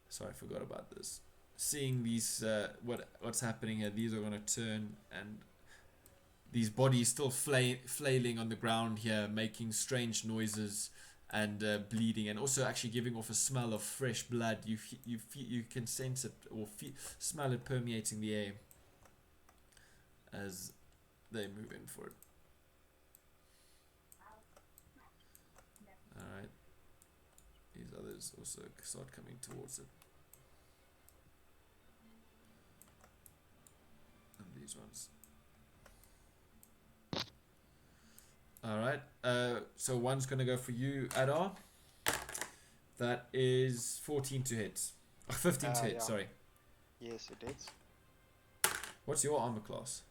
Sorry, I forgot about this. Seeing these, what's happening here, these are going to turn, and these bodies still flailing on the ground here, making strange noises and bleeding, and also actually giving off a smell of fresh blood. You can sense it or smell it permeating the air as they move in for it. Alright. These others also start coming towards it. And these ones. Alright. So one's going to go for you, Adar. That is 14 to hit. 15 to hit, Yeah. sorry. Yes, it is. What's your armor class?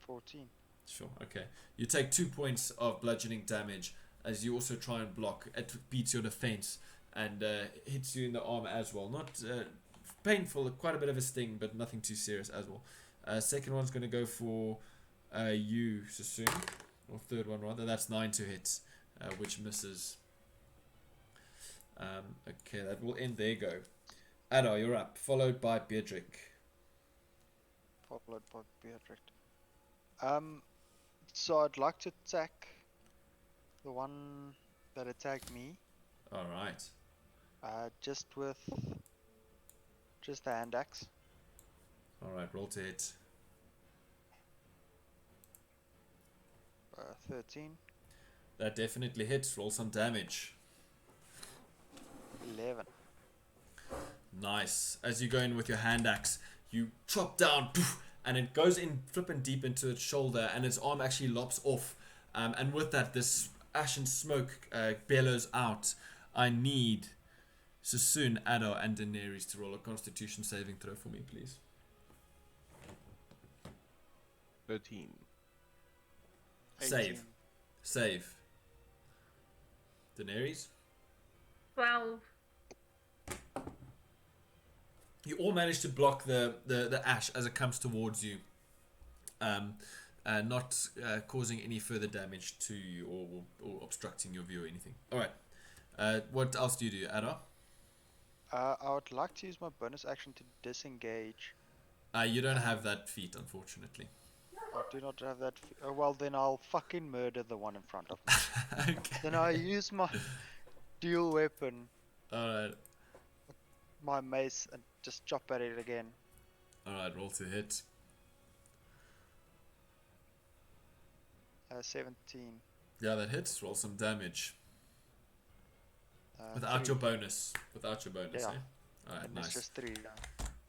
14. Sure, okay. You take 2 points of bludgeoning damage as you also try and block. It beats your defense and hits you in the arm as well. Not painful, quite a bit of a sting, but nothing too serious as well. Second one's going to go for you, Sassoon. Or third one rather. That's 9 to hit, which misses. Okay, that will end. There you go. Adar, you're up. Followed by Beatrick. Followed by Beatrick. So I'd like to attack the one that attacked me. Alright. Just with the hand axe. Alright, roll to hit. 13. That definitely hits. Roll some damage. 11. Nice. As you go in with your hand axe, you chop down, poof, and it goes in flipping deep into its shoulder, and its arm actually lops off. And with that, this ashen smoke bellows out. I need Sassoon, Adar, and Daenerys to roll a Constitution saving throw for me, please. 13. 18. Save. Daenerys? 12. You all manage to block the ash as it comes towards you, not causing any further damage to you or obstructing your view or anything. Alright, what else do you do, Adar? I would like to use my bonus action to disengage. You don't have that feat, unfortunately. I do not have that. Well, then I'll fucking murder the one in front of me. Okay. Then I use my dual weapon, Alright. my mace, and just chop at it again. Alright, roll to hit. 17. Yeah, that hits. Roll some damage. Without 3. your bonus. Without your bonus, Yeah. eh? Alright, And nice. it's just 3.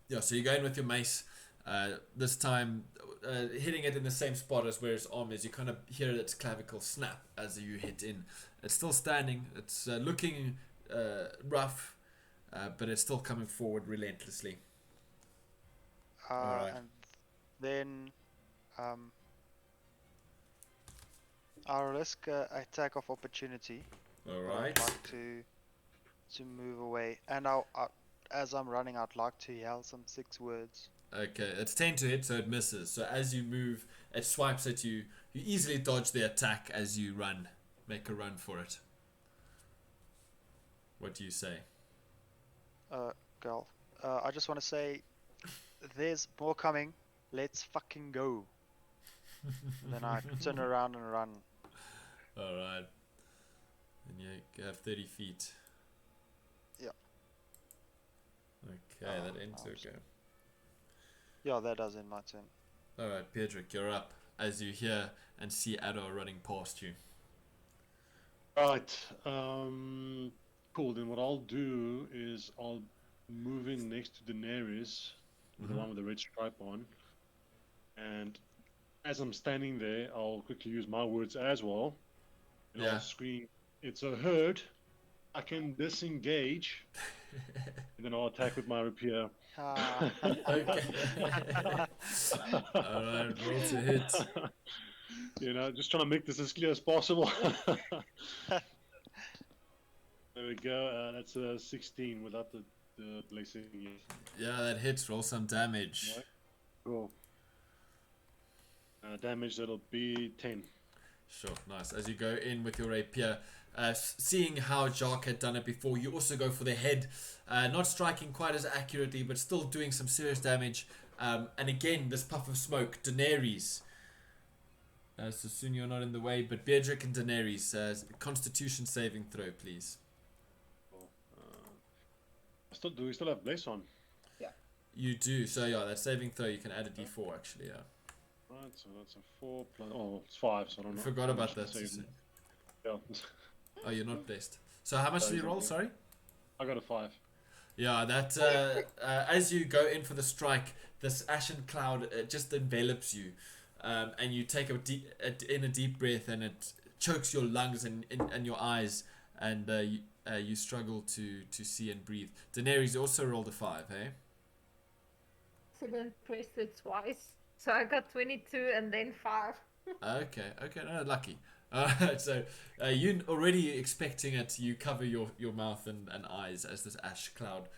Yeah, so you go in with your mace. This time, hitting it in the same spot as where his arm is. You kind of hear its clavicle snap as you hit in. It's still standing. It's looking rough, but it's still coming forward relentlessly. Alright. And then I'll risk an attack of opportunity. Alright. I'd like to move away, and as I'm running, I'd like to yell some 6 words. Okay, it's 10 to hit, so it misses. So as you move, it swipes at you. You easily dodge the attack as you run. Make a run for it. What do you say? Girl, I just want to say, there's more coming. Let's fucking go. And then I turn around and run. Alright. And you have 30 feet. Yeah. Okay, that ends your go. Yeah, that does end my turn. Alright, Pedrick, you're up as you hear and see Ador running past you. Right. Cool. Then what I'll do is I'll move in next to Daenerys, the one with the red stripe on, and as I'm standing there, I'll quickly use my words as well, and I'll scream, "It's a herd! I can disengage," and then I'll attack with my rapier. Okay. Alright, roll to hit. You know, just trying to make this as clear as possible. There we go. That's a 16 without the blessing. Yeah, that hits. Roll some damage. Right. Cool. Damage, that'll be 10. Sure, nice. As you go in with your rapier, seeing how Jacques had done it before, you also go for the head. Not striking quite as accurately, but still doing some serious damage. And again, this puff of smoke. Daenerys. So soon you're not in the way, but Beatrick and Daenerys, Constitution saving throw, please. Do we still have bless on? Yeah. You do. So yeah, that saving throw, you can add a d4 actually, yeah. Right, so that's a 4 plus... Oh, it's 5, so I don't know. Forgot about that. Yeah. Oh, you're not blessed. So how much did you roll, sorry? I got a 5. Yeah, that as you go in for the strike, this ashen cloud just envelops you, and you take a deep breath, and it chokes your lungs and your eyes, and you struggle to see and breathe. Daenerys also rolled a 5, hey? Accident pressed it twice, so I got 22 and then 5. Okay, no, lucky. So you already expecting it. You cover your mouth and eyes as this ash cloud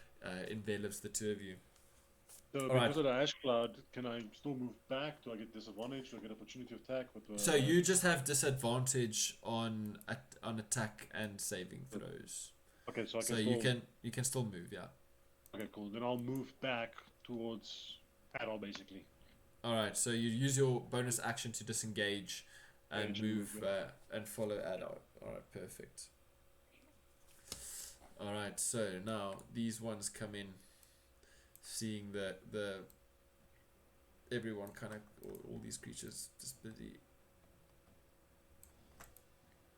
envelops the two of you. So because of the ash cloud, can I still move back? Do I get disadvantage? Do I get opportunity to attack? With the... So you just have disadvantage on attack and saving throws. Okay, so I can so still... you can still move, yeah. Okay, cool. Then I'll move back towards Adol, basically. All right. So you use your bonus action to disengage and move and follow Adol. All right, perfect. All right. So now these ones come in, seeing the everyone kind of all these creatures just busy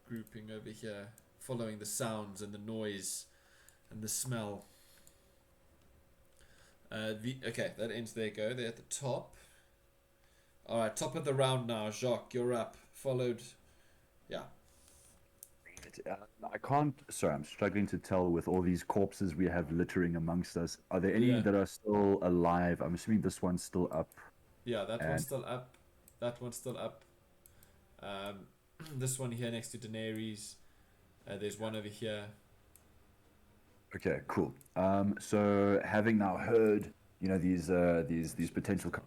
grouping over here, following the sounds and the noise and the smell. Okay, that ends their go. They're at the top. Alright, top of the round now. Jacques, you're up. Followed. Yeah. I can't. Sorry, I'm struggling to tell with all these corpses we have littering amongst us. Are there any that are still alive? I'm assuming this one's still up. Yeah, that one's still up. That one's still up. This one here next to Daenerys. There's one over here. Okay, cool. So having now heard, these potential to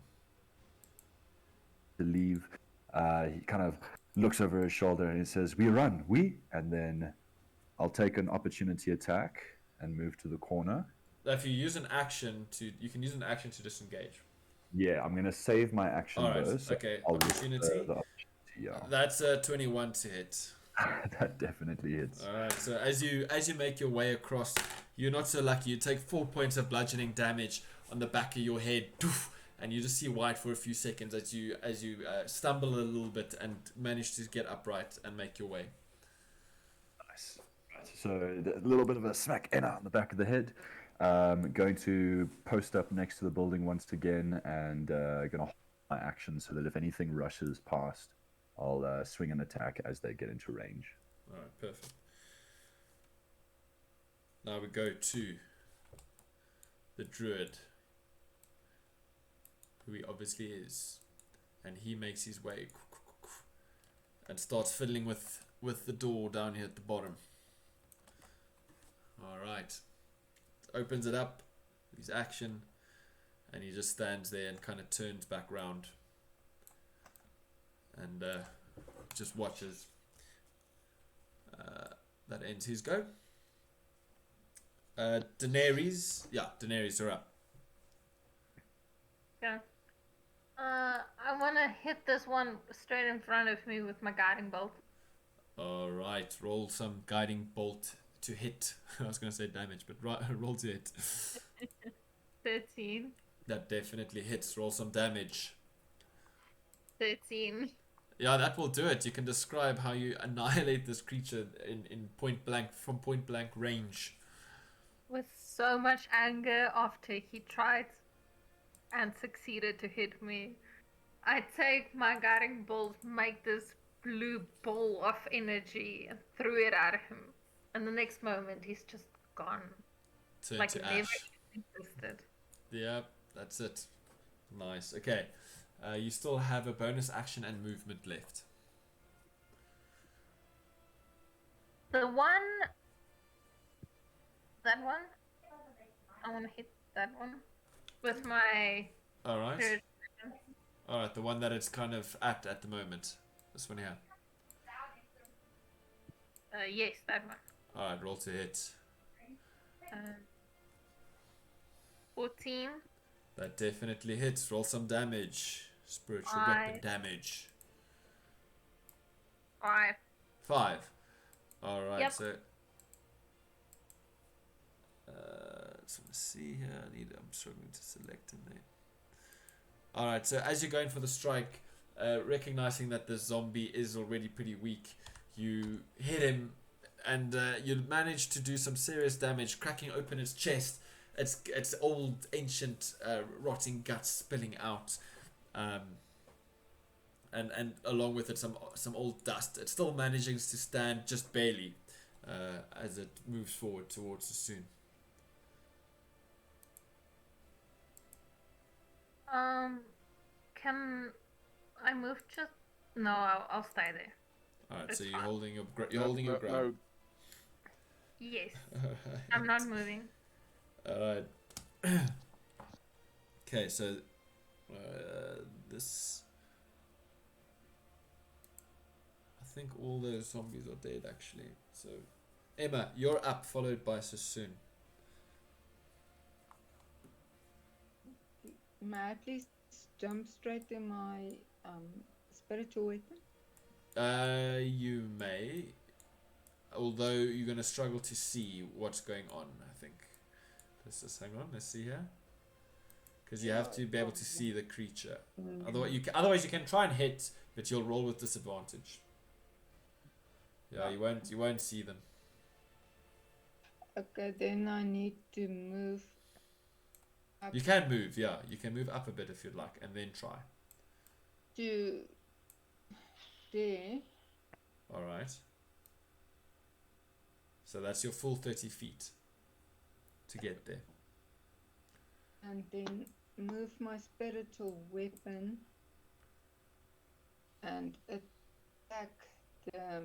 leave, he kind of looks over his shoulder and he says, "We run, we," and then I'll take an opportunity attack and move to the corner. If you use an action you can use an action to disengage. Yeah, I'm gonna save my action All right. though. So Okay. I'll risk Opportunity. the opportunity. Yeah, That's a 21 to hit. that definitely hits. All right. So as you make your way across, you're not so lucky. You take 4 points of bludgeoning damage on the back of your head, and you just see white for a few seconds as you stumble a little bit and manage to get upright and make your way. Nice. Right, so a little bit of a smack on the back of the head. Going to post up next to the building once again, and gonna hold my action so that if anything rushes past, I'll swing an attack as they get into range. All right. Perfect. Now we go to the druid, who he obviously is, and he makes his way and starts fiddling with the door down here at the bottom. All right, opens it up with his action, and he just stands there and kind of turns back round and just watches. That ends his go. Daenerys, you're up. Yeah. I want to hit this one straight in front of me with my guiding bolt. All right, roll some guiding bolt to hit. I was going to say damage, but roll to hit. 13. That definitely hits. Roll some damage. 13. Yeah, that will do it. You can describe how you annihilate this creature in point blank, from point blank range. With so much anger after he tried and succeeded to hit me, I take my guiding bolt, make this blue ball of energy, and threw it at him. And the next moment, he's just gone. Turn Like to never ash. existed. Yeah, that's it. Nice. Okay. You still have a bonus action and movement left. That one, I want to hit that one with my All right. third. All right. The one that it's kind of at the moment. This one here. Yes, that one. All right. Roll to hit. 14. That definitely hits. Roll some damage. Spiritual weapon damage. 5. 5. All right. Yep. So. Let's see here. I'm struggling to select in there. All right. So as you're going for the strike, recognizing that the zombie is already pretty weak, you hit him, and you manage to do some serious damage, cracking open its chest. It's old, ancient, rotting guts spilling out, and along with it some old dust. It's still managing to stand just barely, as it moves forward towards Sassoon. Can I move just? No, I'll stay there. All right, It's so you're fine. holding your ground. Yes, I'm not moving. All right. Okay, so this. I think all those zombies are dead actually. So, Emma, you're up, followed by Sassoon. May I please jump straight to my spiritual weapon? You may, although you're going to struggle to see what's going on, I think. Let's just hang on, let's see here. Because you have to be able to see the creature. Otherwise you can try and hit, but you'll roll with disadvantage. Yeah, you won't see them. Okay, then I need to move up You can move, yeah. You can move up a bit if you'd like, and then try. to there. Alright. So that's your full 30 feet to get there. And then move my spiritual weapon and attack the.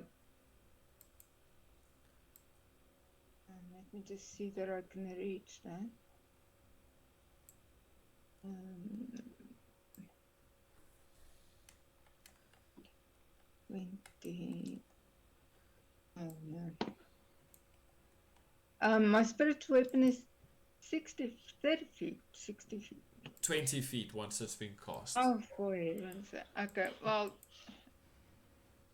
Let me just see that I can reach that. 20. Oh no. My spiritual weapon is 30 feet. 60 feet. 20 feet once it's been cast. Oh, for heaven's sake. Okay, well,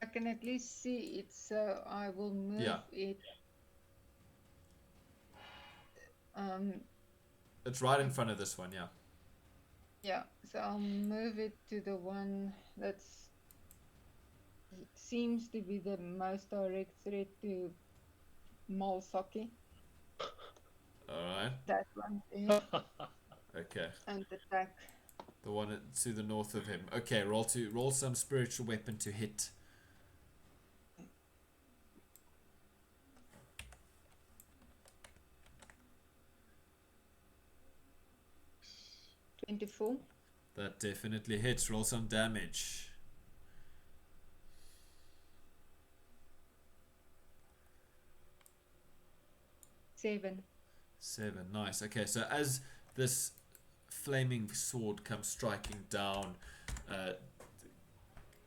I can at least see it, so I will move Yeah. it. It's right in front of this one, yeah. Yeah, so I'll move it to the one that's seems to be the most direct threat to Malsaki. Alright. That one there, Okay. and attack. The one to the north of him. Okay, roll some spiritual weapon to hit. 24. That definitely hits. Roll some damage. 7. 7. Nice. Okay, so as this flaming sword comes striking down,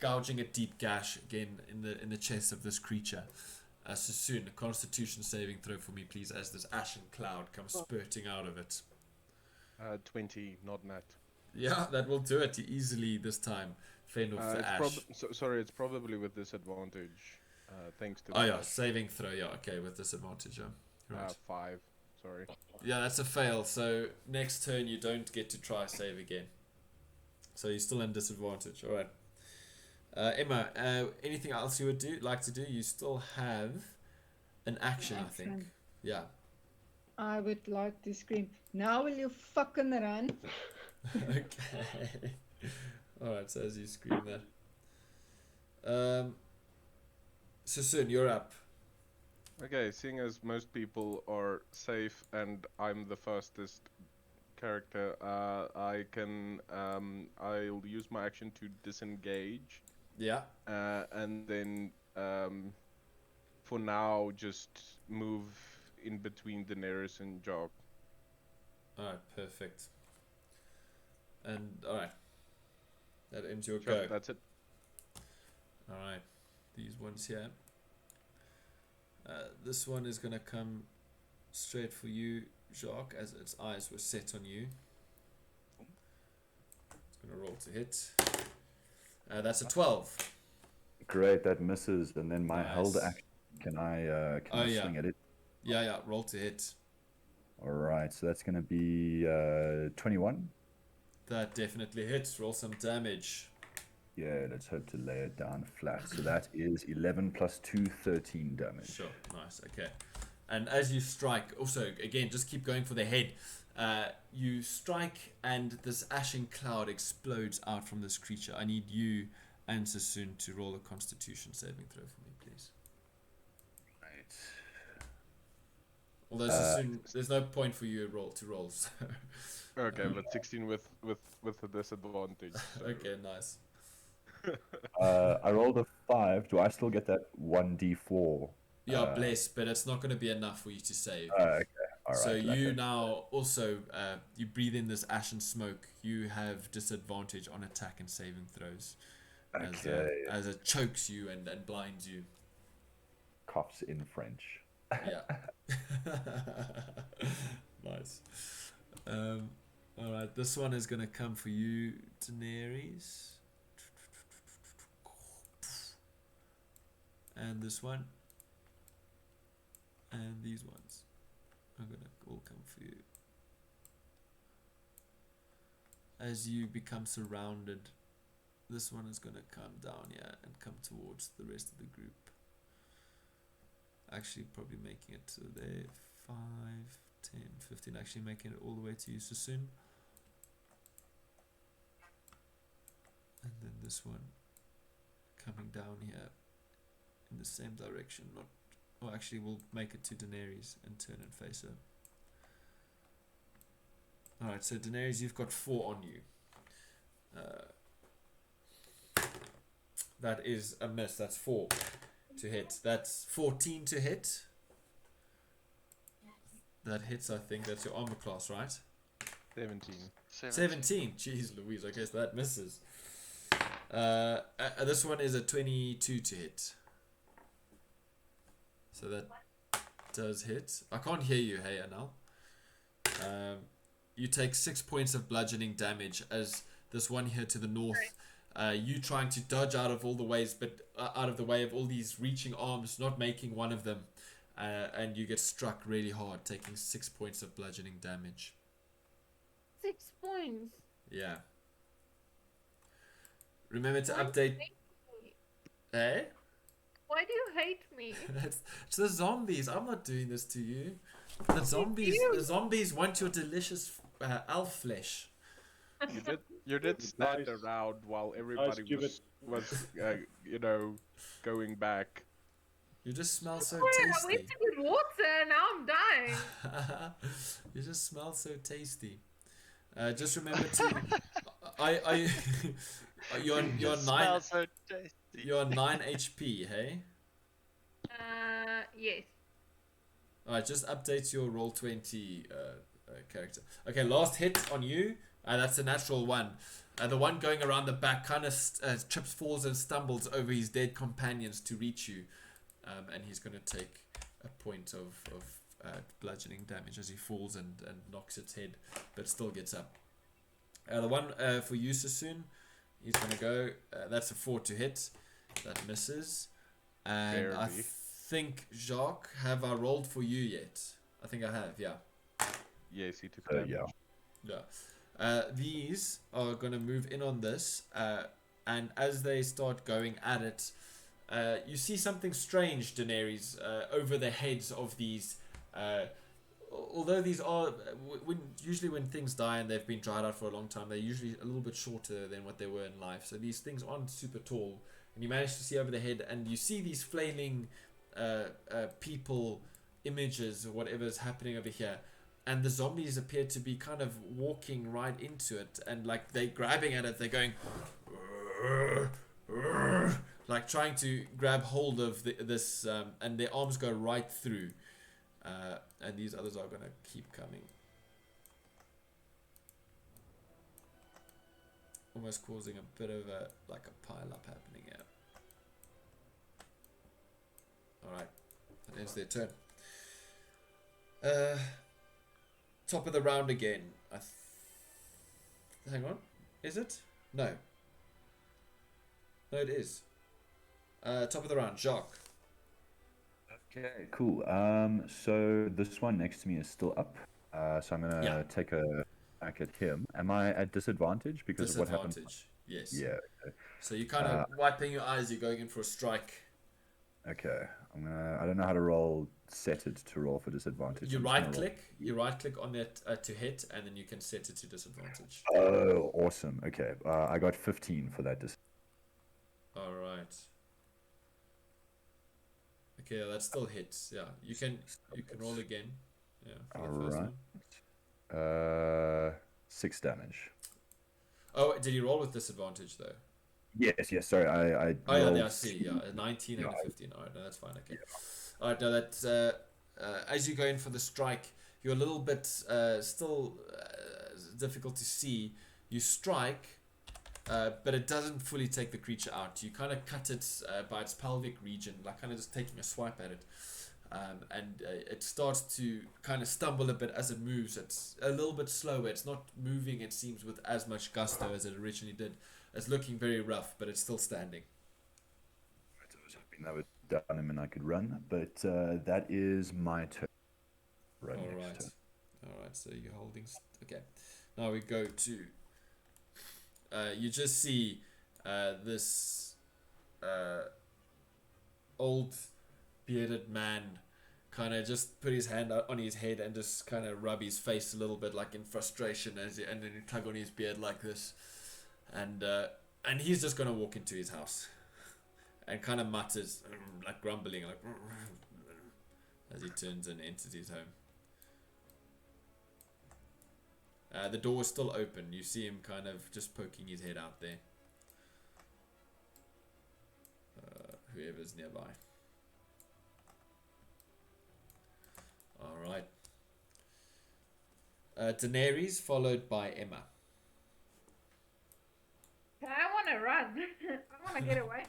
gouging a deep gash again in the chest of this creature. So soon, a Constitution saving throw for me, please, as this ashen cloud comes spurting out of it. 20, not nat. Yeah, that will do it easily this time. Fend off the ash. Sorry, it's probably with disadvantage. Thanks to. Oh yeah, saving throw. Yeah, okay, with disadvantage. Yeah. Right. 5. Sorry. Yeah, that's a fail. So next turn you don't get to try save again. So you're still in disadvantage. All right. Emma, anything else you would like to do? You still have an action, I think. Yeah. I would like to scream, now will you fucking run? Okay. Alright, so as you scream that. Sassoon, you're up. Okay, seeing as most people are safe and I'm the fastest character, I'll use my action to disengage. Yeah. And then for now just move in between Daenerys and Jock. Alright, perfect. And alright. That ends your Sure, go. that's it. Alright. These ones here. This one is gonna come straight for you, Jacques, as its eyes were set on you. It's gonna roll to hit. That's a 12. Great, that misses. And then my Nice. held action. Can I swing at it? Yeah, roll to hit. All right, so that's going to be 21. That definitely hits. Roll some damage. Yeah, let's hope to lay it down flat. So that is 11 plus 2, 13 damage. Sure, nice, okay. And as you strike, also, again, just keep going for the head. You strike and this ashen cloud explodes out from this creature. I need you and Sassoon to roll a Constitution saving throw for me, please. Right. Although Sassoon, there's no point for you to roll. So. Okay, but 16 with a disadvantage. So. Okay, nice. I rolled a 5. Do I still get that 1d4? Yeah, bless, but it's not going to be enough for you to save. Okay, all right. So you now also, you breathe in this ashen smoke. You have disadvantage on attack and saving throws. As it chokes you and blinds you. Coughs in French. Yeah. Nice. Alright, this one is going to come for you, Daenerys. And this one. And these ones are going to all come for you. As you become surrounded, this one is going to come down here and come towards the rest of the group. Actually, probably making it to there. 5, 10, 15. Actually making it all the way to you, Sassoon. And then this one coming down here in the same direction. Actually, we'll make it to Daenerys and turn and face her. Alright, so Daenerys, you've got 4 on you. That is a miss. That's 4 to hit. That's 14 to hit. That hits, I think. That's your armor class, right? 17. 17. Jeez Louise, I guess that misses. This one is a 22 to hit. So that does hit. I can't hear you, hey Anal. you take 6 points of bludgeoning damage as this one here to the north. You trying to dodge out of all the ways, but out of the way of all these reaching arms, not making one of them, and you get struck really hard, taking 6 points of bludgeoning damage. 6 points. Yeah. Remember to Why update. do you hate me? Eh? Why do you hate me? It's the zombies. I'm not doing this to you. The zombies want your delicious elf flesh. You did stand around while everybody was going back. You just smell so I went tasty. to get water, now I'm dying. You just smell so tasty. Just remember to. You're nine. So tasty. You're 9 HP. Hey. Yes. Alright, just update your roll 20 character. Okay, last hit on you. That's a natural one. The one going around the back kind of trips, falls, and stumbles over his dead companions to reach you. And he's going to take a point of bludgeoning damage as he falls and knocks its head, but still gets up. The one for you, Sassoon, he's going to go. That's a 4 to hit. That misses. And Barely. I think, Jacques, have I rolled for you yet? I think I have, yeah. Yes, he took damage. Yeah. Yeah. These are going to move in on this, and as they start going at it, you see something strange, Daenerys, over the heads of these. Although these are, usually when things die and they've been dried out for a long time, they're usually a little bit shorter than what they were in life. So these things aren't super tall, and you manage to see over the head, and you see these flailing people images or whatever is happening over here. And the zombies appear to be kind of walking right into it, and like they're grabbing at it, they're going like trying to grab hold of this, and their arms go right through, and these others are going to keep coming, almost causing a bit of a pile up happening here. All right, that ends their turn. Top of the round again. Hang on. Is it? No. No, it is. Top of the round. Jacques. Okay, cool. So this one next to me is still up. So I'm gonna take a back at him. Am I at disadvantage because of what happened? Disadvantage. Yes. Yeah. Okay. So you're kind of wiping your eyes. You're going in for a strike. Okay. I don't know how to roll. Set it to roll for disadvantage. You right click. You right click on it to hit, and then you can set it to disadvantage. Oh, awesome. Okay. I got 15 for that. All right. Okay, that still hits. Yeah, you can roll again. Yeah. For the first one. 6 damage. Oh, did you roll with disadvantage though? Yes. Sorry, I. Oh yeah, I see. Yeah, a 19 and a 15. All right, no, that's fine. Okay. Yeah. All right, now that as you go in for the strike, you're a little bit still difficult to see. You strike, but it doesn't fully take the creature out. You kind of cut it by its pelvic region, like kind of just taking a swipe at it. And it starts to kind of stumble a bit as it moves. It's a little bit slower. It's not moving, it seems, with as much gusto as it originally did. It's looking very rough, but it's still standing. I was hoping that would down him and I could run, but that is my turn. All right. So you're holding. Okay. Now we go to. You just see this old bearded man kind of just put his hand on his head and just kind of rub his face a little bit, like in frustration, and then he tug on his beard like this, and he's just gonna walk into his house. And kind of mutters, like grumbling, like as he turns and enters his home. The door is still open. You see him kind of just poking his head out there. Whoever's nearby. All right. Daenerys followed by Emma. I want to run. I want to get away.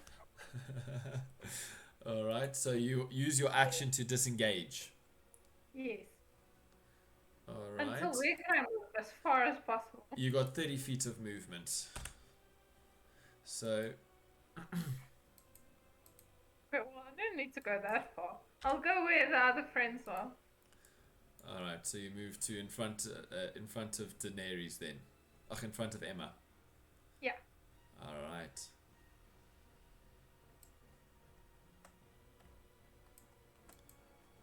All right, so you use your action to disengage. Yes. All right. Until where can I move as far as possible. You got 30 feet of movement. So, But, well, I don't need to go that far. I'll go where the other friends are. all right. So you move to in front of Daenerys then. Ach, in front of Emma. Yeah. All right.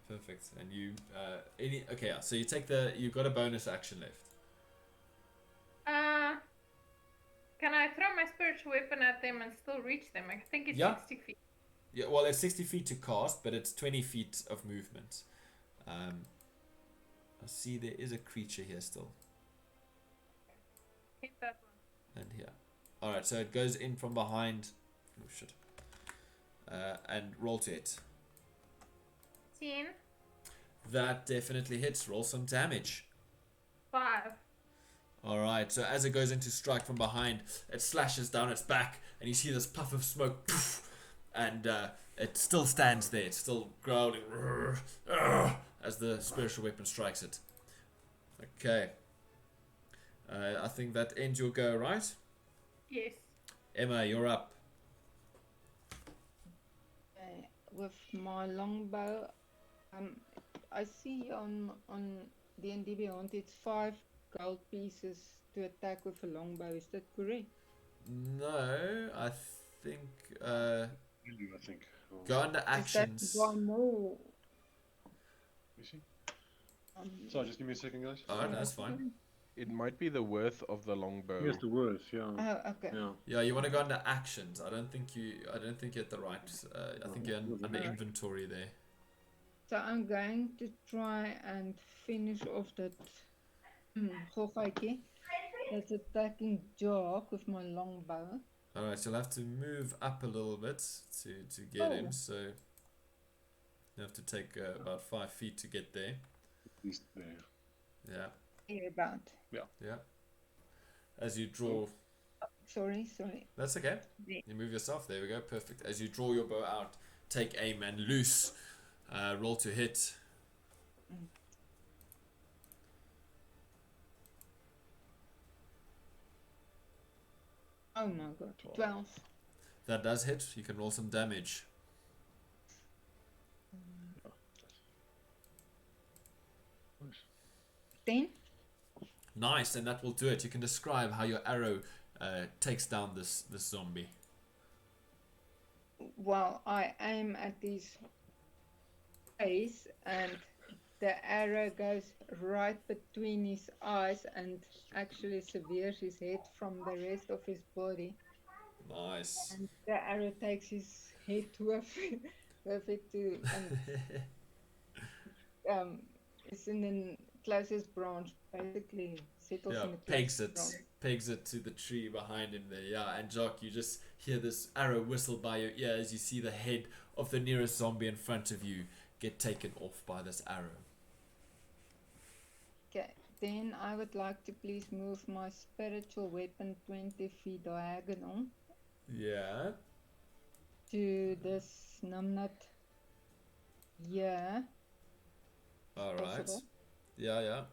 Perfect. And you okay, so you've got a bonus action left. Can I throw my spiritual weapon at them and still reach them? I think it's Yeah. 60 feet. Yeah, well, it's 60 feet to cast, but it's 20 feet of movement. I see there is a creature here still. Hit that one. And here. Alright, so it goes in from behind. Oh, shit. And roll to hit. 10, That definitely hits. Roll some damage. 5. Alright, so as it goes into strike from behind, it slashes down its back, and you see this puff of smoke, poof, and it still stands there. It's still growling as the spiritual weapon strikes it. Okay. I think that ends your go, right? Yes. Emma, you're up. With my longbow, I see on D&D Beyond it's 5 gold pieces to attack with a longbow. Is that correct? No, I think You, I think. Or, go under actions. Is that one more? you see? Sorry, just give me a second, guys. Alright, that's fine. It might be the worth of the longbow. Yes, the worth, yeah. Oh, okay. Yeah. Yeah, you want to go under actions. I don't think you're at the right. I think you're under inventory there. So I'm going to try and finish off that goggaatjie that's attacking Jock with my longbow. Alright, so you'll have to move up a little bit to get him. So you have to take about 5 feet to get there. At least there. Yeah, Here about. yeah. As you draw, Sorry. that's okay. Yeah. You move yourself. There we go. Perfect. As you draw your bow out, take aim and loose. Roll to hit. Oh my god. 12. That does hit. You can roll some damage. Yeah. 10. Nice, and that will do it. You can describe how your arrow takes down this zombie. Well, I aim at his face and the arrow goes right between his eyes and actually severs his head from the rest of his body. Nice. And the arrow takes his head with it to it's in the closest branch, basically settles Yeah, in the pegs closest it, pegs it to the tree behind him there. Yeah, and Jock, you just hear this arrow whistle by your ear as you see the head of the nearest zombie in front of you get taken off by this arrow. Okay, then I would like to please move my spiritual weapon 20 feet diagonal Yeah. to this numbnut here. All right. Possible. Yeah.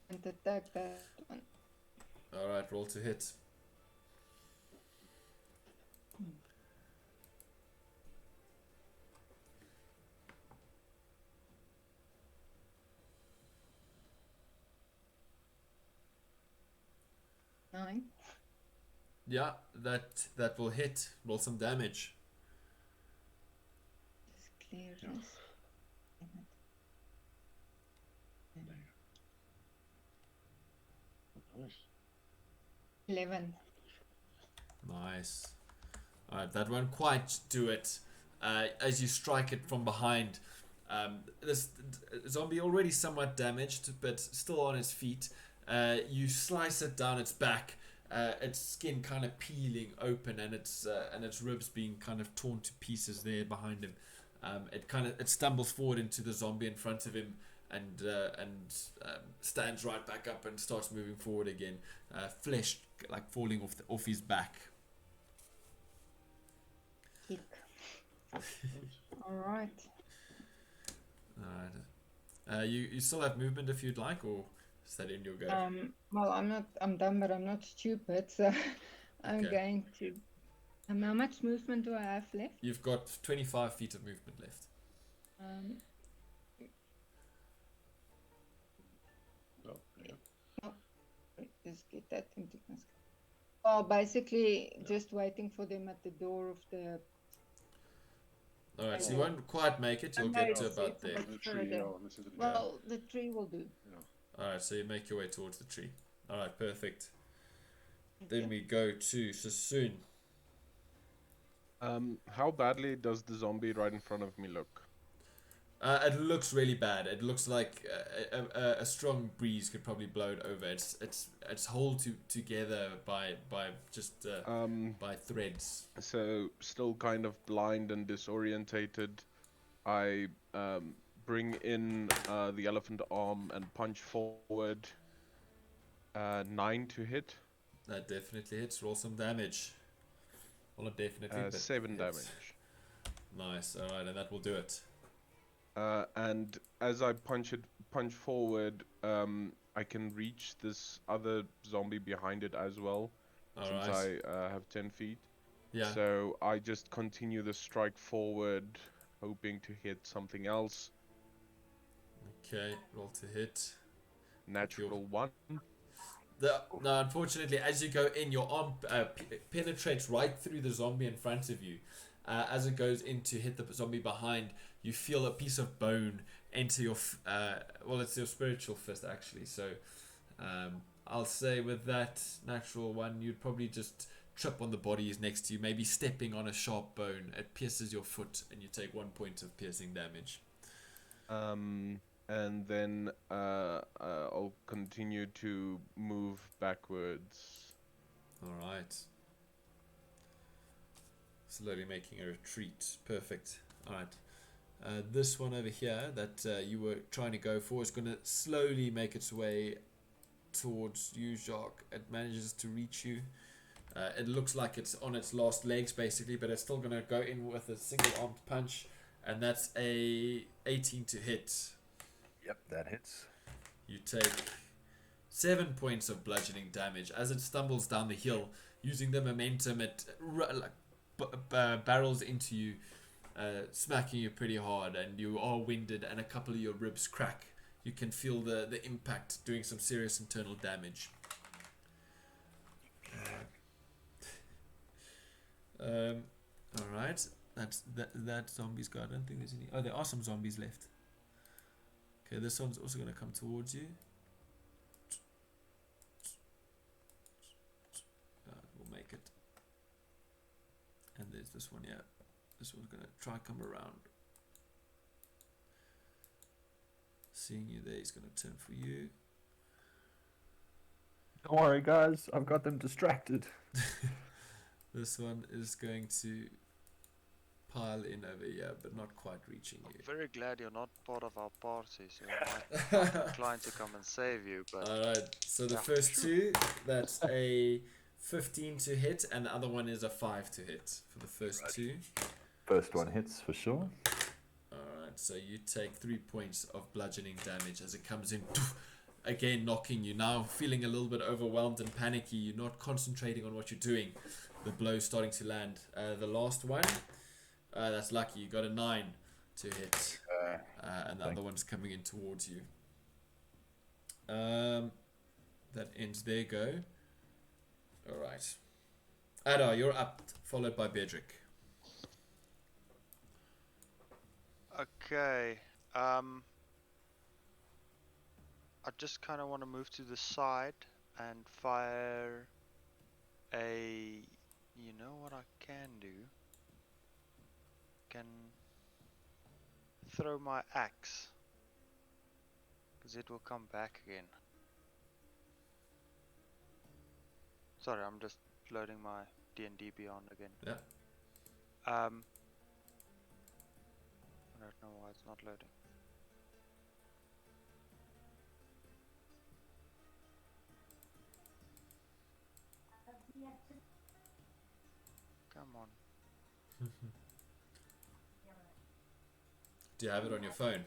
And attack that one. All right. Roll to hit. Nine. Yeah, that will hit. Roll some damage. Just clear Yeah. this. Nice. 11. Nice. Alright, that won't quite do it. As you strike it from behind, this zombie already somewhat damaged, but still on its feet. You slice it down its back, its skin kind of peeling open, and its ribs being kind of torn to pieces there behind him. It stumbles forward into the zombie in front of him, and stands right back up and starts moving forward again. Flesh like falling off his back. Kick. Alright. Alright. You still have movement if you'd like, or Is that in your go? Well, I'm dumb, but I'm not stupid, so I'm Okay. going to. How much movement do I have left? You've got 25 feet of movement left. Um, Oh, yeah. just get that into my screen. Well, basically, just waiting for them at the door of the. Alright, so you won't quite make it. You'll No, get to it's about there. The tree, further. yeah, this is it. Well, the tree will do. Yeah. Alright, so you make your way towards the tree. Alright, perfect. Okay. Then we go to Sassoon. How badly does the zombie right in front of me look? It looks really bad. It looks like a strong breeze could probably blow it over. It's held together by just by threads. So still kind of blind and disorientated. I bring in the elephant arm and punch forward. 9 to hit. That definitely hits. Roll some damage. Well, not definitely, but 7 hits. damage. Nice. All right, and that will do it. And as I punch forward, I can reach this other zombie behind it as well, All since right. I have 10 feet. Yeah. So I just continue the strike forward, hoping to hit something else. Okay. Roll to hit. Natural 1. No, unfortunately, as you go in, your arm penetrates right through the zombie in front of you. As it goes in to hit the zombie behind, you feel a piece of bone enter your well, it's your spiritual fist actually. So I'll say with that natural 1, you'd probably just trip on the bodies next to you, maybe stepping on a sharp bone. It pierces your foot and you take 1 point of piercing damage. And then I'll continue to move backwards. Alright. Slowly making a retreat. Perfect. Alright. This one over here that you were trying to go for is going to slowly make its way towards you, Jacques. It manages to reach you. It looks like it's on its last legs basically, but it's still going to go in with a single armed punch, and that's a 18 to hit. Yep, that hits. You take 7 points of bludgeoning damage as it stumbles down the hill. Using the momentum, it barrels into you, smacking you pretty hard, and you are winded and a couple of your ribs crack. You can feel the impact doing some serious internal damage. Alright, that zombie's got. I don't think there's any. Oh, there are some zombies left. Okay, this one's also going to come towards you. We'll make it. And there's this one, yeah. This one's going to try come around. Seeing you there, he's going to turn for you. Don't worry, guys. I've got them distracted. This one is going to pile in over here, but not quite reaching you. I'm very glad you're not part of our party, so I might be inclined to come and save you. But Alright, so the first two, that's a 15 to hit, and the other one is a 5 to hit for the first two. First one hits for sure. Alright, so you take 3 points of bludgeoning damage as it comes in, again knocking you. Now feeling a little bit overwhelmed and panicky, you're not concentrating on what you're doing. The blow's starting to land. The last one, that's lucky, you got a 9 to hit, and the other one's coming in towards you. That ends their go. Alright. Ada, you're up, followed by Bedrick. okay, I just kind of want to move to the side and fire a. You know what I can do? Can throw my axe, because it will come back again. Sorry, I'm just loading my D&D Beyond again. Yeah. I don't know why it's not loading. Come on. Do you have it on your phone?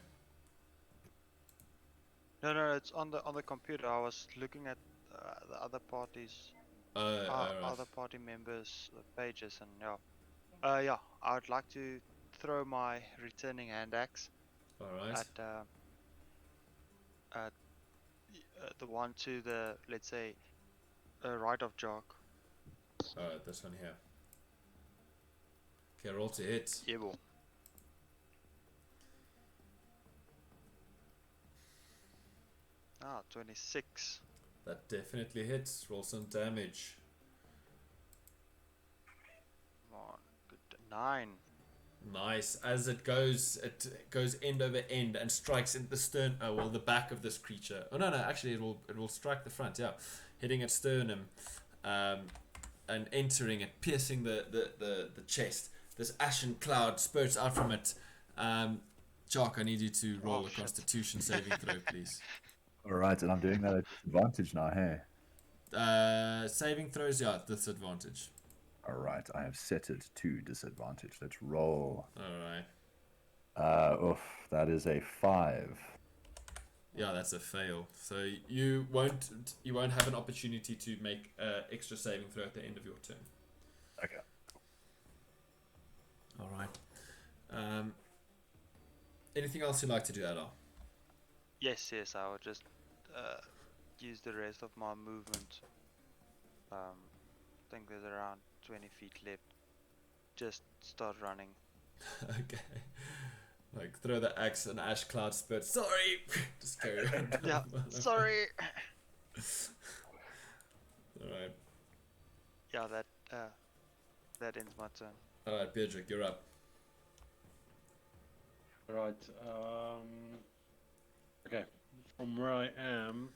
No, it's on the computer. I was looking at the other parties, Alright. other party members' pages, and yeah. Yeah, I would like to throw my returning hand axe Alright. at the one to the, let's say, right of Jock. Alright, this one here. Okay, roll to hit. Yeah, well. Ah, 26. That definitely hits. Roll some damage. Come on, good. 9. Nice. As it goes end over end and strikes in the stern. Oh well, the back of this creature. Oh no, actually, it will strike the front. Yeah, hitting its sternum, and entering it, piercing the chest. This ashen cloud spurts out from it. Jock, I need you to roll a shit. Constitution saving throw, please. Alright, and I'm doing that at disadvantage now, hey? Saving throws, yeah, disadvantage. Alright, I have set it to disadvantage. Let's roll. Alright. Oof, that is a 5. Yeah, that's a fail. So you won't have an opportunity to make extra saving throw at the end of your turn. Okay. All right. Anything else you'd like to do, Adar? Yes, I would just use the rest of my movement. I think there's around 20 feet left. Just start running. Okay. Like throw the axe and ash cloud spurt. Sorry. Just carry on. Yeah, sorry. All right. Yeah, that ends my turn. All right, Beardrick, you're up. Right. Okay. From where I am,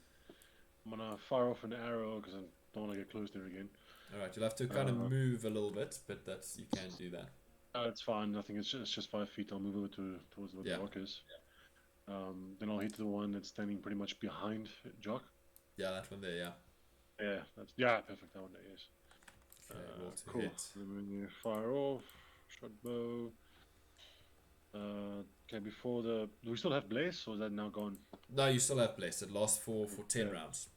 I'm gonna fire off an arrow because I don't want to get close there again. All right, you'll have to kind of move a little bit, but you can do that. It's fine. I think it's just 5 feet. I'll move over towards where the rock is. Then I'll hit the one that's standing pretty much behind Jock. Yeah, that one there. Yeah. Yeah, perfect. That one there, yes. Okay, roll to Cool. hit. Then when you fire off, shot bow. Okay, before do we still have blaze, or is that now gone? No, you still have place. It lasts for 10 rounds.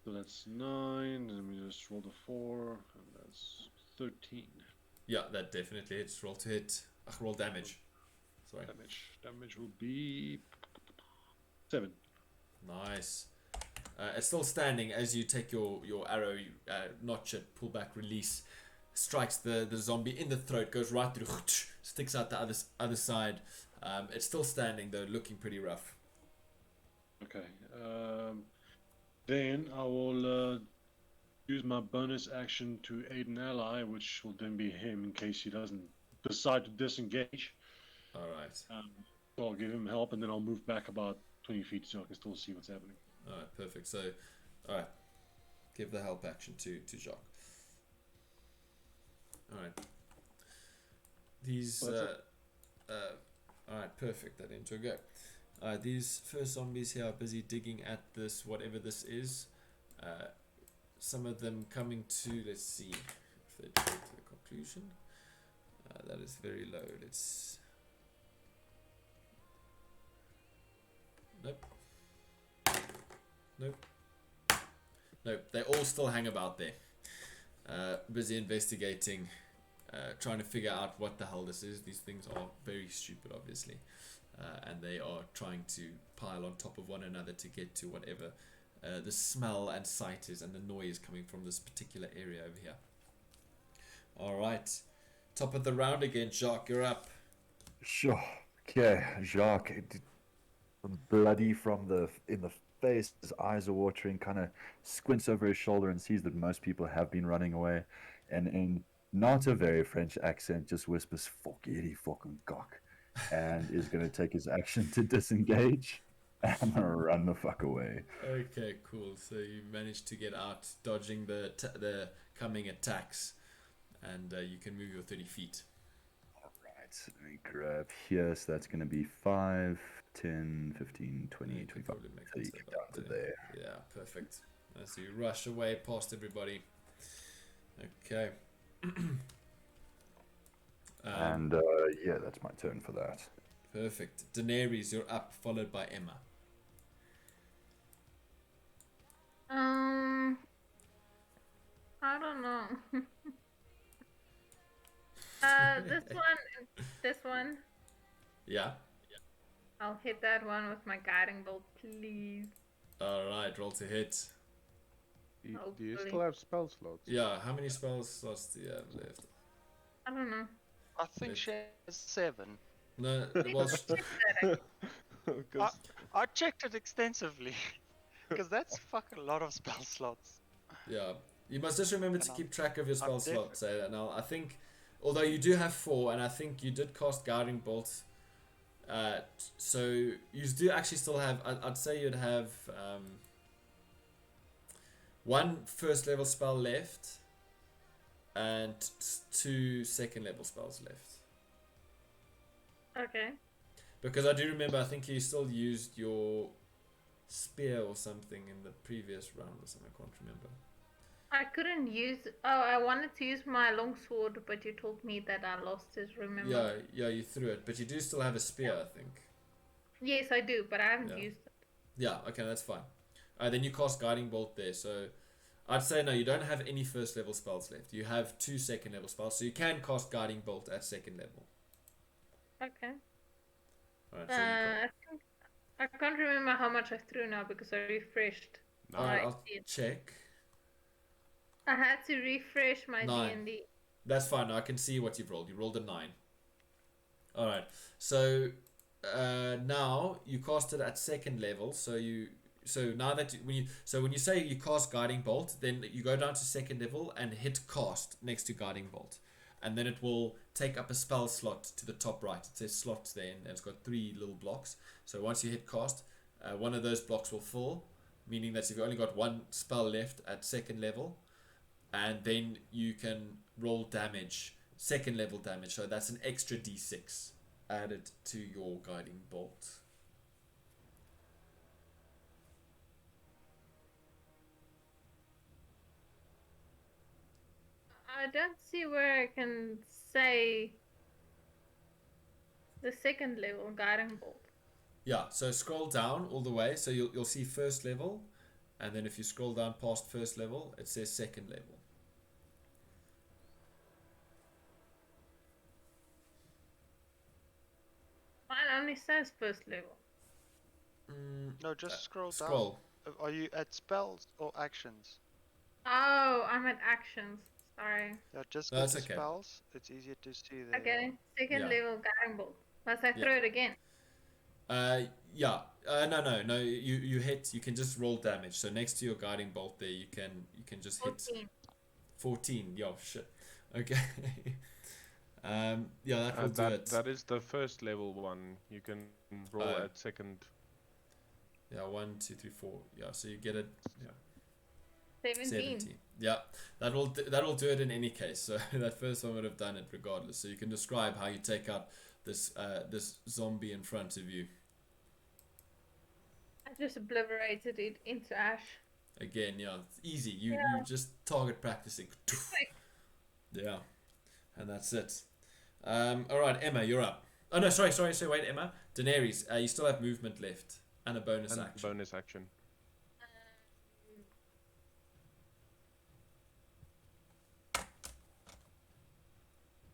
So that's 9. Let me just roll the 4, and that's 13. Yeah, that definitely hits. Roll to hit. Roll damage. Sorry. Damage will be 7. Nice. It's still standing as you take your arrow, notch it, pull back, release, strikes the zombie in the throat, goes right through, sticks out the other side. It's still standing though, looking pretty rough. Okay. Then I will use my bonus action to aid an ally, which will then be him in case he doesn't decide to disengage. All right. So I'll give him help, and then I'll move back about 20 feet so I can still see what's happening. All right, perfect. So, all right, give the help action to Jacques. All right. These. All right, perfect. That into a go. These first zombies here are busy digging at this, whatever this is. Some of them coming to, let's see if they get to the conclusion. That is very low. Let's. Nope. Nope. They all still hang about there. Busy investigating, trying to figure out what the hell this is. These things are very stupid, obviously. And they are trying to pile on top of one another to get to whatever the smell and sight is and the noise coming from this particular area over here. Alright. Top of the round again, Jacques, you're up. Sure. Okay, Jacques, bloody in the face, his eyes are watering, kind of squints over his shoulder and sees that most people have been running away, and in not a very French accent, just whispers, "Fuckity fucking cock," and is going to take his action to disengage and run the fuck away. Okay, cool. So you managed to get out, dodging the coming attacks, and you can move your 30 feet. Alright, let me grab here, so that's going to be 5, 10, 15, 20, 25. So you get down to there. Yeah, perfect. So you rush away past everybody. Okay. And yeah, that's my turn for that. Perfect. Daenerys, you're up, followed by Emma. I don't know. This one. Yeah. I'll hit that one with my guiding bolt, please. Alright, roll to hit. Do you Hopefully. still have spell slots? Yeah, how many spell slots do you have left? I don't know. I think she has 7. No, well, I checked it extensively. Because that's fucking a lot of spell slots. yeah. You must just remember to And keep track of your spell I'm slots. Now, I think, although you do have 4, and I think you did cast Guiding Bolt, so you do actually still have, I'd say you'd have 1 first level spell left, and 2 second level spells left. Okay. Because I do remember, I think you still used your spear or something in the previous round or something, I can't remember. I couldn't use. Oh, I wanted to use my longsword, but you told me that I lost it. Remember? Yeah, you threw it, but you do still have a spear, I think. Yes, I do, but I haven't Yeah. used it. Yeah, okay, that's fine. Then you cast Guiding Bolt there, so I'd say no, you don't have any first level spells left. You have 2 second level spells, so you can cast Guiding Bolt at second level. Okay. Alright, so you I can't remember how much I threw now because I refreshed. Alright, my I'll D&D. check. I had to refresh my 9. D&D. That's fine, I can see what you've rolled. You rolled a 9. Alright, so now you cast it at second level, so now that when you say you cast Guiding Bolt, then you go down to second level and hit cast next to Guiding Bolt, and then it will take up a spell slot to the top right. It says slots there, and it's got 3 little blocks. So once you hit cast, one of those blocks will fill, meaning that you've only got 1 spell left at second level, and then you can roll damage, second level damage. So that's an extra d6 added to your Guiding Bolt. I don't see where I can say the second level guiding bolt. Yeah, so scroll down all the way, so you'll see first level, and then if you scroll down past first level, it says second level. Mine only says first level. No, just scroll down. Scroll. Are you at spells or actions? Oh, I'm at actions. Sorry. Yeah, just No, go that's to okay. spells. It's easier to see there. Okay, second Yeah. level guiding bolt. Must I Yeah. throw it again? Yeah. No. You hit. You can just roll damage. So next to your Guiding Bolt there, you can just hit 14. 14. Yo, shit. Okay. Yeah, that will do it. That is the first level one. You can roll at second. Yeah, 1, 2, 3, 4. Yeah, so you get it. Yeah. 17. Yeah, that'll do it in any case. So that first one would have done it regardless. So you can describe how you take out this zombie in front of you. I just obliterated it into ash. Again, yeah, it's easy. You just target practicing. Yeah, and that's it. All right, Emma, you're up. Oh no, sorry. Wait, Emma. Daenerys, you still have movement left and a bonus action. Bonus action.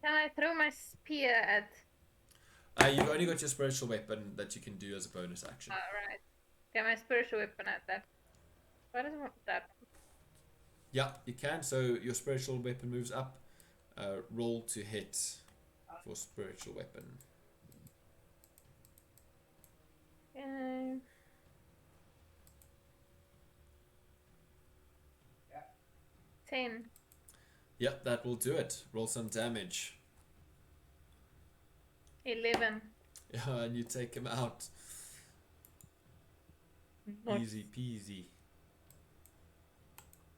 Can I throw my spear at... You've only got your spiritual weapon that you can do as a bonus action. Alright. Get my spiritual weapon at that. What is that? Yeah, you can. So your spiritual weapon moves up. Roll to hit for spiritual weapon. Okay. Yeah. 10. Yep, that will do it. Roll some damage. 11. Yeah, and you take him out. Nice. Easy peasy.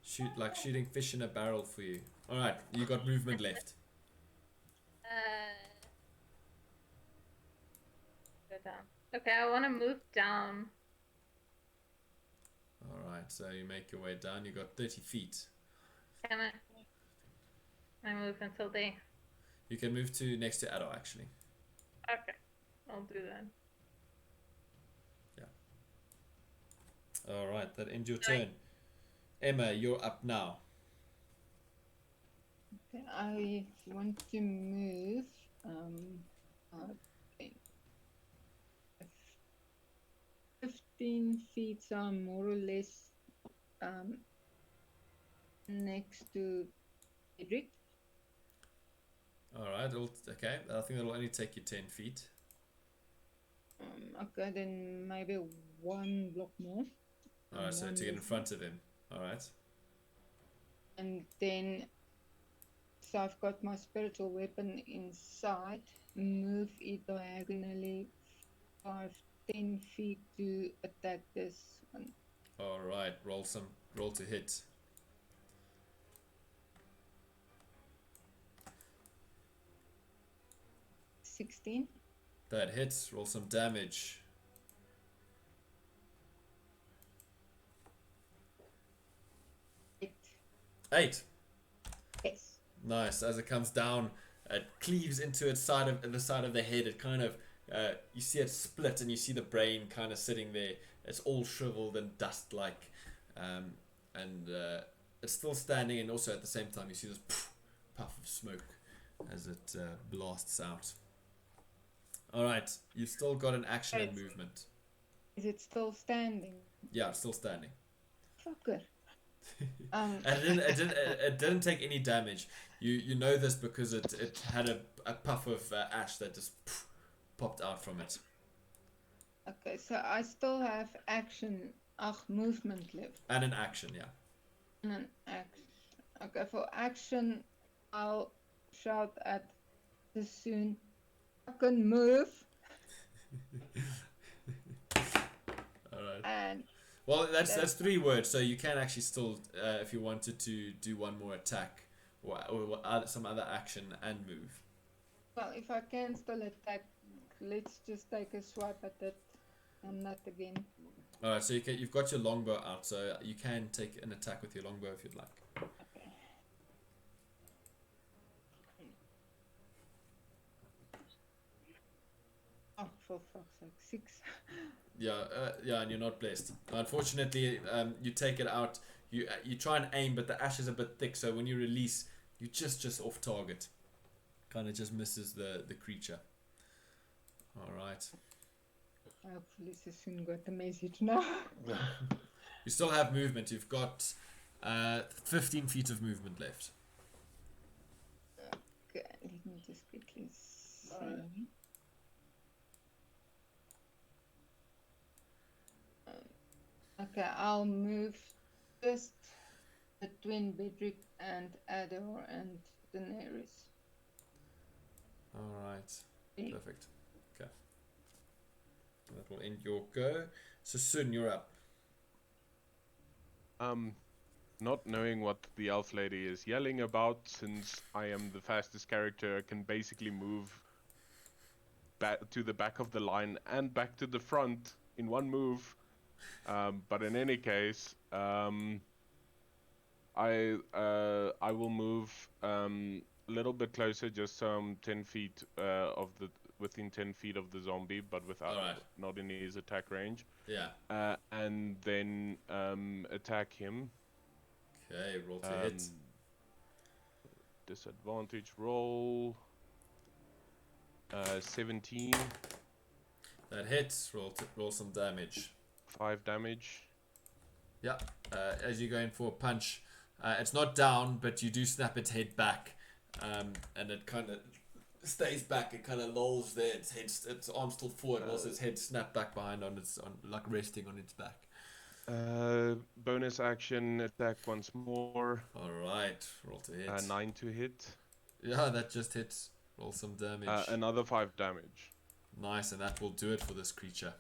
Shoot like shooting fish in a barrel for you. Alright, you got movement left. Go down. Okay, I want to move down. Alright, so you make your way down. You got 30 feet. Can I move until there? You can move to next to Addo actually. Okay, I'll do that. Alright, that ends your turn. Emma, you're up now. Okay, I want to move okay, 15 feet, so I'm more or less next to Cedric. Alright, okay. I think that'll only take you 10 feet. Okay, then maybe one block more. Alright, so one to get in less front of him. Alright. And then, so I've got my spiritual weapon inside, move it diagonally 5, 10 feet to attack this one. Alright, roll to hit. $16. That hits, roll some damage. 8. 8. Yes. Nice. As it comes down, it cleaves into the side of the head. It kind of, you see it split, and you see the brain kind of sitting there. It's all shriveled and dust-like, and it's still standing. And also at the same time, you see this puff of smoke as it blasts out. All right, you've still got an action and movement. Is it still standing? Yeah, it's still standing. Fucker. And it didn't take any damage. You know this because it had a puff of ash that just popped out from it. Okay, so I still have movement left. And an action, yeah. And an action. Okay, for action, I'll shout at the soon. I can move. Alright. And well, that's 3 words, so you can actually still, if you wanted to do one more attack or some other action and move. well, if I can still attack, let's just take a swipe at it and not again. Alright, so you've got your longbow out, so you can take an attack with your longbow if you'd like. Okay. Oh, for fuck's sake, 6. Yeah, and you're not blessed. Unfortunately, you take it out. You try and aim, but the ash is a bit thick, so when you release, you just off target. Kind of just misses the creature. All right. Hopefully, Sassoon got the message now. You still have movement. You've got 15 feet of movement left. Okay, let me just quickly see. Okay, I'll move just between Bedrick and Ador and Daenerys. All right. Perfect. Okay. That will end your go. So soon you're up. Not knowing what the elf lady is yelling about, since I am the fastest character, I can basically move back to the back of the line and back to the front in one move. But in any case, I will move a little bit closer, just so I'm 10 feet within 10 feet of the zombie, but without not in his attack range. Yeah. And then attack him. Okay, roll to hit. Disadvantage roll. 17. That hits. Roll some damage. 5 damage. Yeah. As you're going for a punch, it's not down, but you do snap its head back, and it kind of stays back. It kind of lolls there. Its arms still forward, whilst its head snapped back behind like resting on its back. Bonus action, attack once more. Alright, roll to hit. 9 to hit. Yeah, that just hits. Roll some damage. Another 5 damage. Nice, and that will do it for this creature.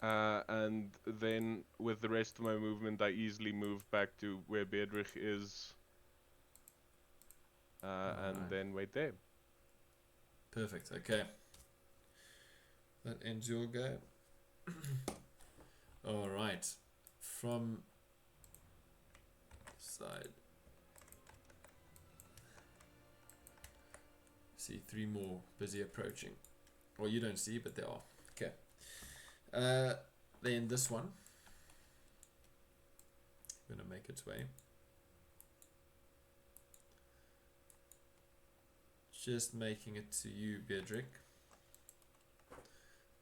And then with the rest of my movement, I easily move back to where Bedrich is. And then wait there. Perfect, okay. That ends your go. Alright. From side. See 3 more busy approaching. Well, you don't see, but they are. Okay. Then this one. gonna make its way. Just making it to you, Beatrick.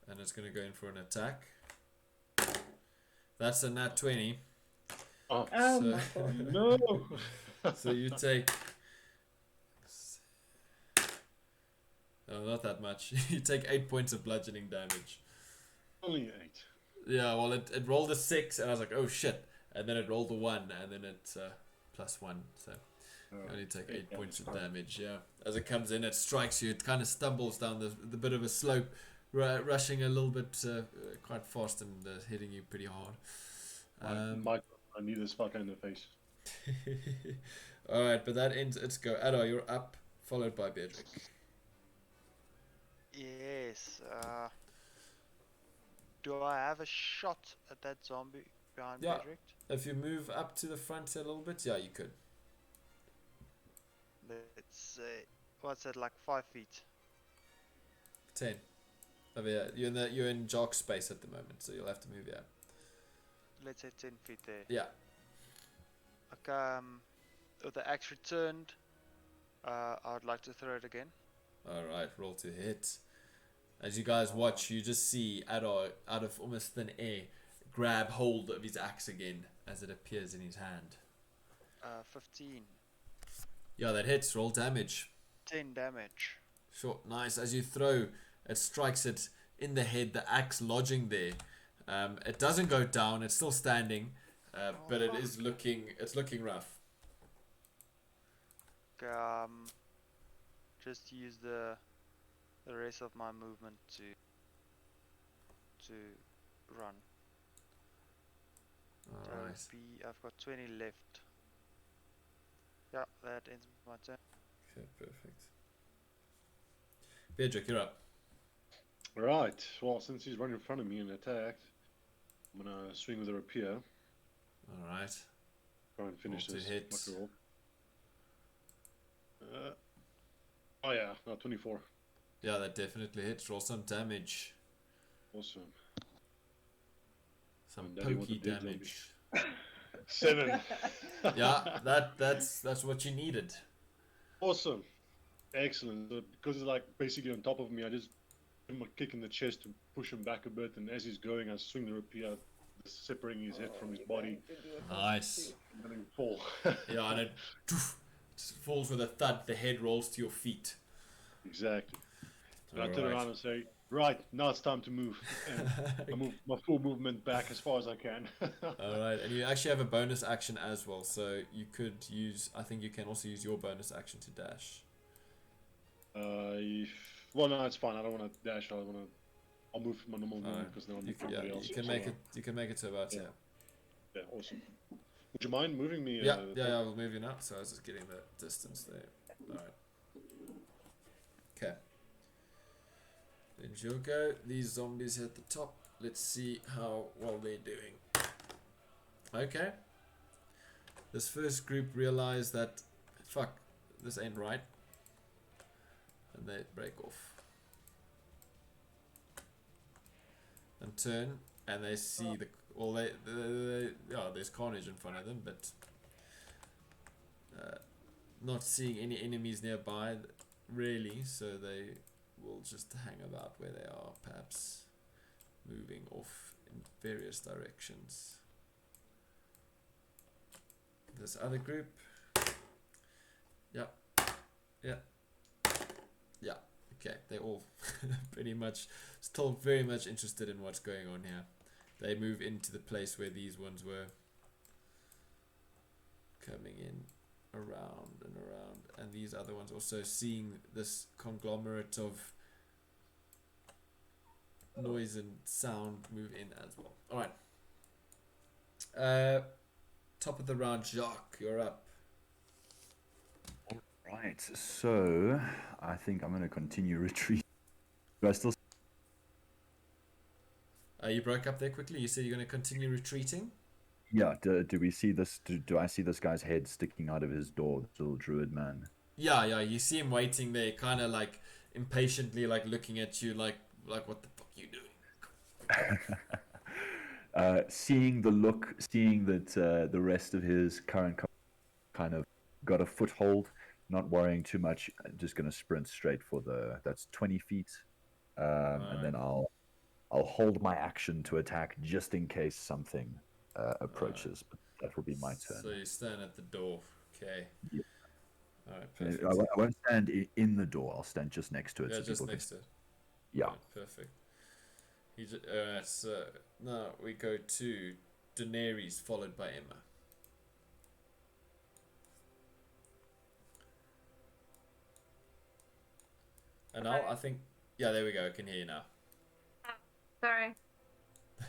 And it's gonna go in for an attack. That's a nat 20. Oh, Oh So- my god. no! So you take... Oh, not that much. You take 8 points of bludgeoning damage. Only 8. Yeah, well, it rolled a 6, and I was like, oh shit. And then it rolled a 1, and then it +1. So you only take 8 points of damage, yeah. As it comes in, it strikes you. It kind of stumbles down the bit of a slope, rushing a little bit quite fast and hitting you pretty hard. Mike, I need this fucker in the face. Alright, but that ends its go. Adar, you're up, followed by Beatrick. Yes. Do I have a shot at that zombie behind Yeah. Bedrick? If you move up to the front a little bit, yeah, you could. Let's say, what's that, like 5 feet? 10. Over here. You're in jock space at the moment, so you'll have to move here. Let's say 10 feet there. Yeah. Okay, with the axe returned, I would like to throw it again. Alright, roll to hit. As you guys watch, you just see Adar, out of almost thin air, grab hold of his axe again as it appears in his hand. 15. Yeah, that hits. Roll damage. 10 damage. Sure, nice. As you throw, it strikes it in the head, the axe lodging there. It doesn't go down, it's still standing, but it is looking rough. Okay, just use the rest of my movement to run. Alright. So I've got 20 left. Yeah, that ends my turn. Okay, perfect. Bedrick, you're up. Right, well, since he's right in front of me and attacked, I'm gonna swing with a rapier. Alright. Try and finish Roll to this hit. fucker roll. Oh yeah, no, 24. Yeah, that definitely hits. Roll some damage. Awesome. Some And Daddy pokey wanted dead damage. 7. Yeah, that's what you needed. Awesome. Excellent. So because it's like basically on top of me, I just give him a kick in the chest to push him back a bit, and as he's going, I swing the rapier, separating his head from his body, Nice. and letting him fall. Yeah, and it falls with a thud. The head rolls to your feet. Exactly. And I turn Alright. around and say, right, now it's time to move. And I move my full movement back as far as I can. Alright, and you actually have a bonus action as well, so you could use, I think you can also use your bonus action to dash. Well, no, it's fine. I don't want to dash. I'll move my normal movement because now I'm You moving can, everybody else. you can so, make it. You can make it to about Yeah. yeah. Yeah, awesome. Would you mind moving me? Yeah, I'll move you now. So I was just getting the distance there. Alright. Okay. Then you'll go. These zombies at the top. Let's see how well they're doing. Okay. This first group realize that, fuck, this ain't right. And they break off. And turn, and they see the, well, they yeah, there's carnage in front of them, but not seeing any enemies nearby, really, so they will just hang about where they are, perhaps moving off in various directions. This other group, yeah, okay, they're all pretty much still very much interested in what's going on here. They move into the place where these ones were, coming in around and around, and these other ones also seeing this conglomerate of noise and sound move in as well. Alright. Top of the round, Jacques, you're up. Right, so I think I'm going to continue retreat. Do I still? You broke up there quickly. You said you're going to continue retreating? Yeah. Do we see this? Do I see this guy's head sticking out of his door? This little druid man. Yeah. You see him waiting there, kind of like impatiently, like looking at you, like what the fuck you doing? seeing the look, seeing that the rest of his current kind of got a foothold, not worrying too much, just going to sprint straight for that's 20 feet, and then I'll hold my action to attack just in case something approaches. But that will be my turn. So you stand at the door. Okay. Yeah. All right. I Perfect. won't stand in the door. I'll stand just next to it. Yeah, so just people next to it. Yeah. All right, perfect. Alright, so now we go to Daenerys, followed by Emma. And now I think, yeah, there we go. I can hear you now. Sorry.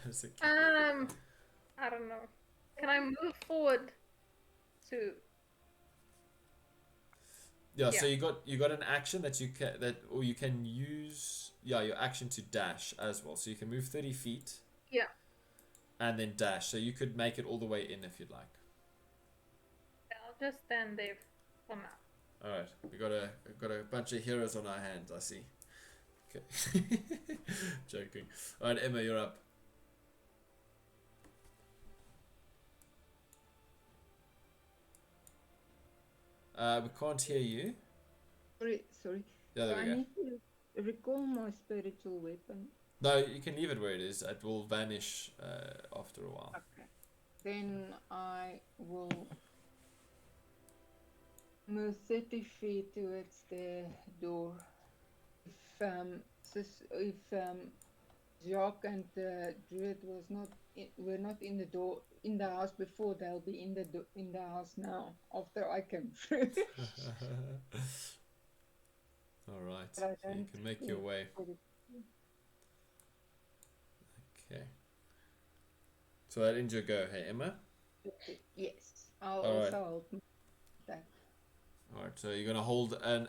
That's okay. I don't know. Can I move forward to? Yeah, so you got an action that or you can use your action to dash as well. So you can move 30 feet. Yeah. And then dash. So you could make it all the way in if you'd like. Yeah, I'll just stand there for now. All right, we got a bunch of heroes on our hands. I see. Okay. Joking. All right, Emma, you're up. We can't hear you. Sorry. Yeah, there I we go. need to recall my spiritual weapon. No, you can leave it where it is. It will vanish after a while. Okay. Then I will move 30 feet towards the door. If Jacques and the druid were not in the house before, they'll be in the house now after I came through. All right, But I so you don't can make think your way. Okay. So that ends your go, hey Emma. Yes, I'll All right. also hold that. All right. So you're gonna hold an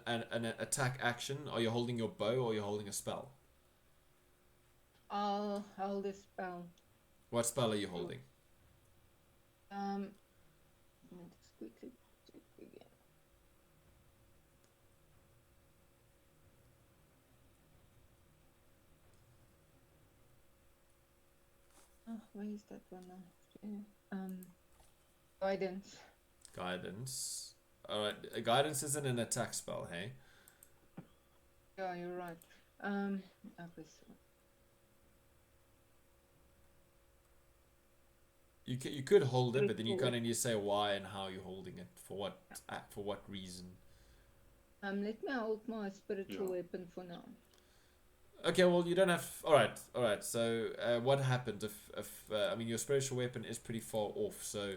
attack action. Are you holding your bow or are you holding a spell? I'll hold a spell. What spell are you holding? Let me just quickly check again. Oh, where is that one now? Guidance. Guidance. All right. Guidance isn't an attack spell, hey. Yeah, you're right. Okay, so You could hold it, but then you kind of need to say why and how you're holding it for what reason. let me hold my spiritual weapon for now. Okay, well you don't have. All right. So what happened if I mean your spiritual weapon is pretty far off, so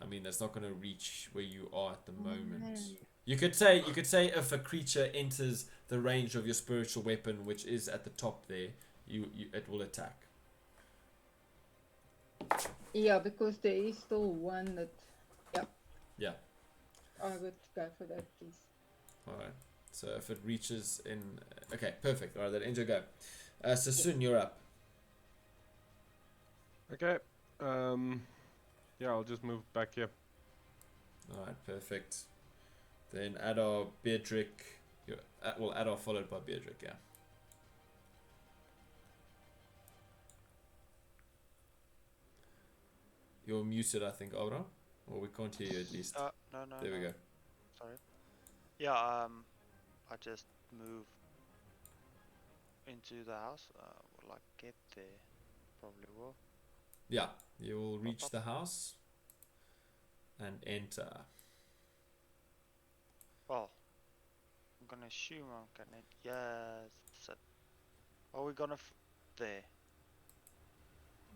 I mean that's not going to reach where you are at the moment. Man. You could say if a creature enters the range of your spiritual weapon, which is at the top there, it will attack. Yeah, because there is still one that. Yeah. I would go for that, please. All right. So if it reaches in, okay, perfect. All right, that ends your go. So soon you're up. Okay. Yeah, I'll just move back here. All right, perfect. Then Adar, Beatrick. Adar followed by Beatrick. Yeah. You're muted, I think, Aura. Or we can't hear you at least. No. There we go. Sorry. Yeah. I just move into the house. Will I get there? Probably will. Yeah, you will reach the house and enter. Well, I'm gonna assume I'm gonna. Yes. That's it. Are we gonna there?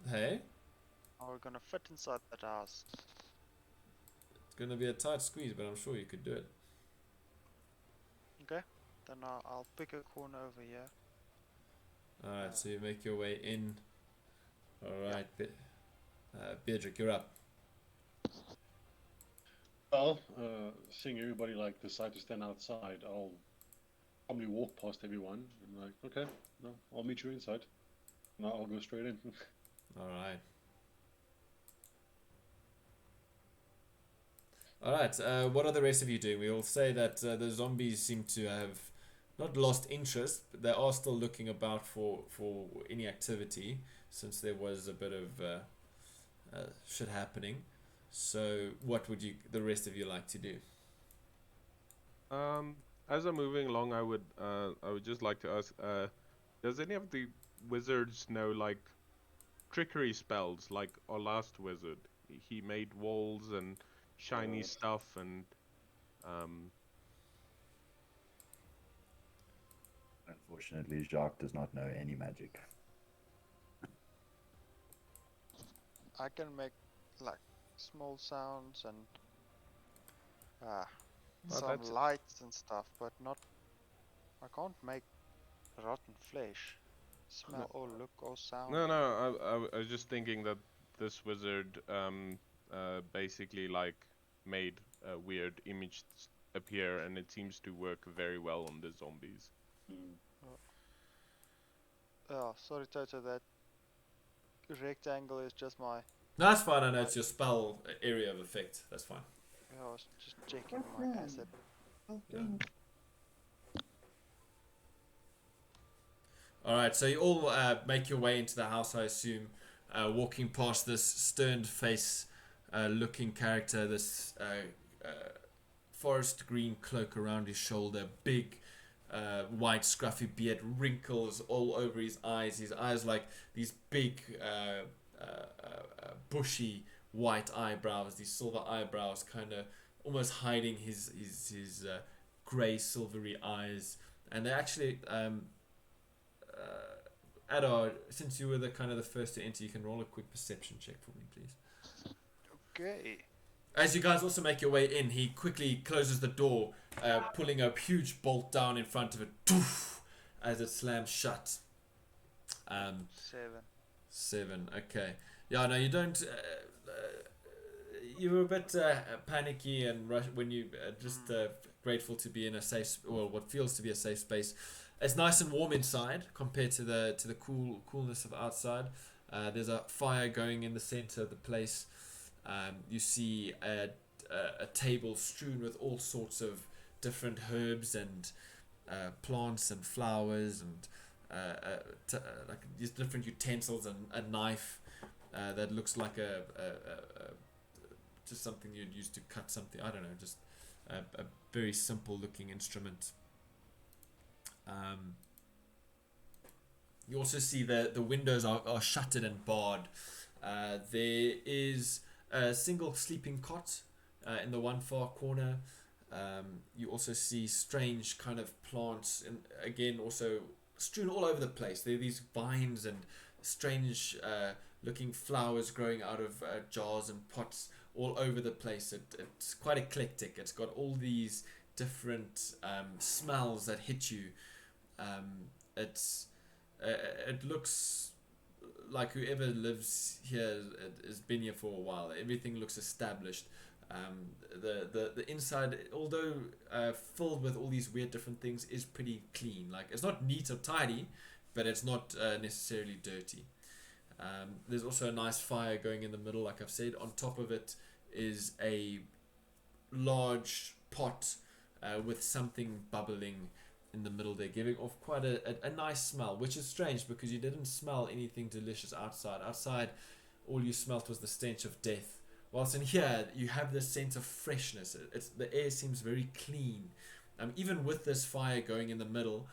Hey, Are we gonna fit inside that house? it's gonna be a tight squeeze, but I'm sure you could do it. Okay. Then I'll pick a corner over here. All right, so you make your way in. All right, Beatrick, you're up. Well, seeing everybody like decide to stand outside, I'll probably walk past everyone and like, okay, no, I'll meet you inside. No, I'll go straight in. All right. All right. What are the rest of you doing? We will say that the zombies seem to have not lost interest, but they are still looking about for any activity, since there was a bit of shit happening. So what would the rest of you like to do? As I'm moving along, I would just like to ask, does any of the wizards know like trickery spells, like our last wizard? He made walls and shiny stuff, and Unfortunately, Jacques does not know any magic. I can make like small sounds and Well, some that's- lights and stuff, but not. I can't make rotten flesh, smell or look or sound. no, I was just thinking that this wizard basically like made a weird image appear, and it seems to work very well on the zombies. Oh, sorry, Toto. That rectangle is just my. No, that's fine. I know it's your spell area of effect. That's fine. I was just checking my asset. All right, so you all make your way into the house, I assume, walking past this stern-face looking character, this forest green cloak around his shoulder, big white scruffy beard, wrinkles all over his eyes like these big bushy white eyebrows, these silver eyebrows kind of almost hiding his grey silvery eyes. And they actually Adar, since you were the first to enter, you can roll a quick perception check for me, please. Okay. As you guys also make your way in, he quickly closes the door, pulling a huge bolt down in front of it, as it slams shut. 7. Okay. Yeah, no, you don't. You were a bit panicky and when you just grateful to be in a safe, well, what feels to be a safe space. It's nice and warm inside compared to the coolness of outside. There's a fire going in the center of the place. You see a table strewn with all sorts of different herbs and plants and flowers and like these different utensils and a knife that looks like a just something you'd use to cut something. I don't know, just a very simple looking instrument. You also see the windows are shuttered and barred. There is a single sleeping cot in the one far corner. You also see strange kind of plants, and again also strewn all over the place. There are these vines and strange looking flowers growing out of jars and pots all over the place. It's quite eclectic. It's got all these different smells that hit you. It looks like whoever lives here has been here for a while. Everything looks established. The inside, although filled with all these weird different things, is pretty clean. Like, it's not neat or tidy, but it's not necessarily dirty. There's also a nice fire going in the middle, like I've said. On top of it is a large pot with something bubbling in the middle there, giving off quite a nice smell, which is strange because you didn't smell anything delicious outside. Outside, all you smelt was the stench of death. Whilst in here, you have this sense of freshness. The air seems very clean. Even with this fire going in the middle,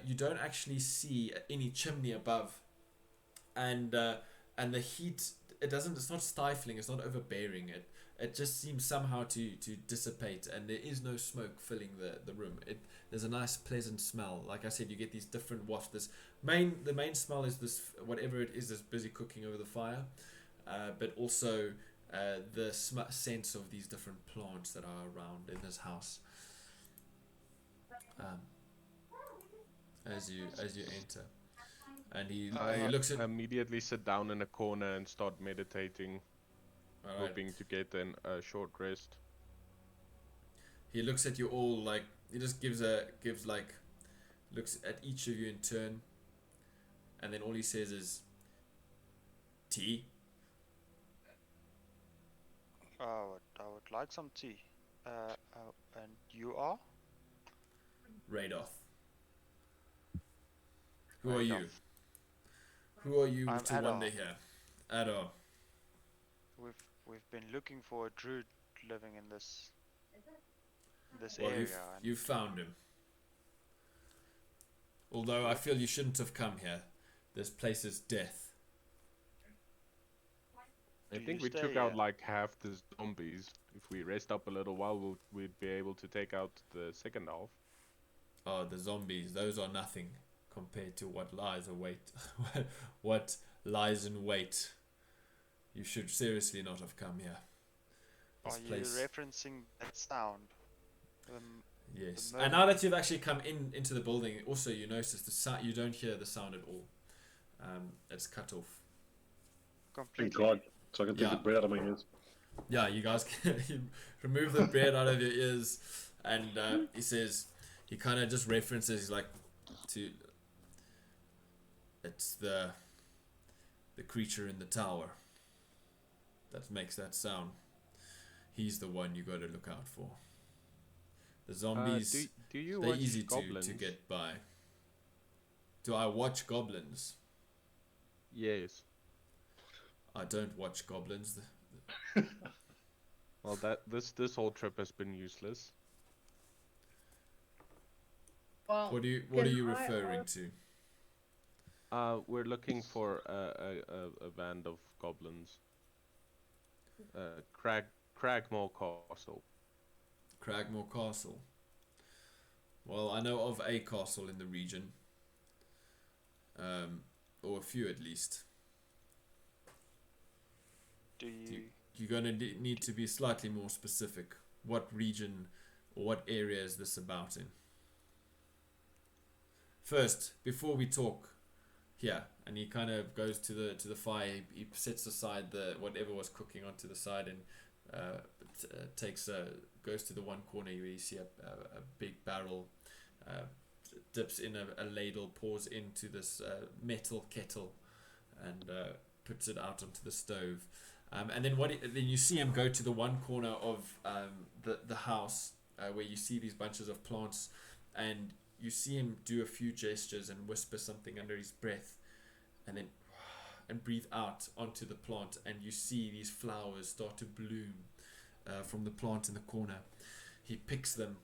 you don't actually see any chimney above, and the heat, it's not stifling, it's not overbearing. It just seems somehow to dissipate, and there is no smoke filling the room. There's a nice pleasant smell. Like I said, you get these different wafts. The main smell is this, whatever it is that's busy cooking over the fire, but also the sense of these different plants that are around in this house. As you enter, and he looks at. Immediately sit down in a corner and start meditating, hoping to get a short rest. He looks at you all like he just looks at each of you in turn, and then all he says is, "Tea." I would like some tea. And you are? Radoth. Who are Right you? off. Who are you I'm to wander Adar. here? Adar. We've been looking for a druid living in this Well, area, and you've found him. Although I feel you shouldn't have come here. This place is death. I Do think you we stay took out here? like half the zombies. If we rest up a little while, we'd be able to take out the second half. Oh, the zombies. Those are nothing compared to what lies await. What lies in wait. You should seriously not have come here. This Are you place. referencing that sound? Um, Yes. the And now that moment- you've actually come into the building, also you notice the sound. You don't hear the sound at all. It's cut off. Thank completely. God. So I can take Yeah. the bread out of my ears. Yeah, you guys can you remove the bread out of your ears, and he says, he kind of just references like to. It's the creature in the tower that makes that sound. He's the one you got to look out for. The zombies, Do you they're watch easy Goblins? to get by. Do I watch goblins? Yes. I don't watch goblins. Well, this whole trip has been useless. Well, What are you can I referring ask- to? We're looking for a band of goblins. Cragmore Castle. Cragmore Castle. Well, I know of a castle in the region, or a few at least. Do you? You're gonna need to be slightly more specific. What region or what area is this about in? First, before we talk, here, and he kind of goes to the fire. He sets aside the whatever was cooking onto the side and goes to the one corner where you see a big barrel, dips in a ladle, pours into this metal kettle, and puts it out onto the stove. And then then you see him go to the one corner of the house where you see these bunches of plants, and you see him do a few gestures and whisper something under his breath, and then breathe out onto the plant, and you see these flowers start to bloom from the plant in the corner. He picks them,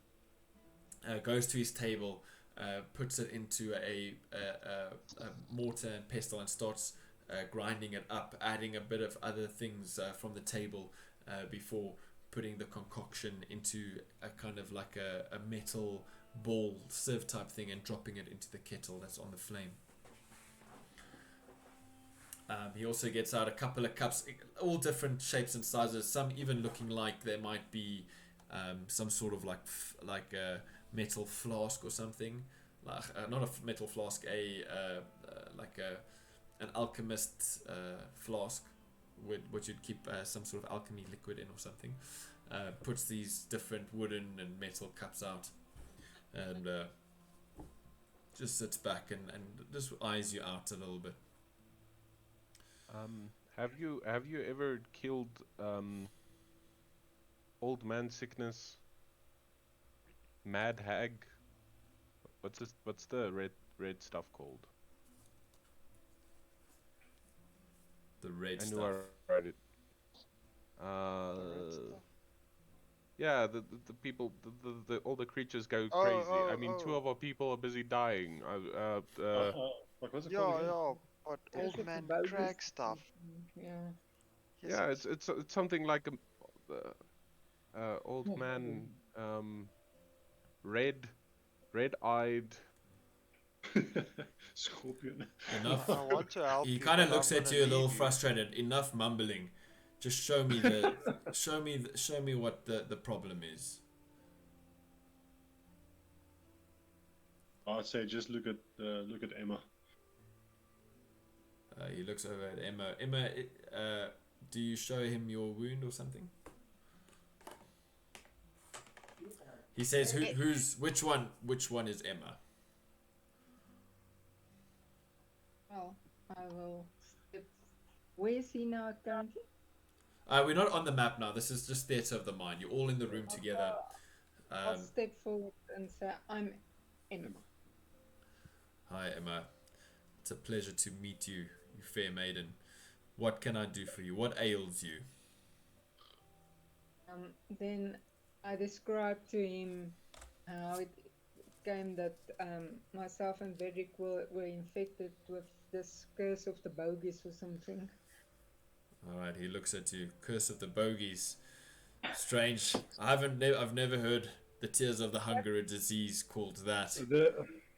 goes to his table, puts it into a mortar and pestle, and starts grinding it up, adding a bit of other things from the table before putting the concoction into a kind of like a metal ball sieve type thing and dropping it into the kettle that's on the flame. He also gets out a couple of cups, all different shapes and sizes, some even looking like there might be some sort of like a metal flask or something, like not a metal flask, like an alchemist flask with which you'd keep some sort of alchemy liquid in or something. Puts these different wooden and metal cups out, and just sits back and just eyes you out a little bit. Have you ever killed Old Man Sickness, Mad Hag? What's the red stuff called? The red I stuff. knew I read it. Yeah, the people, the all the creatures go Oh, crazy. oh, I mean, two oh. of our people are busy dying. What was it called again? Yeah, but there's old a man bogus- Crag stuff. Yeah. Yes, Yeah, yes. it's something like old Yeah. man, red-eyed. Scorpion. Enough. I want to help He you, kind of but looks I'm at gonna you a little leave you. frustrated. Enough mumbling. Just show me the show me what the problem is. I'd say just look at Emma. He looks over at Emma. Emma, do you show him your wound or something? He says, which one is Emma? Well, I will step. Where is he now currently? We're not on the map now. This is just theatre of the mind. You're all in the room together. I'll step forward and say, I'm Emma. Hi, Emma. It's a pleasure to meet you, you fair maiden. What can I do for you? What ails you? Then I described to him how it came that myself and Vedrick were infected with this curse of the bogies or something. Alright, he looks at you. Curse of the bogies. Strange. I've never heard the tears of the hunger a disease called that.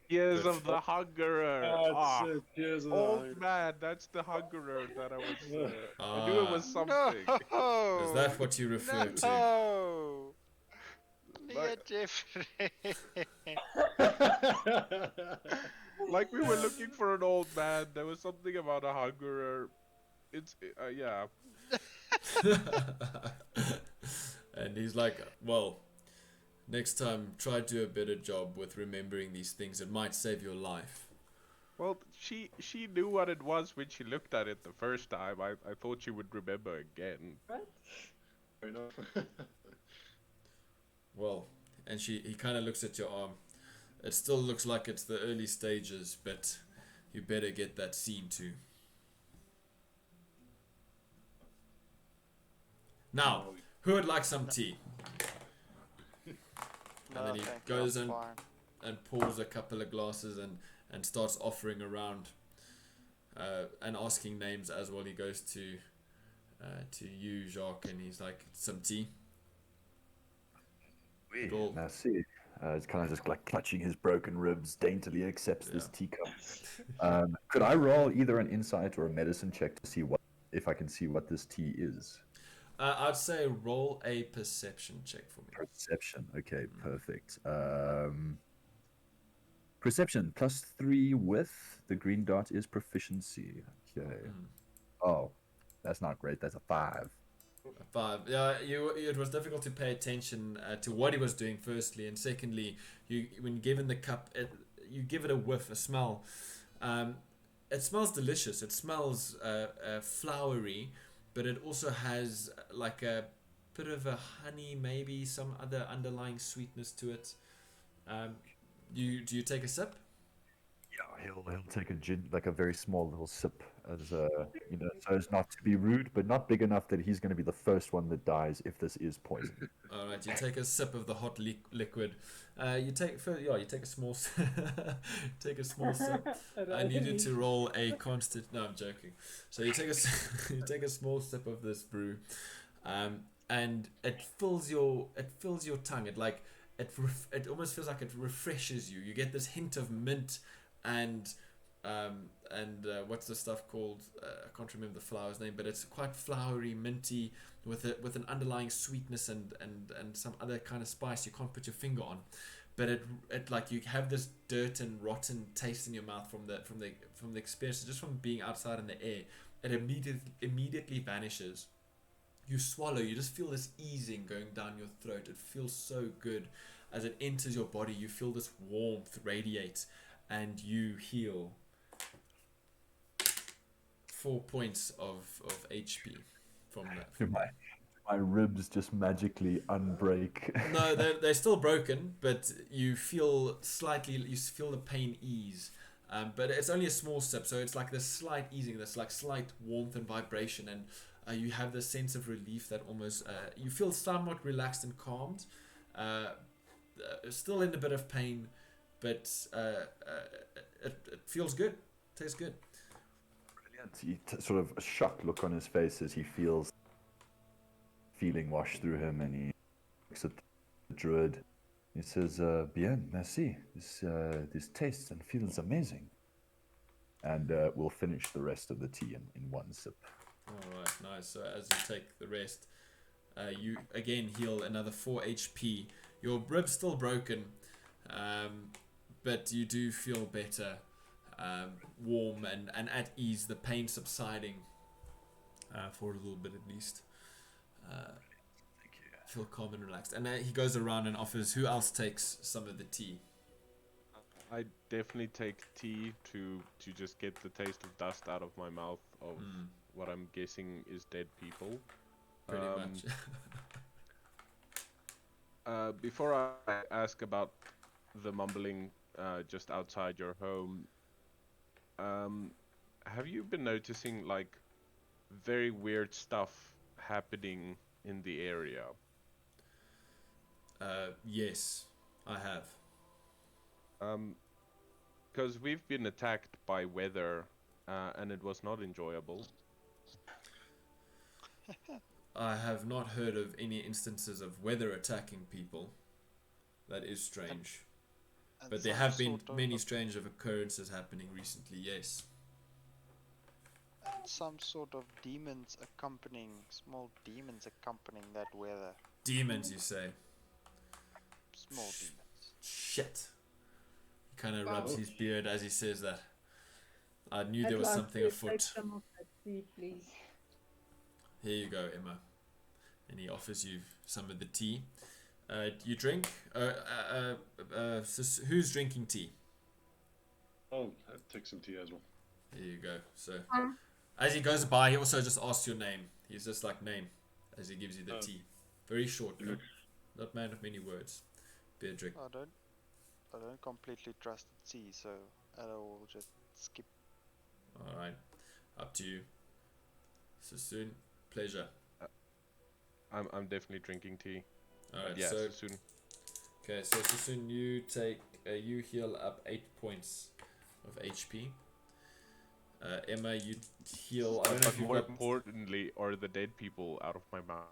Tears But- of the Hungerer. Tears of Old man, that's the Hungerer that I was. I knew it was Ah, something. No! is that what you refer to? No! Yeah, Like- Jeffrey. Like we were looking for an old man. There was something about a Hungerer. It's yeah. And he's like, well, next time try to do a better job with remembering these things. It might save your life. Well, she knew what it was when she looked at it the first time. I thought she would remember again. What? Fair enough. Well, and he kind of looks at your arm. It still looks like it's the early stages, but you better get that seen to. Now, who would like some tea? No, then he thank you, goes I'm and- fine. And pours a couple of glasses and starts offering around and asking names as well. He goes to you, Jacques, and he's like, some tea. Oui, Cool. merci. It's kind of just like clutching his broken ribs, daintily accepts this teacup. Could I roll either an insight or a medicine check to see if I can see what this tea is? I'd say roll a perception check for me. Perception. Okay, perfect. Perception +3 with the green dot is proficiency. Okay. Oh, that's not great. That's a 5. A 5. Yeah, it was difficult to pay attention to what he was doing. Firstly, and secondly, when given the cup, you give it a whiff, a smell. It smells delicious. It smells flowery, but it also has like a bit of a honey, maybe some other underlying sweetness to it. Do you take a sip? Yeah, he'll take a very small little sip as so as not to be rude, but not big enough that he's going to be the first one that dies if this is poison. All right, you take a sip of the hot liquid. You take a small take a small sip. I needed to roll a constant. No, I'm joking. So you take a small sip of this brew, and it fills your tongue. It almost feels like it refreshes you. You get this hint of mint and what's the stuff called? I can't remember the flower's name, but it's quite flowery, minty, with an underlying sweetness and some other kind of spice you can't put your finger on. But it like you have this dirt and rotten taste in your mouth from the experience, just from being outside in the air. It immediately vanishes. You swallow, you just feel this easing going down your throat. It feels so good. As it enters your body, you feel this warmth radiate, and you heal 4 points of HP from that. My ribs just magically unbreak. No, they're still broken, but you feel the pain ease. But it's only a small sip, so it's like this slight easing, this like slight warmth and vibration, and you have this sense of relief that almost you feel somewhat relaxed and calmed. Still in a bit of pain, but it feels good. Tastes good. Brilliant. Sort of a shocked look on his face as he feels feeling wash through him, and he looks at the druid. He says, "Bien, merci. This tastes and feels amazing." And we'll finish the rest of the tea in one sip. All right, nice. So as you take the rest, you again heal another 4 HP. Your rib's still broken, but you do feel better, warm and at ease. The pain subsiding for a little bit at least. Thank you. Feel calm and relaxed. And he goes around and offers who else takes some of the tea. I definitely take tea to just get the taste of dust out of my mouth of what I'm guessing is dead people. Pretty much. Before I ask about the mumbling just outside your home, have you been noticing like very weird stuff happening in the area? Yes, I have. Because we've been attacked by weather, and it was not enjoyable. I have not heard of any instances of weather attacking people. That is strange. And But there some have been sort of many strange occurrences happening recently, yes. some sort of demons accompanying, small demons accompanying that weather. Demons, you say? Small demons. Shit. He kind of Wow. rubs his beard as he says that. I knew I'd there was like something to afoot. take some of that tea, please. Here you go, Emma. And he offers you some of the tea. You drink? Who's drinking tea? Oh, I'll take some tea as well. There you go. So, Um, as he goes by, he also just asks your name. He's just like, name, as he gives you the Oh. tea. Very short, Look. not man of many words. Beardrick. I don't completely trust the tea, so I will just skip. Alright. Up to you. So soon. Pleasure. I'm definitely drinking tea. Alright, Yeah, so soon. okay, so soon you take you heal up 8 points of HP. Emma, you heal. I don't know But if you've more got. importantly, are the dead people out of my mouth?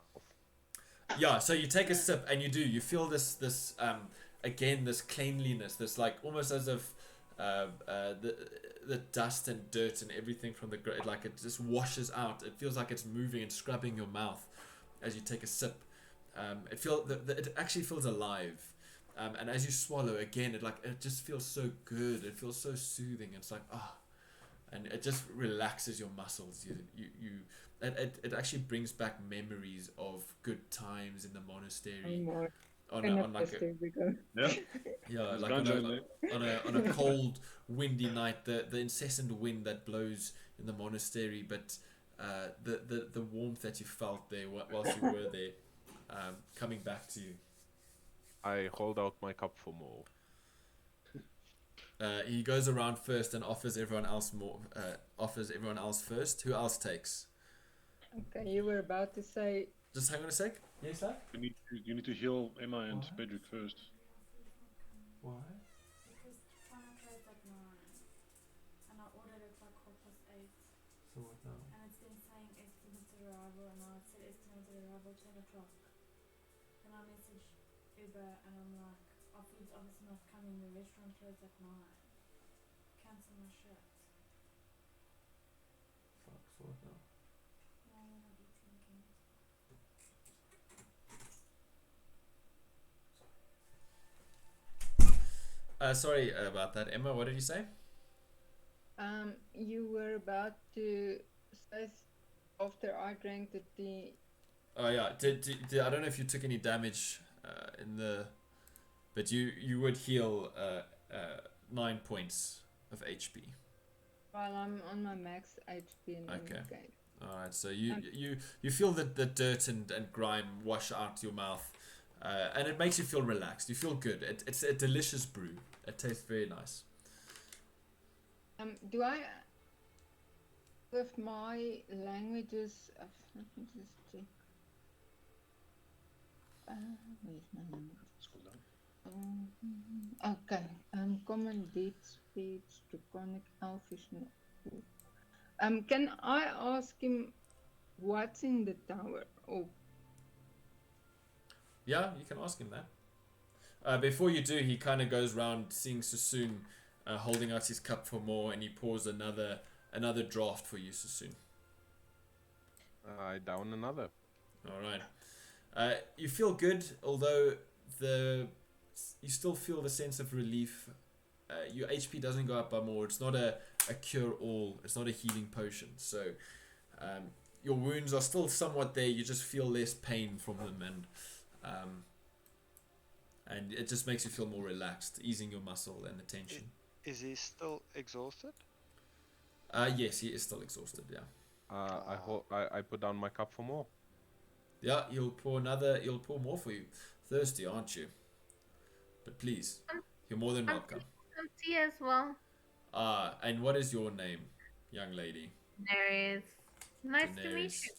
Yeah, so you take a sip and you do. You feel this again this cleanliness, this like almost as if the dust and dirt and everything from the like it just washes out. It feels like it's moving and scrubbing your mouth as you take a sip. It actually feels alive. And as you swallow again, it just feels so good. It feels so soothing. It's like and it just relaxes your muscles. It actually brings back memories of good times in the monastery. More On kind a, of on like a, we Yeah. yeah, There's like ganja in there. on a cold, windy night, the incessant wind that blows in the monastery, but the warmth that you felt there whilst you were there, coming back to you. I hold out my cup for more. He goes around first and offers everyone else more. Offers everyone else first. Who else takes? Okay, you were about to say Just hang on a sec. Yes, sir. You need to heal Emma and What? Bedrick first. Why? Because China closed at 9 and I ordered it like 8:30 So what now? and it's been saying estimated arrival and now it said estimated arrival 10 o'clock. Then I messaged Uber and I'm like, our food's obviously not coming, the restaurant closed at 9. Cancel my shit. Fuck. So what now? No, we're not eating again. Sorry about that, Emma. What did you say? you were about to say after I drank the tea. Oh yeah. Did I don't know if you took any damage in the, but you would heal 9 points of HP. While I'm on my max HP in Okay. any case. All right. So you feel the dirt and grime wash out your mouth, and it makes you feel relaxed. You feel good. It's a delicious brew. It tastes very nice. Do I, with my languages, let me just check. Where's my language? Scroll down. Okay. Common, deep speech, draconic, elfish. Can I ask him what's in the tower? Oh, Yeah, you can ask him that. Before you do, he kind of goes round seeing Sassoon holding out his cup for more, and he pours another draft for you, Sassoon. I down another. All right. You feel good, although you still feel the sense of relief. Your HP doesn't go up by more. It's not a cure-all. It's not a healing potion. So your wounds are still somewhat there. You just feel less pain from them, and it just makes you feel more relaxed, easing your muscle and the tension. Is he still exhausted? Yes, he is still exhausted. Yeah. I put down my cup for more. Yeah, he'll pour more for you. Thirsty, aren't you? But please, you're more than welcome. Some tea as well. And what is your name, young lady? There is. Nice to meet Daenerys. you.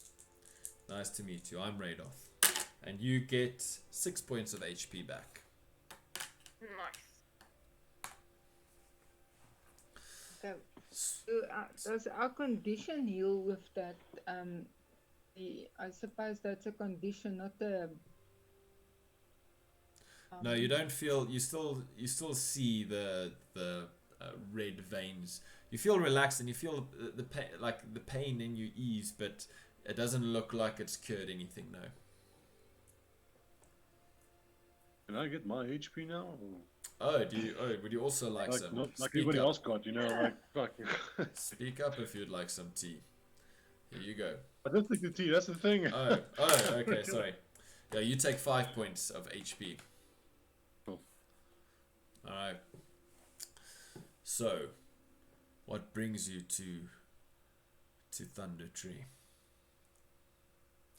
Nice to meet you. I'm Radoth. And you get 6 points of HP back. Nice. Okay. Does our condition heal with that? I suppose that's a condition, not a. No, you don't feel. You still see the red veins. You feel relaxed and you feel the pain, like the pain in you ease, but it doesn't look like it's cured anything. No. Can I get my HP now? Or... Oh, do you? Oh, would you also like some? Not like Speak everybody up. else got, you know, like fuck. Speak up if you'd like some tea. Here you go. I don't think the tea. That's the thing. Oh, okay, sorry. Yeah, you take 5 points of HP. Cool. Alright. So, what brings you to Thunder Tree?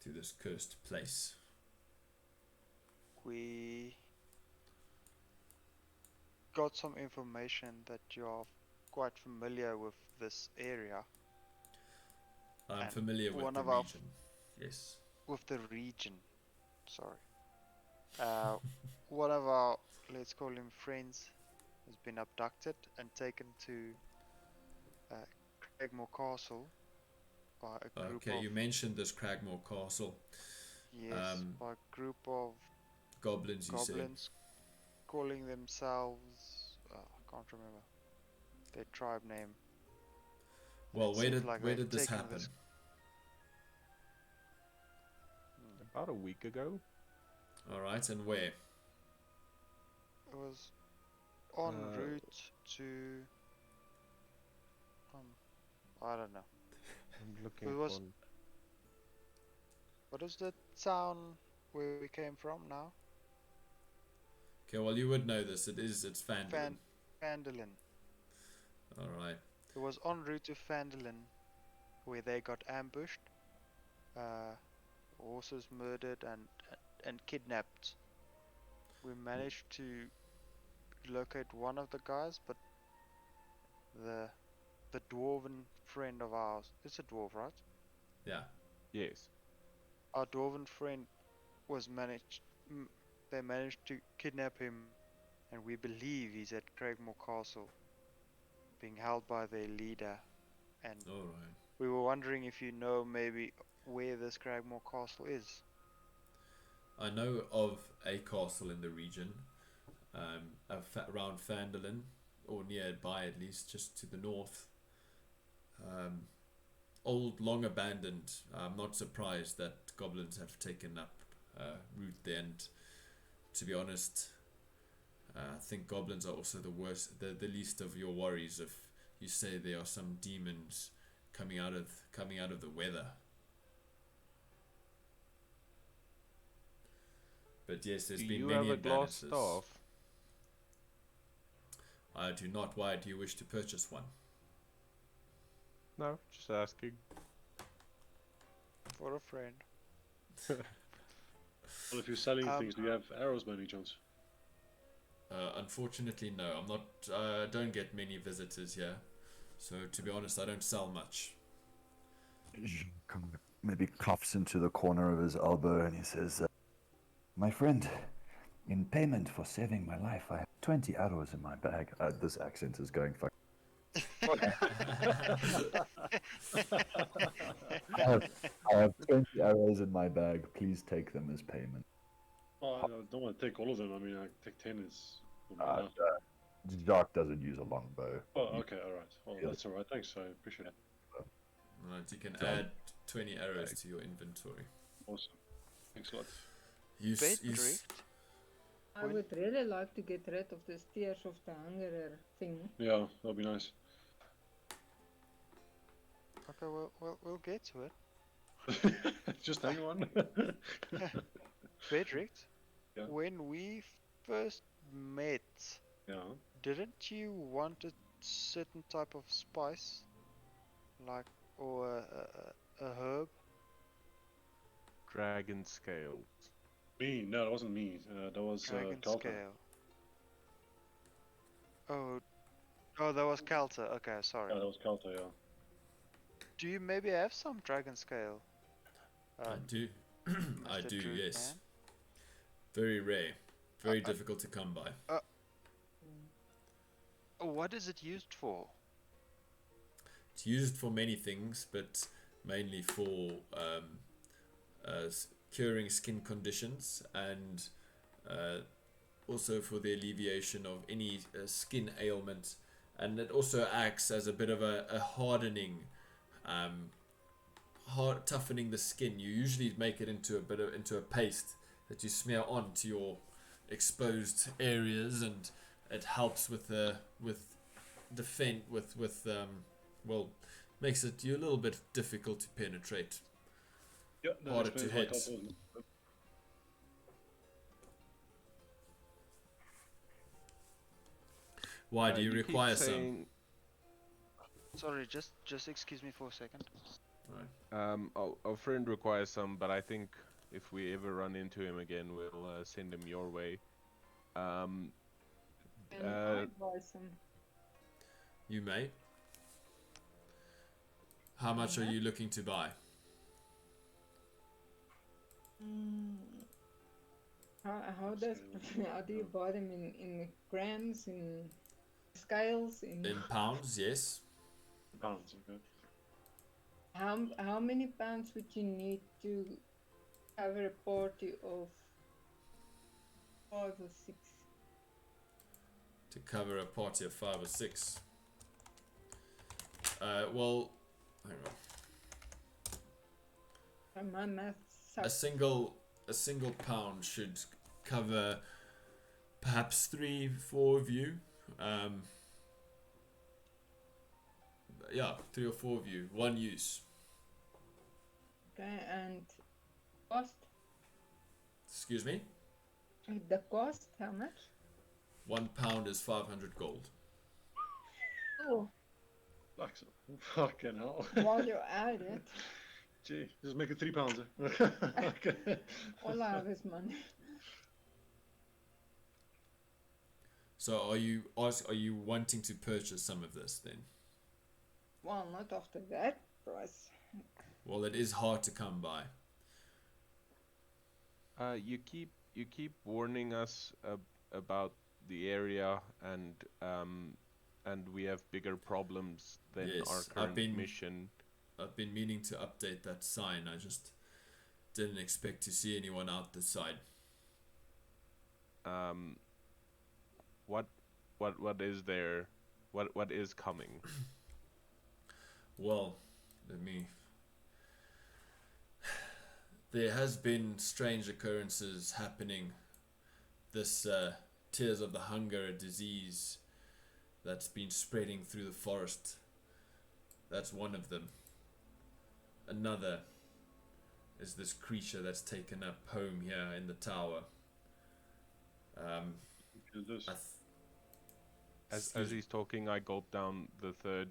To this cursed place? We got some information that you're quite familiar with this area. I'm And familiar with one the of our region. Yes. With the region, sorry. One of our, let's call him friends, has been abducted and taken to Craigmore Castle by a group Okay, of, you mentioned this Cragmore Castle. yes, by a group of Goblins, you said. goblins calling themselves, I can't remember their tribe name. Well, It where seems did like where they've did this taken happen? About a week ago. Alright, and where? It was en Uh, route to, I don't know. I'm looking It was- for. What is the town where we came from now? Okay, well you would know this. It's Phandalin. Phandalin. Alright. It was en route to Phandalin, where they got ambushed, horses murdered and kidnapped. We managed to locate one of the guys, but the dwarven friend of ours, it's a dwarf, right? Yeah. Yes. Our dwarven friend was they managed to kidnap him, and we believe he's at Craigmore Castle, being held by their leader. And Alright. we were wondering if you know maybe where this Craigmore Castle is. I know of a castle in the region, around Phandalin, or nearby at least, just to the north. Old, long abandoned. I'm not surprised that goblins have taken up root there. And to be honest, I think goblins are also the worst, the least of your worries. If you say there are some demons coming out of the weather. But yes, there's Do been you many have a glass imbalances. staff? I do not. Why do you wish to purchase one? No, just asking. For a friend. Well, if you're selling things, do you have arrows by any chance? Unfortunately, no. I'm not. Don't get many visitors here, so to be honest, I don't sell much. Maybe coughs into the corner of his elbow and he says, "My friend, in payment for saving my life, I have 20 arrows in my bag." This accent is going fuck. I have 20 arrows in my bag. Please take them as payment. Oh, I don't want to take all of them. I mean, I take 10 is. Jacques doesn't use a longbow. Oh, okay, alright. Well, Yeah. that's alright. Thanks, I appreciate it. Right, you can So- add 20 arrows to your inventory. Awesome. Thanks a lot. Bedrick? I would really like to get rid of this Tears of the Hungerer thing. Yeah, that'll be nice. Okay, we'll get to it. Just hang on. Bedrick, Yeah. when we first met, Yeah. didn't you want a certain type of spice? Like, or a herb? Dragon scales. Me? No, that wasn't me. That was Dragon Delta. scale. Oh, Oh, that was Kelter. Okay, sorry. Yeah, that was Calta, yeah. Do you maybe have some dragon scale? I do. I Mr. do, Druid yes. Man? Very rare. Very difficult to come by. What is it used for? It's used for many things, but mainly for curing skin conditions and also for the alleviation of any skin ailment. And it also acts as a bit of a hardening, toughening the skin. You usually make it into a paste that you smear onto your exposed areas, and it helps with makes it a little bit difficult to penetrate, Yeah, that harder to explains why hit. Calta was... Why do you keep require some? saying, Sorry, just excuse me for a second. Right. our friend requires some, but I think if we ever run into him again, we'll send him your way. And I buy some. You may. How much are you looking to buy? How do you buy them in grams, in scales, In pounds, yes. Pounds, okay. how many pounds would you need to cover a party of 5 or 6? To cover a party of 5 or 6. Well, hang on. My math A sucks. single pound should cover perhaps 3-4 of you. Yeah, 3 or 4 of you. One use. Okay, and cost? Excuse me. The cost, how much? 1 pound is 500 gold. Oh, Like so. Fucking hell. while you're at it, Gee, just make it 3 pounds. Okay. all I have is money. So are you wanting to purchase some of this then? Well, not after that price. Well, it is hard to come by. you keep warning us about the area, and we have bigger problems than Yes, our current mission. I've been meaning to update that sign. I just didn't expect to see anyone out this side. What is there? What is coming? Well, there has been strange occurrences happening. This Tears of the Hunger, a disease that's been spreading through the forest. That's one of them. Another is this creature that's taken up home here in the tower. As he's talking, I gulp down the third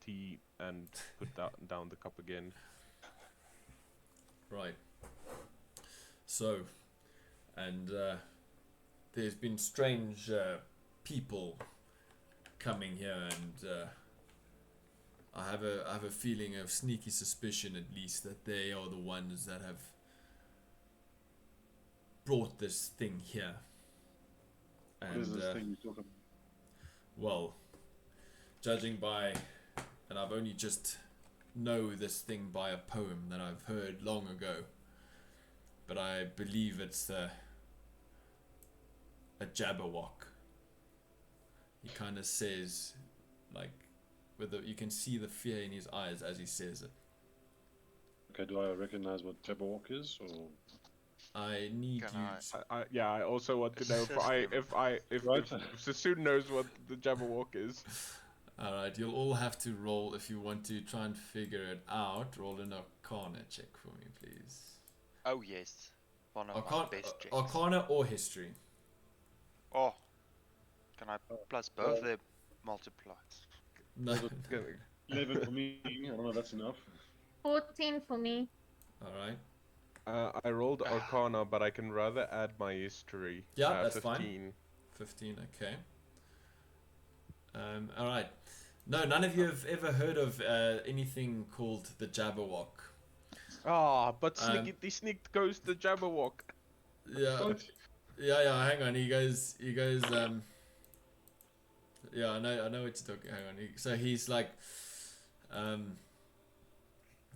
tea and put down the cup again. Right. So, and there's been strange people coming here, and I have a feeling of sneaky suspicion, at least, that they are the ones that have brought this thing here. What is And this thing you're talking about? well, judging by, and I've only just know this thing by a poem that I've heard long ago, but I believe it's a Jabberwock. He kind of says, like, you can see the fear in his eyes as he says it. Okay, do I recognize what Jabberwock is, or? I need Can you. Yeah, I also want to know if Right. Sassoon knows what the Jabberwock is. All right, you'll all have to roll if you want to try and figure it out. Roll an Arcana check for me, please. Oh yes, one of my best checks. Arcana or History. Oh, can I plus both their multiplies? No. 11 for me. I don't know if that's enough. 14 for me. All right. I rolled Arcana, but I can rather add my history. Yeah, that's 15. fine. 15, okay. All right. No, none of you have ever heard of anything called the Jabberwock. Ah, but Um, Sneaky Sneak goes the Jabberwock. Yeah, What? yeah. Hang on, you guys. Yeah, I know what you're talking. Hang on. So he's like,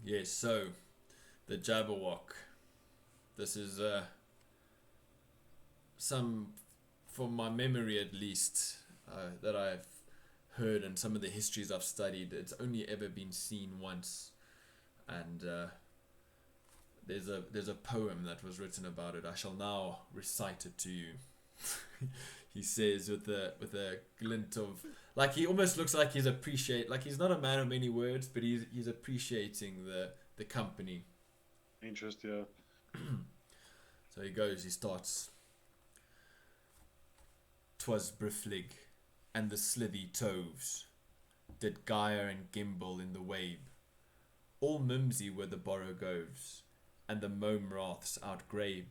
yes. So the Jabberwock. This is some, from my memory at least, that I've heard and some of the histories I've studied. It's only ever been seen once, and there's a poem that was written about it. I shall now recite it to you. He says with a glint of, like, he almost looks like he's he's not a man of many words, but he's appreciating the company. Interest, yeah. So he starts. "'Twas Briflig, and the slithy toves did gyre and gimble in the wabe. All mimsy were the borogoves, and the mome raths outgrabe.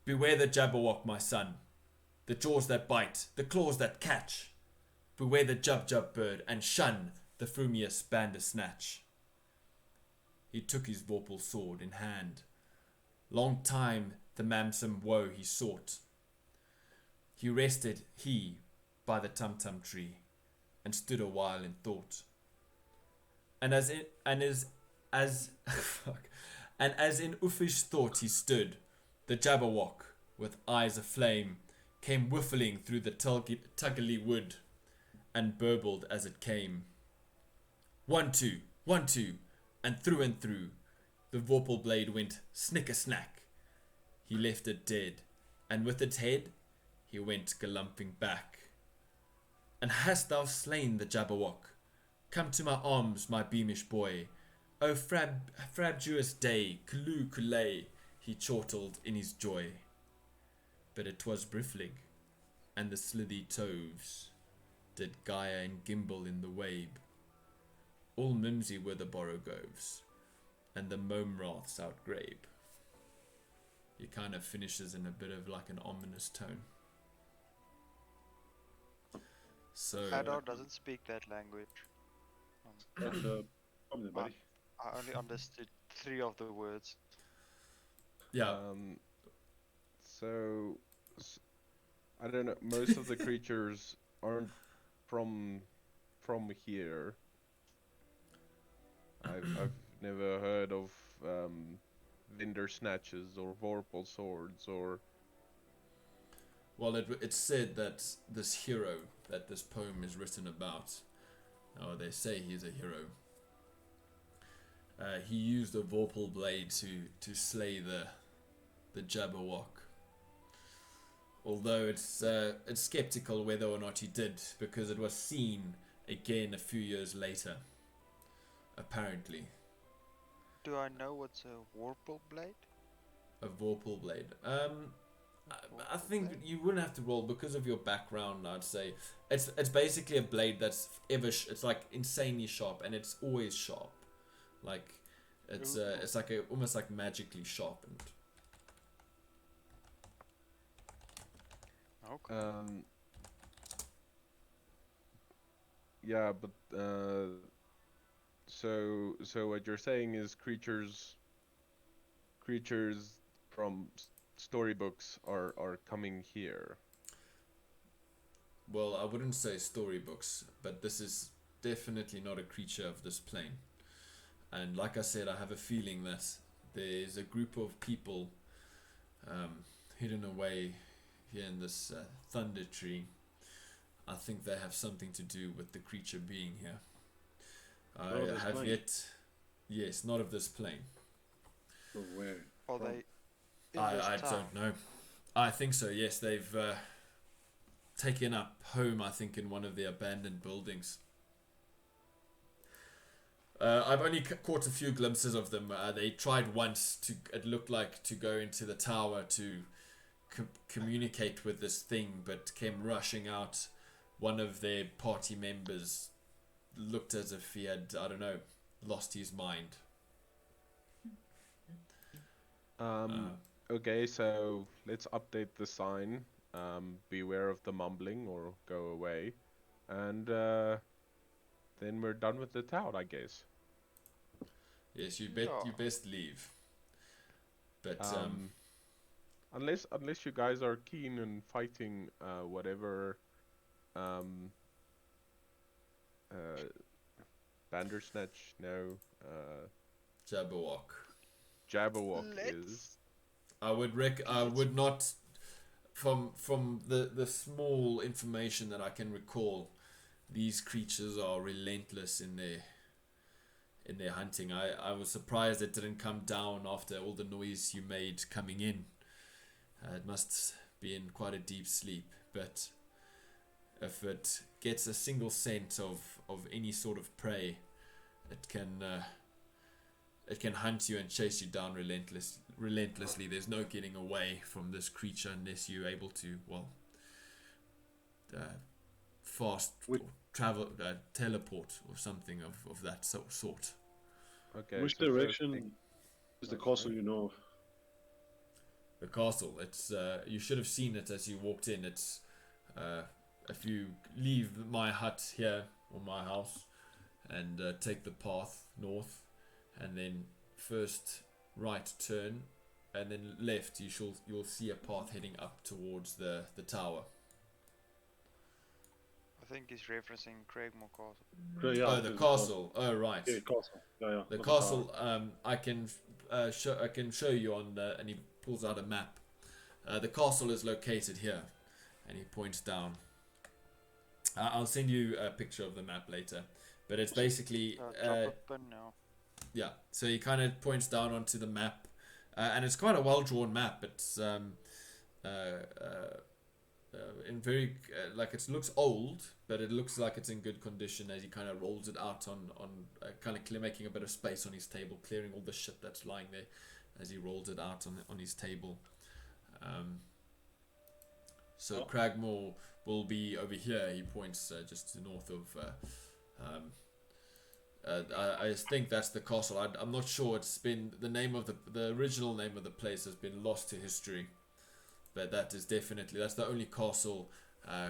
Beware the Jabberwock, my son, the jaws that bite, the claws that catch. Beware the Jub bird, and shun the frumious bandersnatch." He took his vorpal sword in hand. Long time the mamsome woe he sought. He rested, by the tum-tum tree, and stood a while in thought. And as in uffish thought he stood, the Jabberwock, with eyes aflame, came whiffling through the tuggly wood, and burbled as it came. 1, 2, 1, 2, and through, the vorpal blade went snicker-snack. He left it dead, and with its head he went galumping back. "And hast thou slain the Jabberwock? Come to my arms, my beamish boy. O frabjous day, Culu, he chortled in his joy. But it was Briflig, and the slithy toves did gyre and gimble in the wabe. All mimsy were the borogoves, and the mome raths outgrabe." He kind of finishes in a bit of like an ominous tone. So Hadar doesn't speak that language. That's problem, buddy. I only understood 3 of the words. yeah, So I don't know. Most of the creatures aren't from here. I've never heard of Vinder snatches or vorpal swords or. well, it's said that this hero that this poem is written about, or they say he's a hero, he used a vorpal blade to slay the Jabberwock. Although it's skeptical whether or not he did, because it was seen again a few years later, apparently. Do I know what's a Warple blade? A vorpal blade. I think you wouldn't have to roll because of your background. I'd say it's basically a blade that's it's like insanely sharp, and it's always sharp. Like it's like almost like magically sharpened. Okay. Yeah, but so what you're saying is creatures from storybooks are coming here. Well, I wouldn't say storybooks, but this is definitely not a creature of this plane. And like I said, I have a feeling that there's a group of people hidden away here in this thunder tree. I think they have something to do with the creature being here. I have plane. yet... Yes, not of this plane. So where? Are from? they in this I town? don't know. I think so, yes. They've taken up home, I think, in one of the abandoned buildings. I've only caught a few glimpses of them. They tried once it looked like, to go into the tower to communicate with this thing, but came rushing out. One of their party members looked as if he had, I don't know, lost his mind. Okay, so let's update the sign. Beware of the mumbling or go away. and then we're done with the town, I guess. Yes, you Yeah. best leave. But Unless you guys are keen on fighting whatever Bandersnatch, no, Jabberwock. Jabberwock is. Let's. I would not, from the small information that I can recall, these creatures are relentless in their hunting. I was surprised it didn't come down after all the noise you made coming in. It must be in quite a deep sleep, but if it gets a single scent of any sort of prey, it can hunt you and chase you down relentlessly. There's no getting away from this creature unless you're able to, fast Which- or travel, teleport or something of that sort. Okay. Which so first direction thing- is the Right, castle right. you know of? The castle. It's you should have seen it as you walked in. It's if you leave my hut here or my house and take the path north, and then first right turn, and then left, you'll see a path heading up towards the tower. I think he's referencing Craigmore Castle. Yeah, Oh, the castle. Oh, right. Yeah, castle. Yeah. The not castle. tower. I can show you on the, and he pulls out a map. The castle is located here, and he points down. I'll send you a picture of the map later, but it's basically Drop a pin now. yeah. So he kind of points down onto the map, and it's quite a well drawn map. It's in very like it looks old, but it looks like it's in good condition as he kind of rolls it out on kind of making a bit of space on his table, clearing all the shit that's lying there as he rolls it out on his table. So Cragmore will be over here. He points just to north of. I think that's the castle. I'm not sure. It's been the name of the original name of the place has been lost to history, but that's the only castle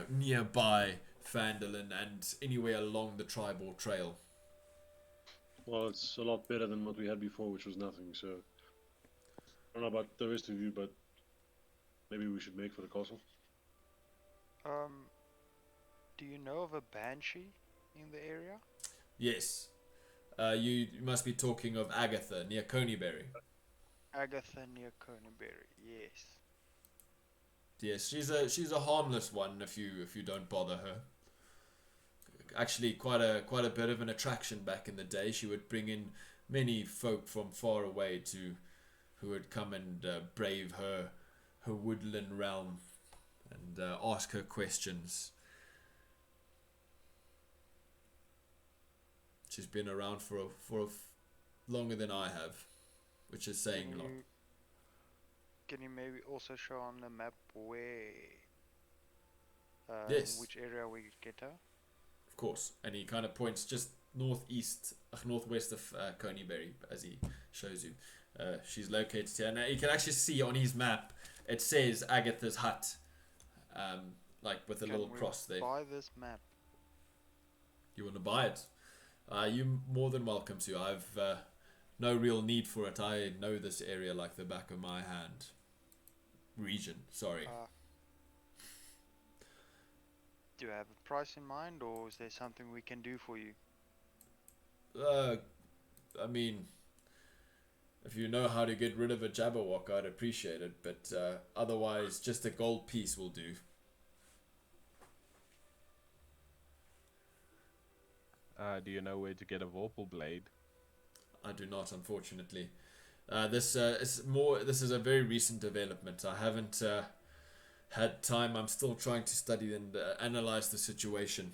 nearby Phandalin and anywhere along the Tribal Trail. Well, it's a lot better than what we had before, which was nothing. So I don't know about the rest of you, but maybe we should make for the castle. Do you know of a banshee in the area? Yes, you must be talking of Agatha near Coneyberry. Agatha near Coneyberry. Yes. Yes, she's a harmless one if you don't bother her. Actually, quite a bit of an attraction back in the day. She would bring in many folk from far away who would come and brave her woodland realm and ask her questions. She's been around for longer than I have, which is saying a lot. Can you maybe also show on the map where, Yes. which area we get her? Of course, and he kind of points just northwest of Coneyberry as he shows you. She's located here, and you can actually see on his map it says Agatha's hut, like with a little cross there. Buy this map. You want to buy it? You're more than welcome to. I've no real need for it. I know this area like the back of my hand. Region, sorry. Do you have a price in mind, or is there something we can do for you? I mean, if you know how to get rid of a Jabberwock, I'd appreciate it. But otherwise, just a gold piece will do. Do you know where to get a Vorpal blade? I do not, unfortunately. This is a very recent development. I haven't had time. I'm still trying to study and analyze the situation.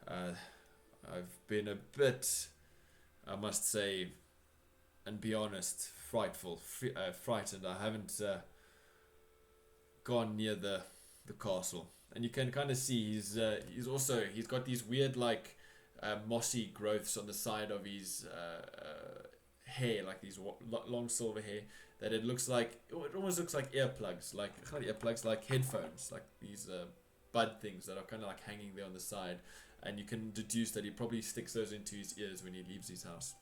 I've been a bit, I must say, and be honest, frightened. I haven't gone near the castle, and you can kind of see he's got these weird mossy growths on the side of his hair, like these long silver hair, that it almost looks like earplugs, like not earplugs, like headphones, like these bud things that are kind of like hanging there on the side, and you can deduce that he probably sticks those into his ears when he leaves his house.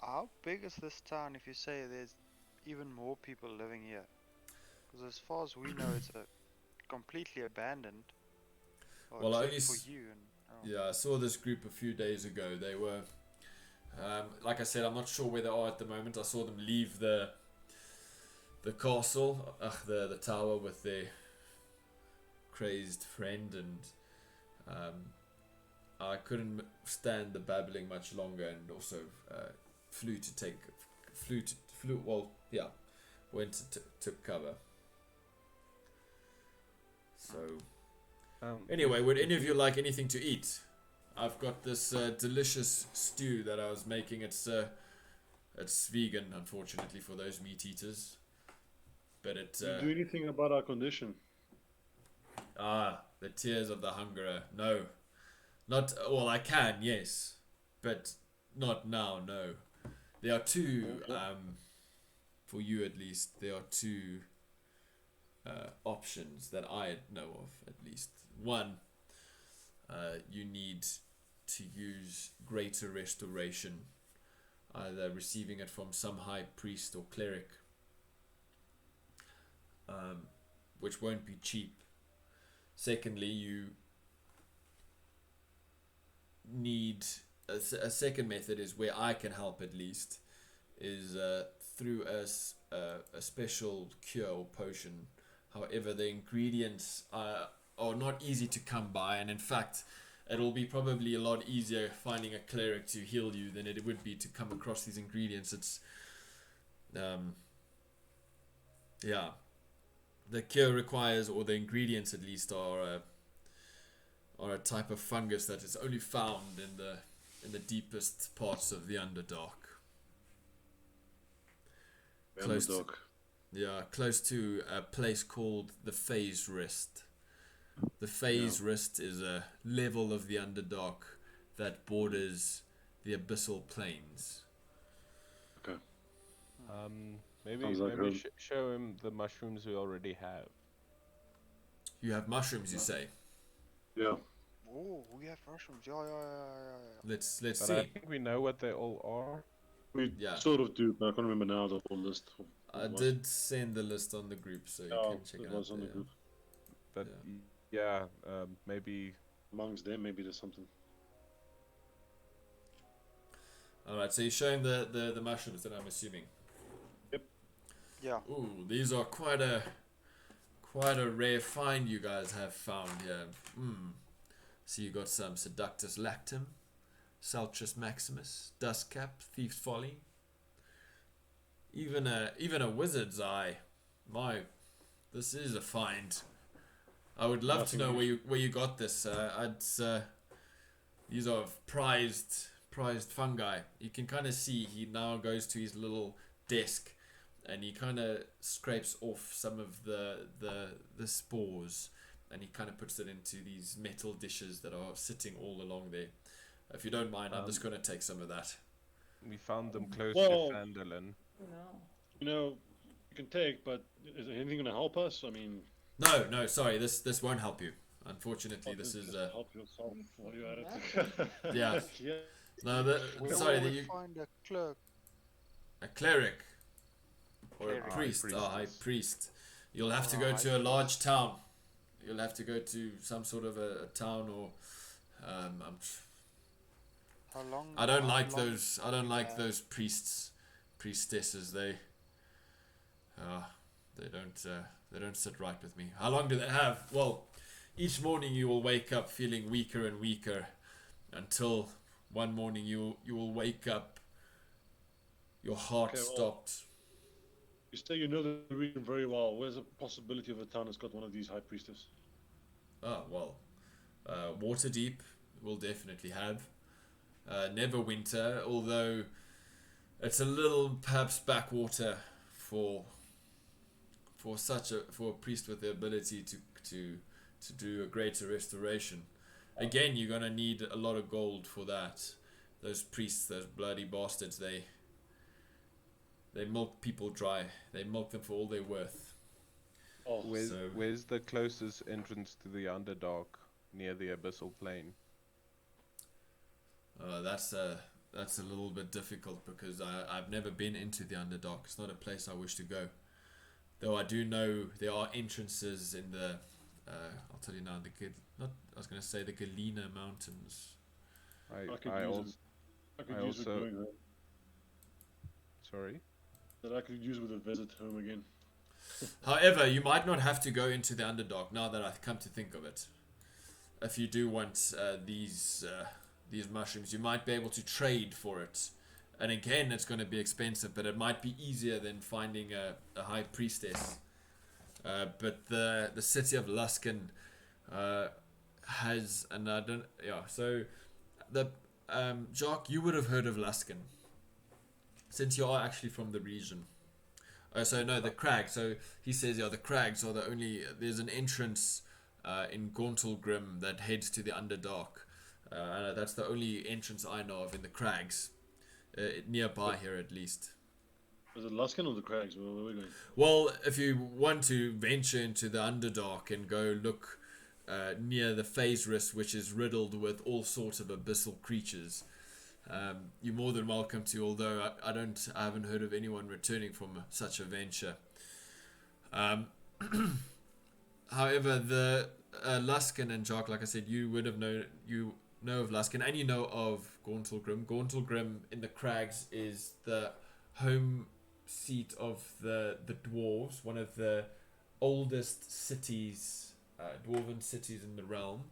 How big is this town if you say there's even more people living here? Because as far as we know, it's a completely abandoned. Well, I except only for you and Yeah, I saw this group a few days ago. They were, like I said, I'm not sure where they are at the moment. I saw them leave the castle, the tower with their crazed friend, and I couldn't stand the babbling much longer, and also went to took cover. So anyway, would any of you like anything to eat? I've got this delicious stew that I was making. It's vegan, unfortunately, for those meat eaters. But it. Do you do anything about our condition? The tears of the hungerer. No, not well. I can, yes, but not now. No, there are two. For you at least, there are two options that I know of. At least one. You need to use greater restoration, either receiving it from some high priest or cleric, which won't be cheap. Secondly, you need a second method is where I can help at least, is through a special cure or potion. However, the ingredients are not easy to come by, and in fact it'll be probably a lot easier finding a cleric to heal you than it would be to come across these ingredients. It's the cure requires, or the ingredients at least, are a type of fungus that is only found in the deepest parts of the Underdark. Close to a place called the Phase Wrist. The Phase Wrist is a level of the Underdark that borders the Abyssal Plains. Okay. Maybe show him the mushrooms we already have. You have mushrooms, you say? Yeah. Oh, we have mushrooms. Yeah. Let's But see. I think we know what they all are. We sort of do, but I can't remember now the whole list. I did send the list on the group, so you can check it out. On the group. But maybe amongst them, maybe there's something. Alright, so you're showing the mushrooms that I'm assuming. Yep. Yeah. Ooh, these are quite a rare find you guys have found here. So you got some Seductus lactum, Saltrus maximus, Dustcap, Thief's Folly. Even a wizard's eye. This is a find. I would love to know where you got this. These are prized fungi. You can kind of see he now goes to his little desk, and he kind of scrapes off some of the spores, and he kind of puts it into these metal dishes that are sitting all along there. If you don't mind, I'm just going to take some of that. We found them close Well, to Fandolin. No. You can take, but is anything going to help us? I mean... No, sorry, this won't help you. Unfortunately, this is... help yourself while you're at it. Yeah. No, sorry, that you... find a clerk. A cleric. Or Cleric. a priest. High priest. You'll have to go to a large town. You'll have to go to some sort of a town, or... How long? I don't like those priestesses. They don't sit right with me. How long do they have? Well, each morning you will wake up feeling weaker and weaker, until one morning you will wake up, your heart stopped. You say you know the region very well. Where's the possibility of a town that's got one of these high priestesses? Waterdeep will definitely have. Neverwinter, although it's a little perhaps backwater for a priest with the ability to do a greater restoration. Again, you're gonna need a lot of gold for that. Those priests, those bloody bastards, they milk people dry. They milk them for all they're worth. Oh, Where's the closest entrance to the Underdark near the Abyssal Plain? That's a little bit difficult because I've never been into the Underdark. It's not a place I wish to go. Though I do know there are entrances in the, I'll tell you now, I was going to say the Galena Mountains. I use it going home. Sorry? That I could use with a visit home again. However, you might not have to go into the Underdark now that I've come to think of it. If you do want these mushrooms, you might be able to trade for it. And again, it's going to be expensive, but it might be easier than finding a high priestess. But the city of Luskan has, and I don't, yeah. So the Jacques, you would have heard of Luskan, since you are actually from the region. Oh, so no, the crags. So he says, yeah, the crags are the only. There's an entrance in Gauntlgrim that heads to the Underdark. That's the only entrance I know of in the crags, nearby here at least. Was it Luskan or the crags? Where are we going? Well, if you want to venture into the Underdark and go look near the Phasris, which is riddled with all sorts of abyssal creatures, you're more than welcome to. Although I haven't heard of anyone returning from such a venture. However, the Luskan and Jock, like I said, you know of Luskan and you know of Gauntlgrim. Gauntlgrim in the crags is the home seat of the dwarves, one of the oldest cities, dwarven cities in the realm.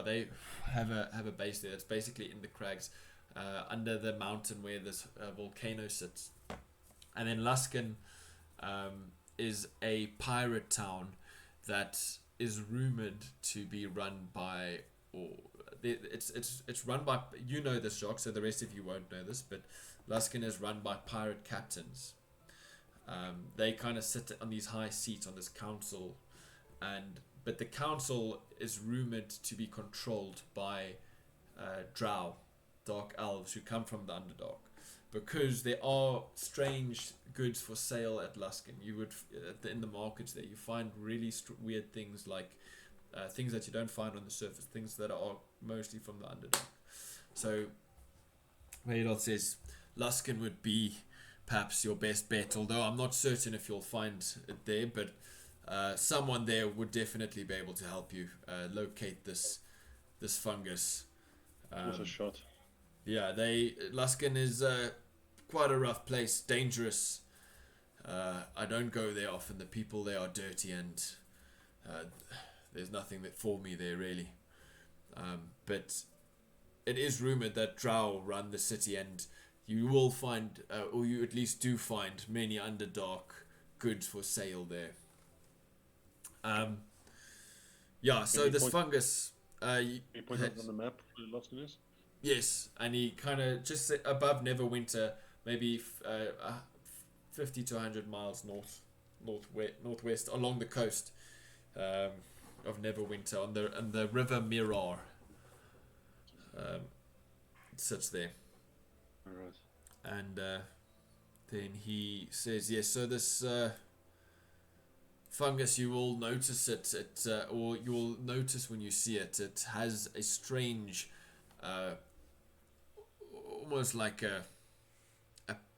They have a base there. It's basically in the crags, under the mountain where this volcano sits. And then Luskan is a pirate town that is rumored to be run by, or it's run by, you know this, Jacques, so the rest of you won't know this, but Luskan is run by pirate captains. They kind of sit on these high seats on this council, but the council is rumored to be controlled by drow, dark elves who come from the Underdark, because there are strange goods for sale at Luskan. You would in the markets there you find really weird things, like things that you don't find on the surface, things that are mostly from the Underdark. So Maydot says Luskan would be perhaps your best bet, although I'm not certain if you'll find it there, but someone there would definitely be able to help you locate this fungus. Worth a shot. Yeah, Luskan is quite a rough place, dangerous. I don't go there often. The people there are dirty, and there's nothing for me there really. But it is rumored that drow run the city, and you will find, or you at least do find, many Underdark goods for sale there. So this fungus. Can you point out on the map where Luskan is? Yes, and he kind of just above Neverwinter, maybe 50 to 100 miles northwest along the coast of Neverwinter on the River Mirror. It sits there. Alright. And then he says, yes, so this fungus, you will notice it, or you will notice when you see it, it has a strange, almost like a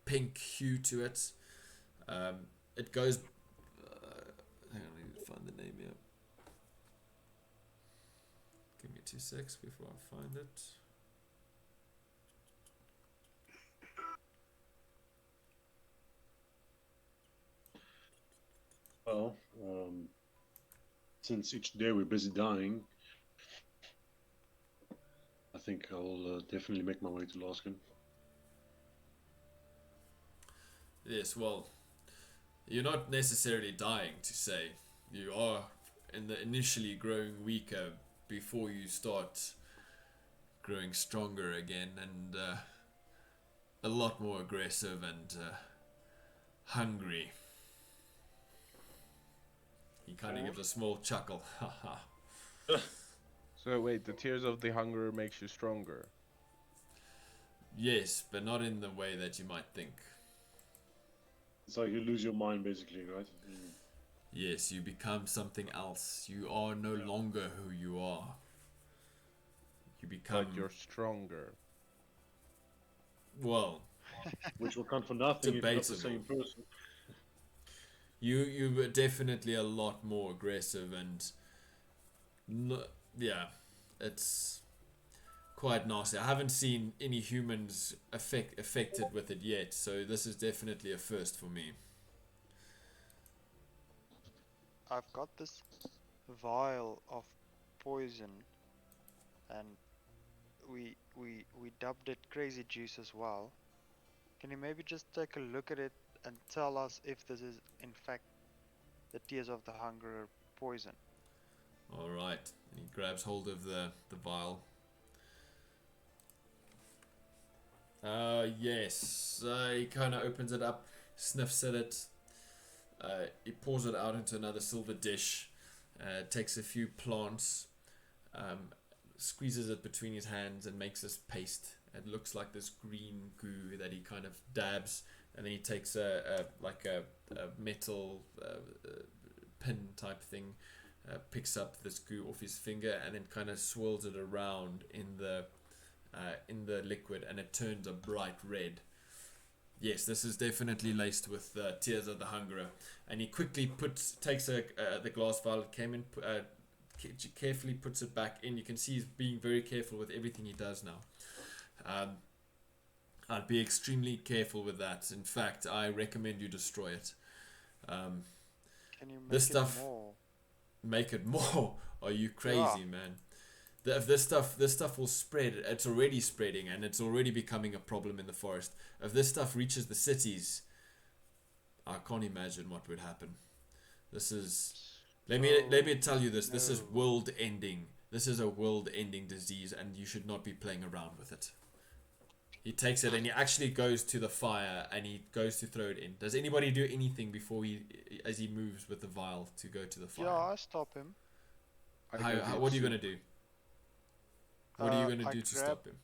pink hue to it. It goes, hang on, I need to find the name here. Give me 2 seconds before I find it. Well, since each day we're busy dying, I think I'll definitely make my way to Luskan. Yes, well, you're not necessarily dying to say. You are initially growing weaker before you start growing stronger again, and a lot more aggressive and hungry. He kind of gives a small chuckle. So wait, the tears of the hunger makes you stronger? Yes, but not in the way that you might think. It's like you lose your mind, basically, right? Yes, you become something else. You are no longer who you are. You become, But you're stronger. well, Which will count for nothing if you're not the same debatable. person. You were definitely a lot more aggressive and yeah, it's quite nasty. I haven't seen any humans affected with it yet, so this is definitely a first for me. I've got this vial of poison, and we dubbed it Crazy Juice as well. Can you maybe just take a look at it and tell us if this is in fact the Tears of the Hunger poison? All right, and he grabs hold of the vial. Yes. He kind of opens it up, sniffs at it. He pours it out into another silver dish. Takes a few plants, squeezes it between his hands, and makes this paste. It looks like this green goo that he kind of dabs, and then he takes a metal pin type thing, picks up this goo off his finger, and then kind of swirls it around in the liquid, and it turns a bright red. Yes, this is definitely laced with Tears of the Hungerer. And he quickly takes the glass vial, came in, carefully puts it back in. You can see he's being very careful with everything he does now. I'd be extremely careful with that. In fact, I recommend you destroy it. Can you make This it stuff, more? make it more. Are you crazy, Yeah. man? If this stuff will spread. It's already spreading, and it's already becoming a problem in the forest. If this stuff reaches the cities, I can't imagine what would happen. This is let me tell you this. This is No. world ending. This is a world ending disease, and you should not be playing around with it. He takes it and he actually goes to the fire and he goes to throw it in. Does anybody do anything before as he moves with the vial to go to the fire? Yeah, I stop him. What are you gonna do? What are you gonna I do to grab- stop him?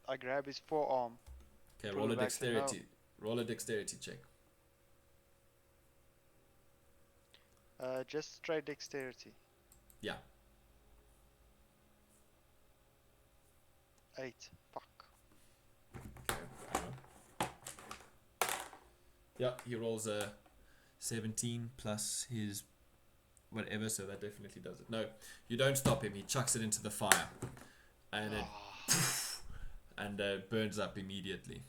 I grab his forearm. Okay, pull roll a it back, say no. dexterity. Roll a dexterity check. Just straight dexterity. Yeah. 8. Fuck. Okay. Yeah, he rolls a 17 plus his whatever, so that definitely does it. No, you don't stop him. He chucks it into the fire, and it burns up immediately.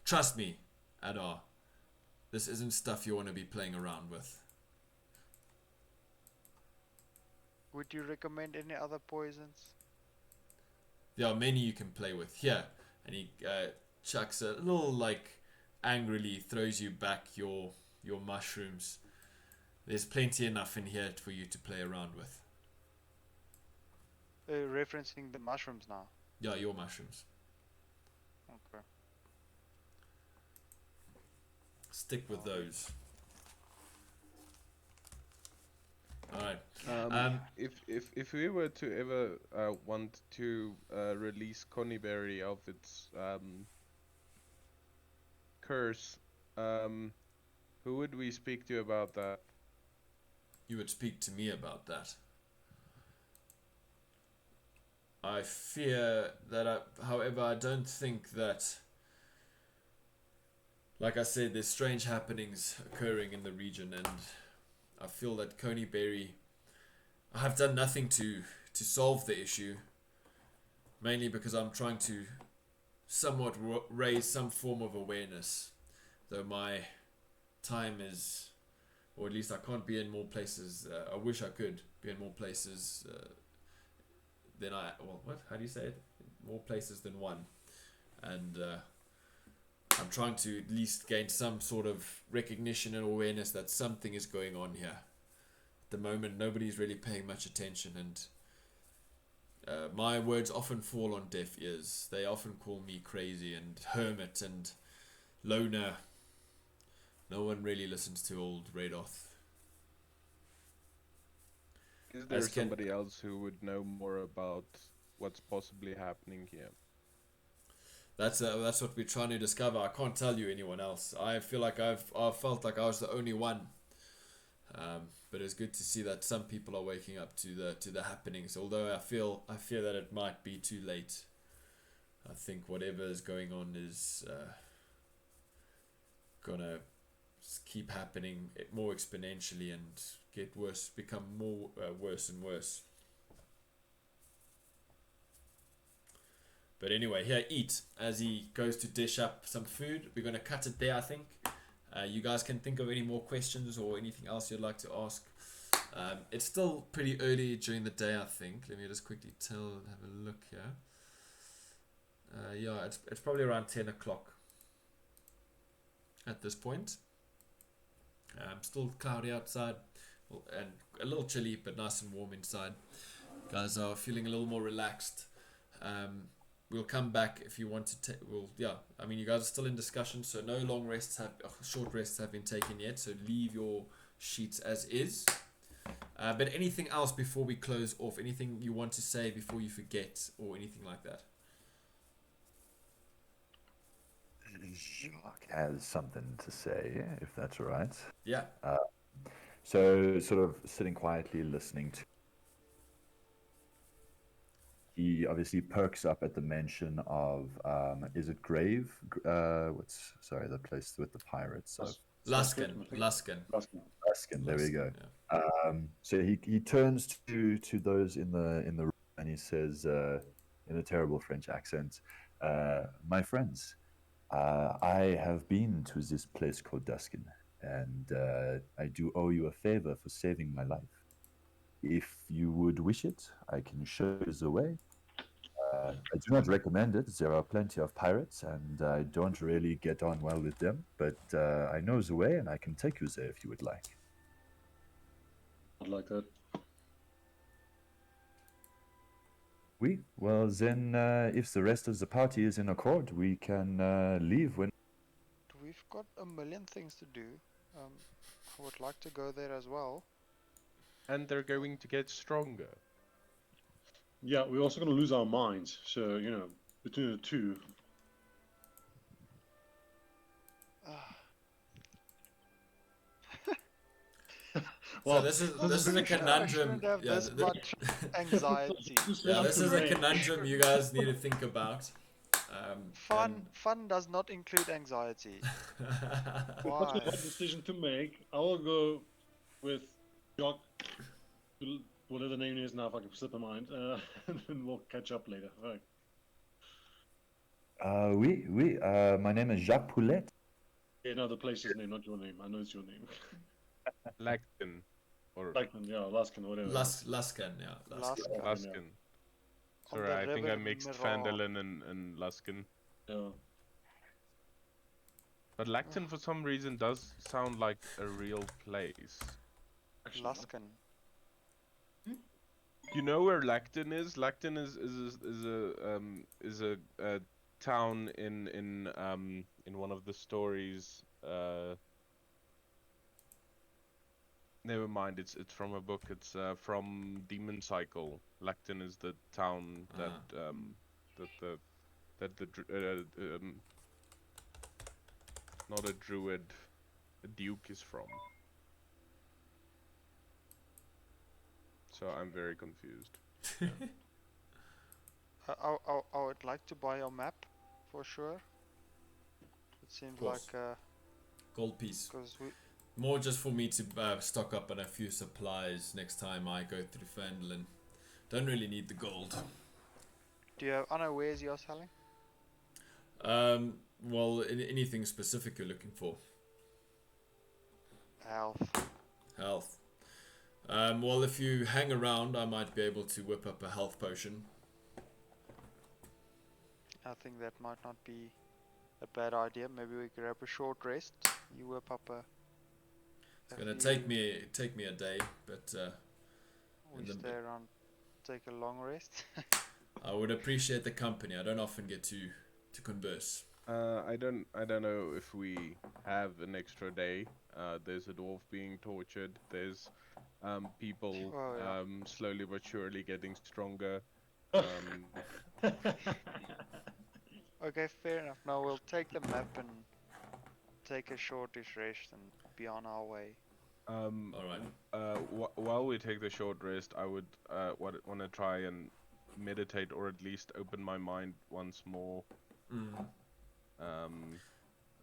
Trust me, Adar. This isn't stuff you want to be playing around with. Would you recommend any other poisons? There are many you can play with here, and he chucks a little angrily throws you back your mushrooms. There's plenty enough in here for you to play around with. Referencing the mushrooms now. Yeah, your mushrooms. Okay. Stick with those. Alright. If we were to ever want to release Conyberry of its curse, who would we speak to about that? You would speak to me about that. I fear that however, I don't think that, like I said, there's strange happenings occurring in the region, and I feel that Conyberry, I have done nothing to solve the issue, mainly because I'm trying to somewhat raise some form of awareness, though my time is, or at least I can't be in more places. I wish I could be in more places than how do you say it? More places than one. And I'm trying to at least gain some sort of recognition and awareness that something is going on here. At the moment, nobody's really paying much attention, and my words often fall on deaf ears. They often call me crazy and hermit and loner. No one really listens to old Radoth. Is there somebody else who would know more about what's possibly happening here? That's what we're trying to discover. I can't tell you anyone else. I feel like I felt like I was the only one. But it's good to see that some people are waking up to the happenings. Although I fear that it might be too late. I think whatever is going on is gonna keep happening more exponentially and get worse, become more worse and worse. But anyway, here, eat as he goes to dish up some food. We're going to cut it there, I think. You guys can think of any more questions or anything else you'd like to ask. It's still pretty early during the day, I think. Let me just quickly have a look here. Yeah, it's probably around 10 o'clock at this point. Still cloudy outside and a little chilly, but nice and warm inside. Guys are feeling a little more relaxed. We'll come back if you want to. I mean, you guys are still in discussion, so no short rests have been taken yet. So leave your sheets as is. But anything else before we close off? Anything you want to say before you forget, or anything like that? Jacques has something to say, if that's all right. Yeah. So, sort of sitting quietly listening to. He obviously perks up at the mention of, is it Grave? The place with the pirates? Luskan. There we go. Yeah. So he turns to those in the room and he says, in a terrible French accent, my friends, I have been to this place called Duskin, and I do owe you a favor for saving my life. If you would wish it, I can show you the way. I do not recommend it. There are plenty of pirates, and I don't really get on well with them. But I know the way, and I can take you there if you would like. I'd like that. Well, then, if the rest of the party is in accord, we can leave when... We've got a million things to do. I would like to go there as well. And they're going to get stronger. Yeah, we're also going to lose our minds. So, you know, between the two. Well, so this is a conundrum. This much anxiety. Yeah, this is a conundrum you guys need to think about. Fun does not include anxiety. Why? What's a hard decision to make? I will go with Jock, whatever the name is now, if I can slip my mind, and then we'll catch up later. Right. My name is Jacques Poulet. Yeah, no, the place's name, not your name. I know it's your name. Lacton. Or Lacton, yeah, Luskan, whatever. Luskan, yeah. Luskan. Sorry, I think I mixed Phandalin and Luskan. Yeah. But Lacton, for some reason, does sound like a real place. Luskan. You know where Lacton is? Lacton is a town in one of the stories. Never mind. It's from a book. It's from Demon Cycle. Lacton is the town not a druid, a duke is from. So I'm very confused. Yeah. I would like to buy a map, for sure. It seems like a gold piece. More just for me to stock up on a few supplies next time I go through Phandalin. Don't really need the gold. Do you have unawares you're selling? Well, anything specific you're looking for? Health. Well, if you hang around, I might be able to whip up a health potion. I think that might not be a bad idea. Maybe we grab a short rest. You whip up a... It's gonna take me a day, but we stay around, take a long rest. I would appreciate the company. I don't often get to converse. I don't know if we have an extra day. There's a dwarf being tortured. There's people slowly but surely getting stronger. Okay, fair enough. Now we'll take the map and take a shortish rest and be on our way. All right. While we take the short rest, I would want to try and meditate, or at least open my mind once more. All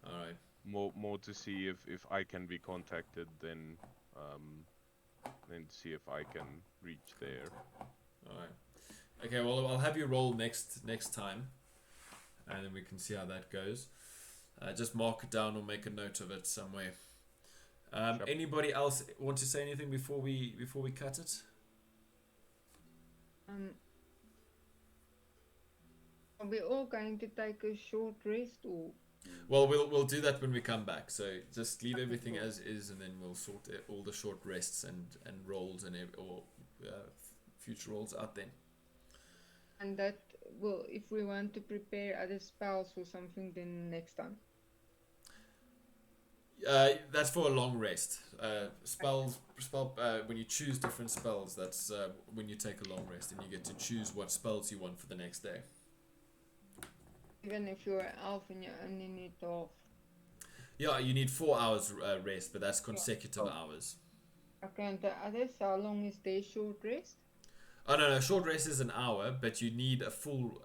right. More to see if I can be contacted, then see if I can reach there. All right. Okay. Well, I'll have you roll next time, and then we can see how that goes. Just mark it down or make a note of it somewhere. Sure. Anybody else want to say anything before we cut it? Are we all going to take a short rest, or? Well, we'll do that when we come back. So just leave everything as is, and then we'll sort all the short rests and rolls and future rolls out then. And that will, if we want to prepare other spells or something, then next time. That's for a long rest. When you choose different spells, that's when you take a long rest, and you get to choose what spells you want for the next day. Even if you're an elf and you only need half. Yeah, you need 4 hours rest, but that's consecutive hours. Okay, and the others, how long is their short rest? Oh no, short rest is an hour, but you need a full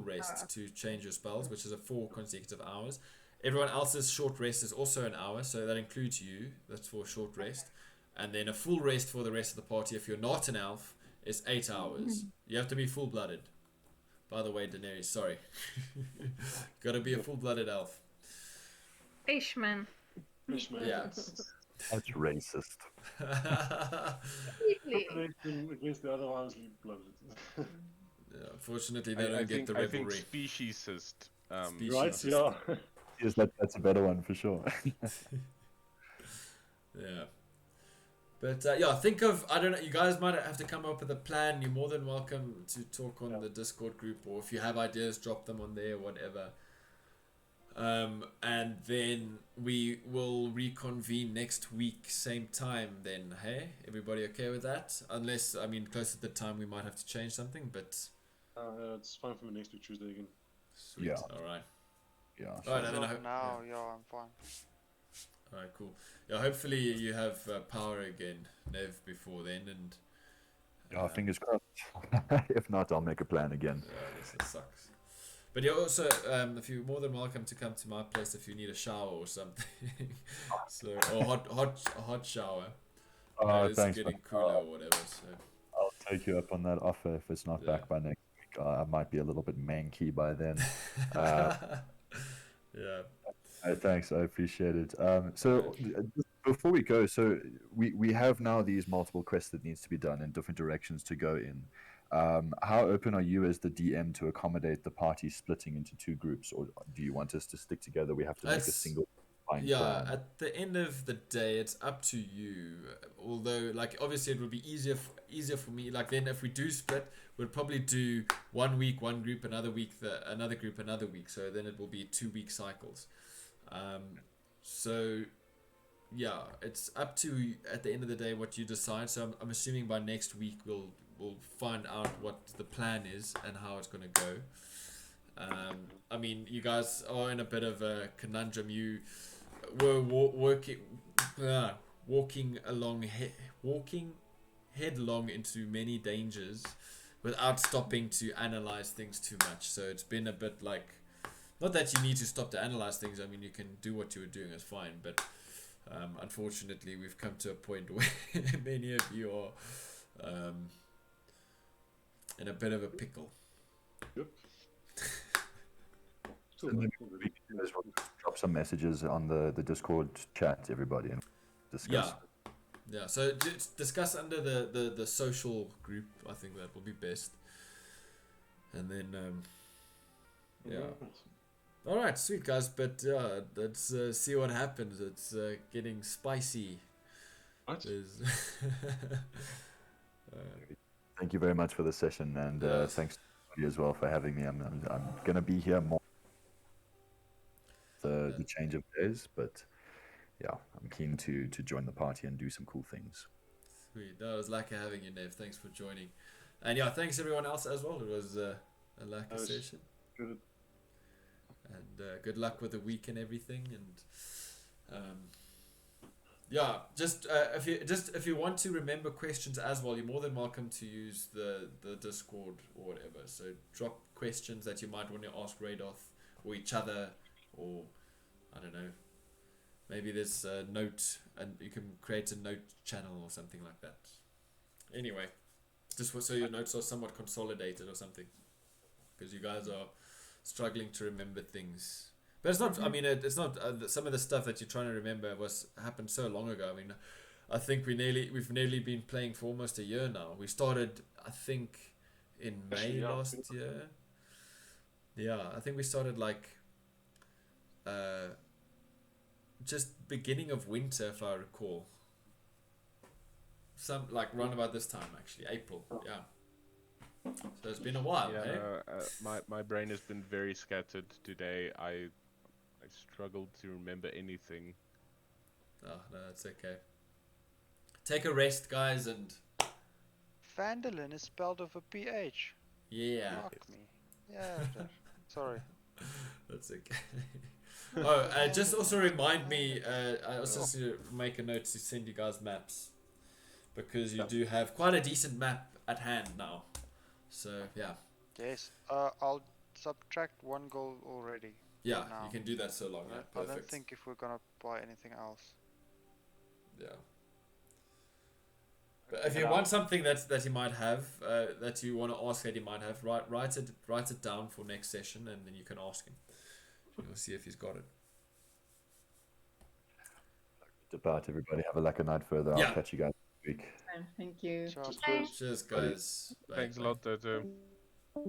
rest to change your spells, which is 4 consecutive hours. Everyone else's short rest is also an hour, so that includes you. That's for a short rest. And then a full rest for the rest of the party, if you're not an elf, is 8 hours. You have to be full-blooded. By the way, Daenerys, sorry. Gotta be a full-blooded elf. Fishman. Yeah. That's racist. Against the other ones, we blows it. Yeah, unfortunately, they don't get the I think revelry. speciesist. Right, yeah. Yes, that's a better one for sure. Yeah. But yeah, think of, I don't know, you guys might have to come up with a plan. You're more than welcome to talk on the Discord group, or if you have ideas, drop them on there, whatever. And then we will reconvene next week, same time then, hey? Everybody okay with that? Unless, I mean, close to the time we might have to change something, but... it's fine for me next week, Tuesday again. Sweet, Yeah. alright. Yeah. Alright, and then I So hope... now, yeah, I'm fine. Alright, cool. Yeah, hopefully you have power again, Nev, before then, and... Yeah, fingers crossed. If not, I'll make a plan again. Yeah, I guess it sucks. But you're also, if you're more than welcome to come to my place if you need a shower or something. So, or a hot shower. It's Thanks. getting Man. cooler or whatever. So. I'll take you up on that offer if it's not back by next week. I might be a little bit manky by then. Yeah. Thanks, I appreciate it. So just before we go, so we have now these multiple quests that needs to be done in different directions to go in. How open are you as the DM to accommodate the party splitting into 2 groups, or do you want us to stick together? We have to make a single plan. At the end of the day, it's up to you. Although, like, obviously it would be easier for me. Like, then if we do split, we'll probably do 1 week one group, another week another group another week. So then it will be 2-week cycles. So yeah, it's up to, at the end of the day, what you decide. So I'm assuming by next week we'll find out what the plan is and how it's going to go. I mean, you guys are in a bit of a conundrum. You were walking headlong into many dangers without stopping to analyze things too much. So it's been a bit like, not that you need to stop to analyze things. I mean, you can do what you were doing, it's fine. But unfortunately, we've come to a point where many of you are in a bit of a pickle. Yep. So maybe we can as well drop some messages on the Discord chat, everybody, and discuss. Yeah. So discuss under the social group. I think that will be best. And then yeah. All right, sweet guys. But let's see what happens. It's getting spicy. What? Thank you very much for the session, and thanks to you as well for having me. I'm gonna be here more. The change of days, but yeah, I'm keen to join the party and do some cool things. Sweet. That was lucky having you, Nev. Thanks for joining. And yeah, thanks everyone else as well. It was a lucky session. Good. And good luck with the week and everything. And yeah, just if you want to remember questions as well, you're more than welcome to use the Discord or whatever. So drop questions that you might want to ask Radoth or each other, or I don't know. Maybe there's a note, and you can create a note channel or something like that. Anyway, just so your notes are somewhat consolidated or something, because you guys are struggling to remember things. But it's not. I mean, it's not. Some of the stuff that you're trying to remember happened so long ago. I mean, I think we've nearly been playing for almost a year now. We started, I think, in May last year. Yeah, I think we started like, just beginning of winter, if I recall. Some like round about this time, actually, April. Yeah. So it's been a while. Yeah, my brain has been very scattered today. I struggled to remember anything. Oh no, that's okay. Take a rest, guys, and. Vandalin is spelled with a PH. Yeah. Fuck me. Yeah. Sorry. That's okay. Oh, just also remind me. I also need to make a note to send you guys maps, because you do have quite a decent map at hand now. So yeah. Yes. I'll subtract 1 gold already. Yeah, now. you can do that so long. Yeah, perfect. I don't think if we're gonna buy anything else. Yeah. But if you want something that you might have, that you want to ask that he might have, write it down for next session, and then you can ask him. You'll see if he's got it. Depart, everybody. Have a lekker night further. I'll catch you guys next week. Thank you. Cheers, guys. Thanks a lot, Toto. Bye.